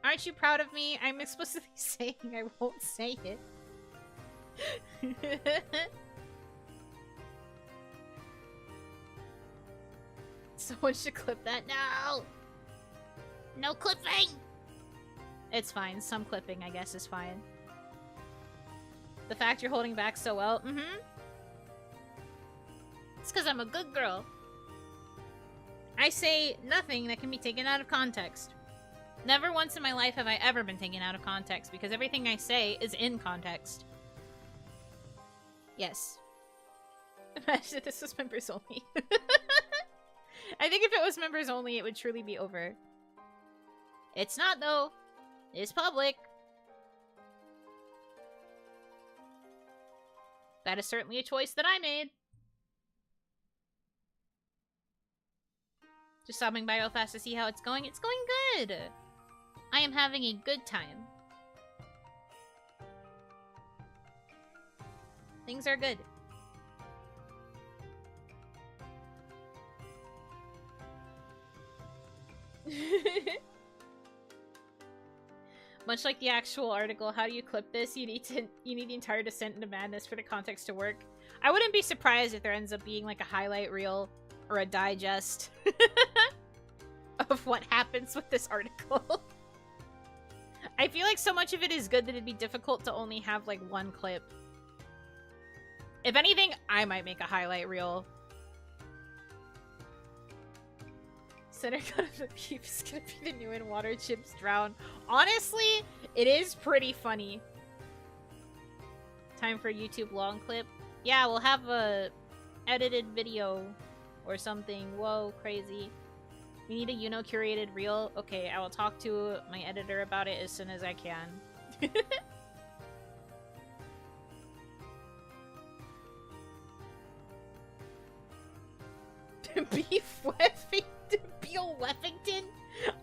Aren't you proud of me? I'm explicitly saying I won't say it. Someone should clip that. No! No clipping! It's fine. Some clipping, I guess, is fine. The fact you're holding back so well. It's because I'm a good girl. I say nothing that can be taken out of context. Never once in my life have I ever been taken out of context, because everything I say is in context. Yes. Imagine if this was members only. I think if it was members only, it would truly be over. It's not, though. It's public. That is certainly a choice that I made. Just stopping by real fast to see how it's going. It's going good. I am having a good time. Things are good. Much like the actual article, how do you clip this? You need the entire descent into madness for the context to work. I wouldn't be surprised if there ends up being like a highlight reel or a digest of what happens with this article. I feel like so much of it is good that it'd be difficult to only have like one clip. If anything, I might make a highlight reel. Center cut of the beef is gonna be the new in water chips drown. Honestly, it is pretty funny. Time for a YouTube long clip. Yeah, we'll have a edited video or something. Whoa, crazy. We need a Yuno curated reel. Okay, I will talk to my editor about it as soon as I can. Beef Weffington? Beale Weffington?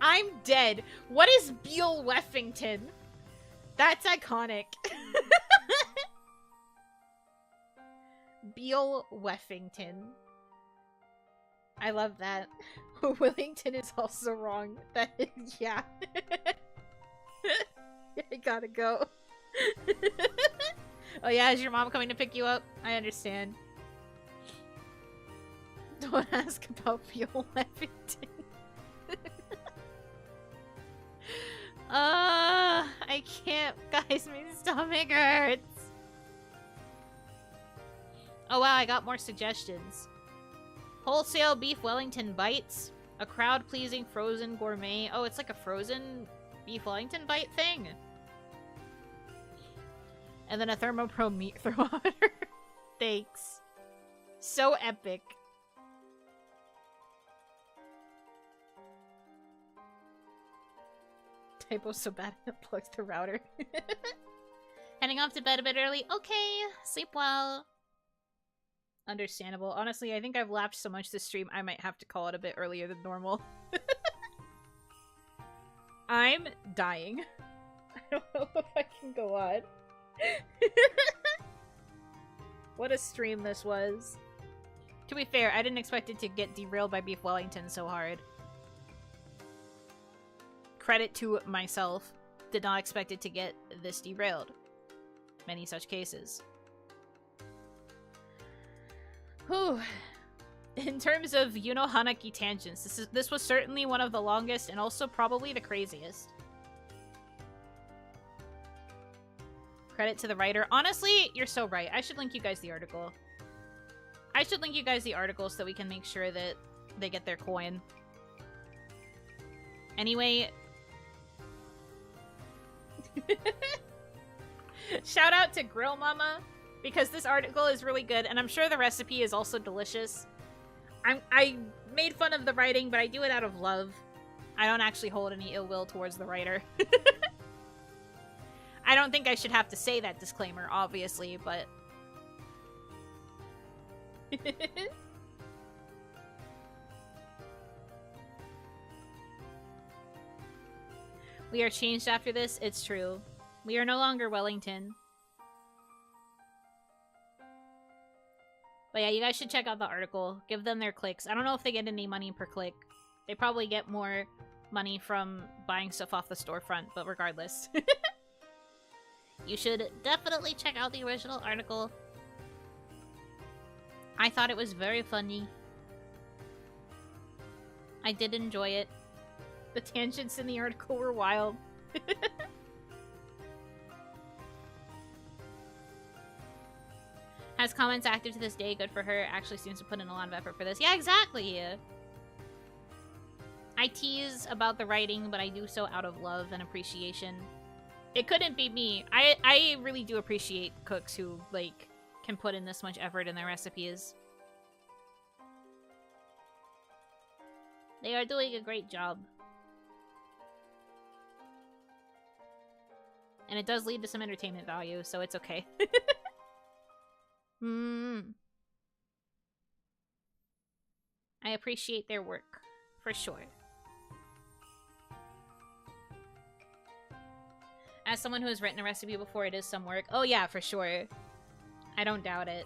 I'm dead. What is Beale Weffington? That's iconic. Beale Weffington. I love that. Wellington is also wrong. That is, yeah. I gotta go. Oh yeah, is your mom coming to pick you up? I understand. Don't ask about Beale Weffington. I can't, guys. My stomach hurts. Oh wow, I got more suggestions. Wholesale beef Wellington bites. A crowd-pleasing frozen gourmet. Oh, it's like a frozen beef Wellington bite thing. And then a thermopro meat thermometer. Thanks. So epic. Typo's so bad it plugs the router. Heading off to bed a bit early. Okay, sleep well. Understandable. Honestly, I think I've laughed so much this stream, I might have to call it a bit earlier than normal. I'm dying. I don't know if I can go on. What a stream this was. To be fair, I didn't expect it to get derailed by Beef Wellington so hard. Credit to myself. Did not expect it to get this derailed. Many such cases. Whew. In terms of Yuno Hanaki tangents, this was certainly one of the longest and also probably the craziest. Credit to the writer. Honestly, you're so right. I should link you guys the article. I should link you guys the article so we can make sure that they get their coin. Anyway. Shout out to Grill Mama, because this article is really good, and I'm sure the recipe is also delicious. I made fun of the writing, but I do it out of love. I don't actually hold any ill will towards the writer. I don't think I should have to say that disclaimer, obviously, but... We are changed after this, it's true. We are no longer Wellington. But yeah, you guys should check out the article. Give them their clicks. I don't know if they get any money per click. They probably get more money from buying stuff off the storefront, but regardless. You should definitely check out the original article. I thought it was very funny. I did enjoy it. The tangents in the article were wild. Has comments active to this day. Good for her. Actually seems to put in a lot of effort for this. Yeah, exactly. I tease about the writing, but I do so out of love and appreciation. It couldn't be me. I really do appreciate cooks who, like, can put in this much effort in their recipes. They are doing a great job. And it does lead to some entertainment value, so it's okay. I appreciate their work, for sure. As someone who has written a recipe before, it is some work. Oh yeah, for sure. I don't doubt it.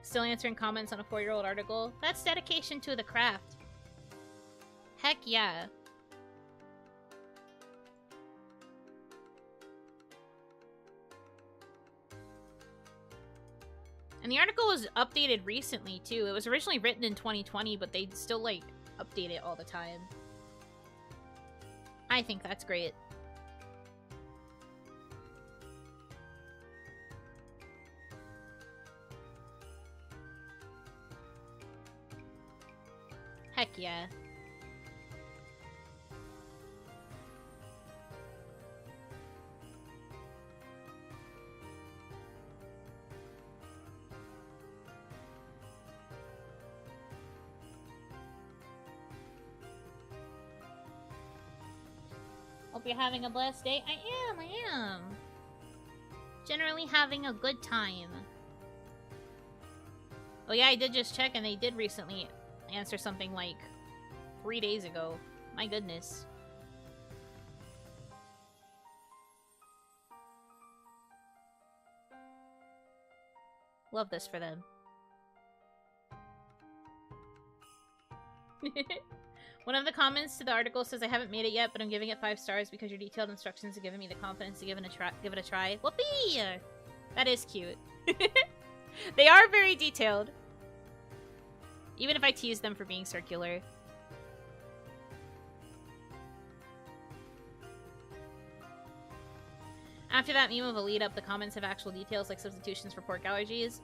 Still answering comments on a 4-year-old article? That's dedication to the craft. Heck yeah. And the article was updated recently, too. It was originally written in 2020, but they still, like, update it all the time. I think that's great. Heck yeah. Hope you're having a blessed day. I am. Generally having a good time. Oh yeah, I did just check and they did recently answer something like 3 days ago. My goodness. Love this for them. One of the comments to the article says, I haven't made it yet, but I'm giving it 5 stars because your detailed instructions have given me the confidence to give it a try. Whoopee! That is cute. They are very detailed. Even if I tease them for being circular. After that meme of a lead up, the comments have actual details like substitutions for pork allergies.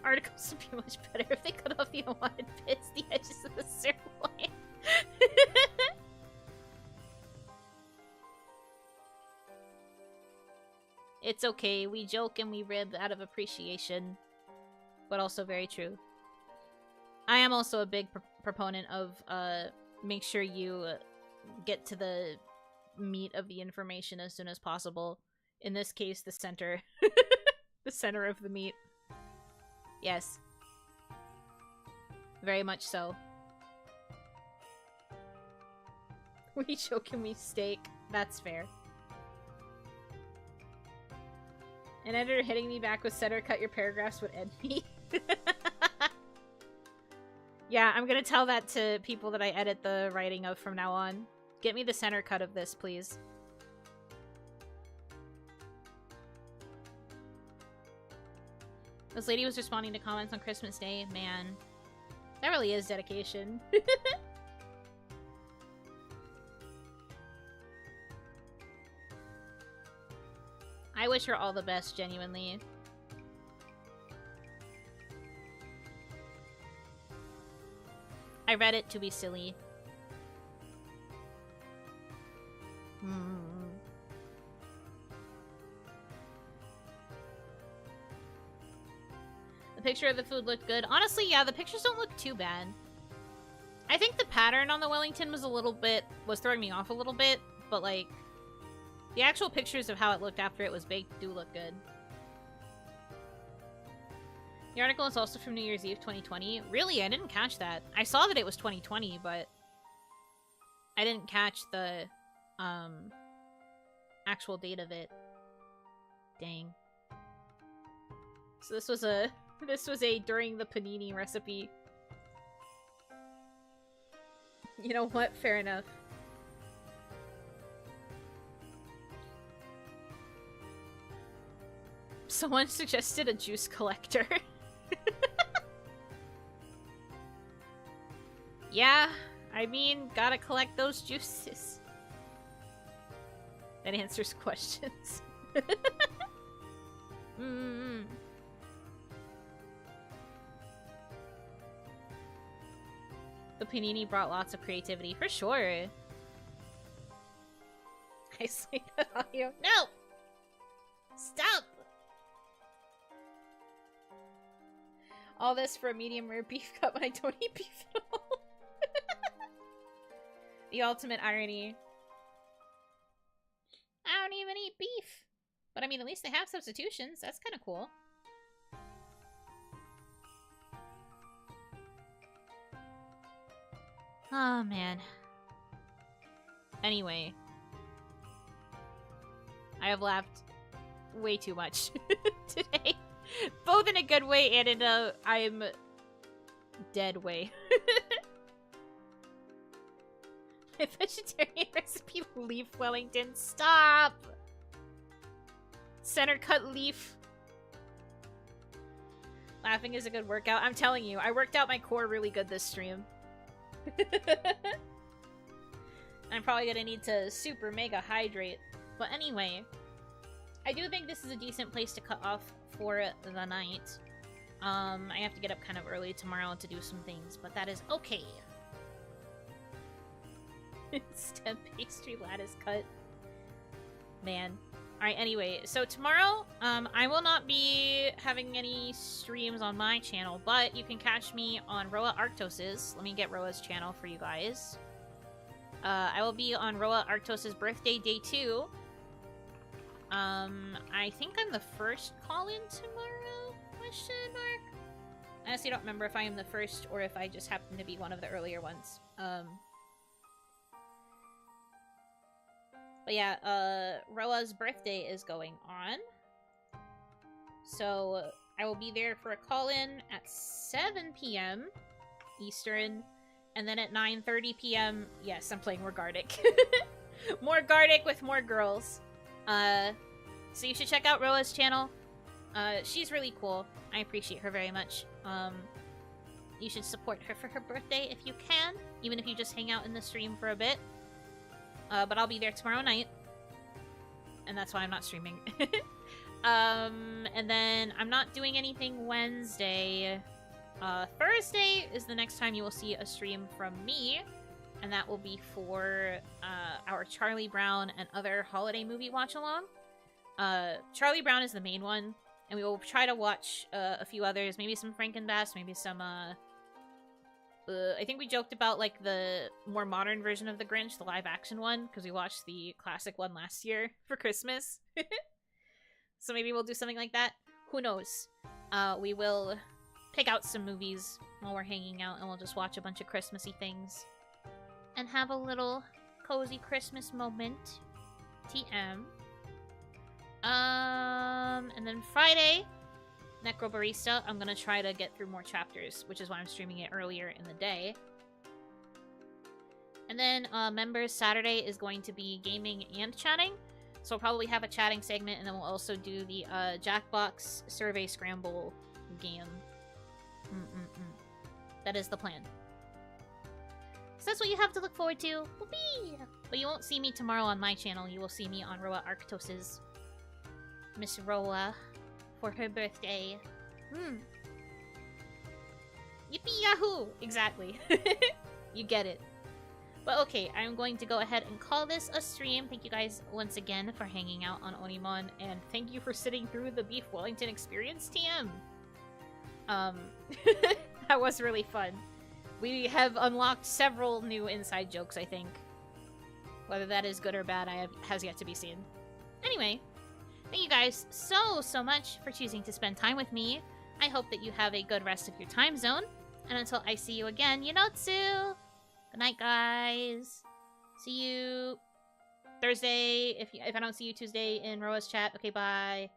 Articles would be much better if they cut off the unwanted bits, the edges of the sirloin. It's okay, we joke and we rib out of appreciation. But also very true. I am also a big proponent of, make sure you get to the meat of the information as soon as possible. In this case, the center. The center of the meat. Yes. Very much so. We joke and we steak. That's fair. An editor hitting me back with center cut your paragraphs would end me. Yeah, I'm gonna tell that to people that I edit the writing of from now on. Get me the center cut of this, please. This lady was responding to comments on Christmas Day. Man, that really is dedication. I wish her all the best, genuinely. I read it to be silly. The picture of the food looked good. Honestly, yeah, the pictures don't look too bad. I think the pattern on the Wellington was throwing me off a little bit, but like, the actual pictures of how it looked after it was baked do look good. The article is also from New Year's Eve 2020. Really? I didn't catch that. I saw that it was 2020, but I didn't catch the actual date of it. Dang. So this was a during the panini recipe. You know what? Fair enough. Someone suggested a juice collector. Yeah, I mean, gotta collect those juices. That answers questions. The panini brought lots of creativity, for sure. I sleep that audio. No! Stop! All this for a medium rare beef cut when I don't eat beef at all. The ultimate irony. I don't even eat beef. But I mean, at least they have substitutions. That's kind of cool. Oh, man. Anyway. I have laughed way too much today. Both in a good way and in a I'm dead way. My vegetarian recipe leaf Wellington. Stop! Center cut leaf. Laughing is a good workout. I'm telling you, I worked out my core really good this stream. I'm probably gonna need to super mega hydrate. But anyway, I do think this is a decent place to cut off for the night. I have to get up kind of early tomorrow to do some things, but that is okay. Stem pastry lattice cut. Man. Alright, anyway, so tomorrow, I will not be having any streams on my channel, but you can catch me on Roa Arctos's. Let me get Roa's channel for you guys. I will be on Roa Arctos's birthday day 2. I think I'm the first call-in tomorrow? Question mark? I honestly don't remember if I am the first or if I just happen to be one of the earlier ones. But yeah, Roa's birthday is going on. So I will be there for a call-in at 7 p.m. Eastern. And then at 9:30 p.m. Yes, I'm playing more Gardic. More Gardic with more girls. So you should check out Roa's channel. She's really cool. I appreciate her very much. You should support her for her birthday if you can. Even if you just hang out in the stream for a bit. But I'll be there tomorrow night. And that's why I'm not streaming. And then I'm not doing anything Wednesday. Thursday is the next time you will see a stream from me. And that will be for our Charlie Brown and other holiday movie watch-along. Charlie Brown is the main one. And we will try to watch a few others. Maybe some Frankenbass, maybe some... I think we joked about, like, the more modern version of The Grinch, the live-action one, because we watched the classic one last year for Christmas. So maybe we'll do something like that. Who knows? We will pick out some movies while we're hanging out, and we'll just watch a bunch of Christmassy things. And have a little cozy Christmas moment. TM. And then Friday... Necrobarista, I'm gonna try to get through more chapters, which is why I'm streaming it earlier in the day. And then, members, Saturday is going to be gaming and chatting. So we'll probably have a chatting segment, and then we'll also do the, Jackbox Survey Scramble game. That is the plan. So that's what you have to look forward to. Whoopee! But you won't see me tomorrow on my channel. You will see me on Roa Arctos's. Miss Roa. For her birthday. Yippee yahoo! Exactly. You get it. But okay, I'm going to go ahead and call this a stream. Thank you guys once again for hanging out on OniMon, and thank you for sitting through the Beef Wellington experience, TM. That was really fun. We have unlocked several new inside jokes, I think. Whether that is good or bad, has yet to be seen. Anyway. Thank you guys so much for choosing to spend time with me. I hope that you have a good rest of your time zone. And until I see you again, Yunotsu! Good night, guys. See you Thursday. If I don't see you Tuesday in Roa's chat, okay, bye.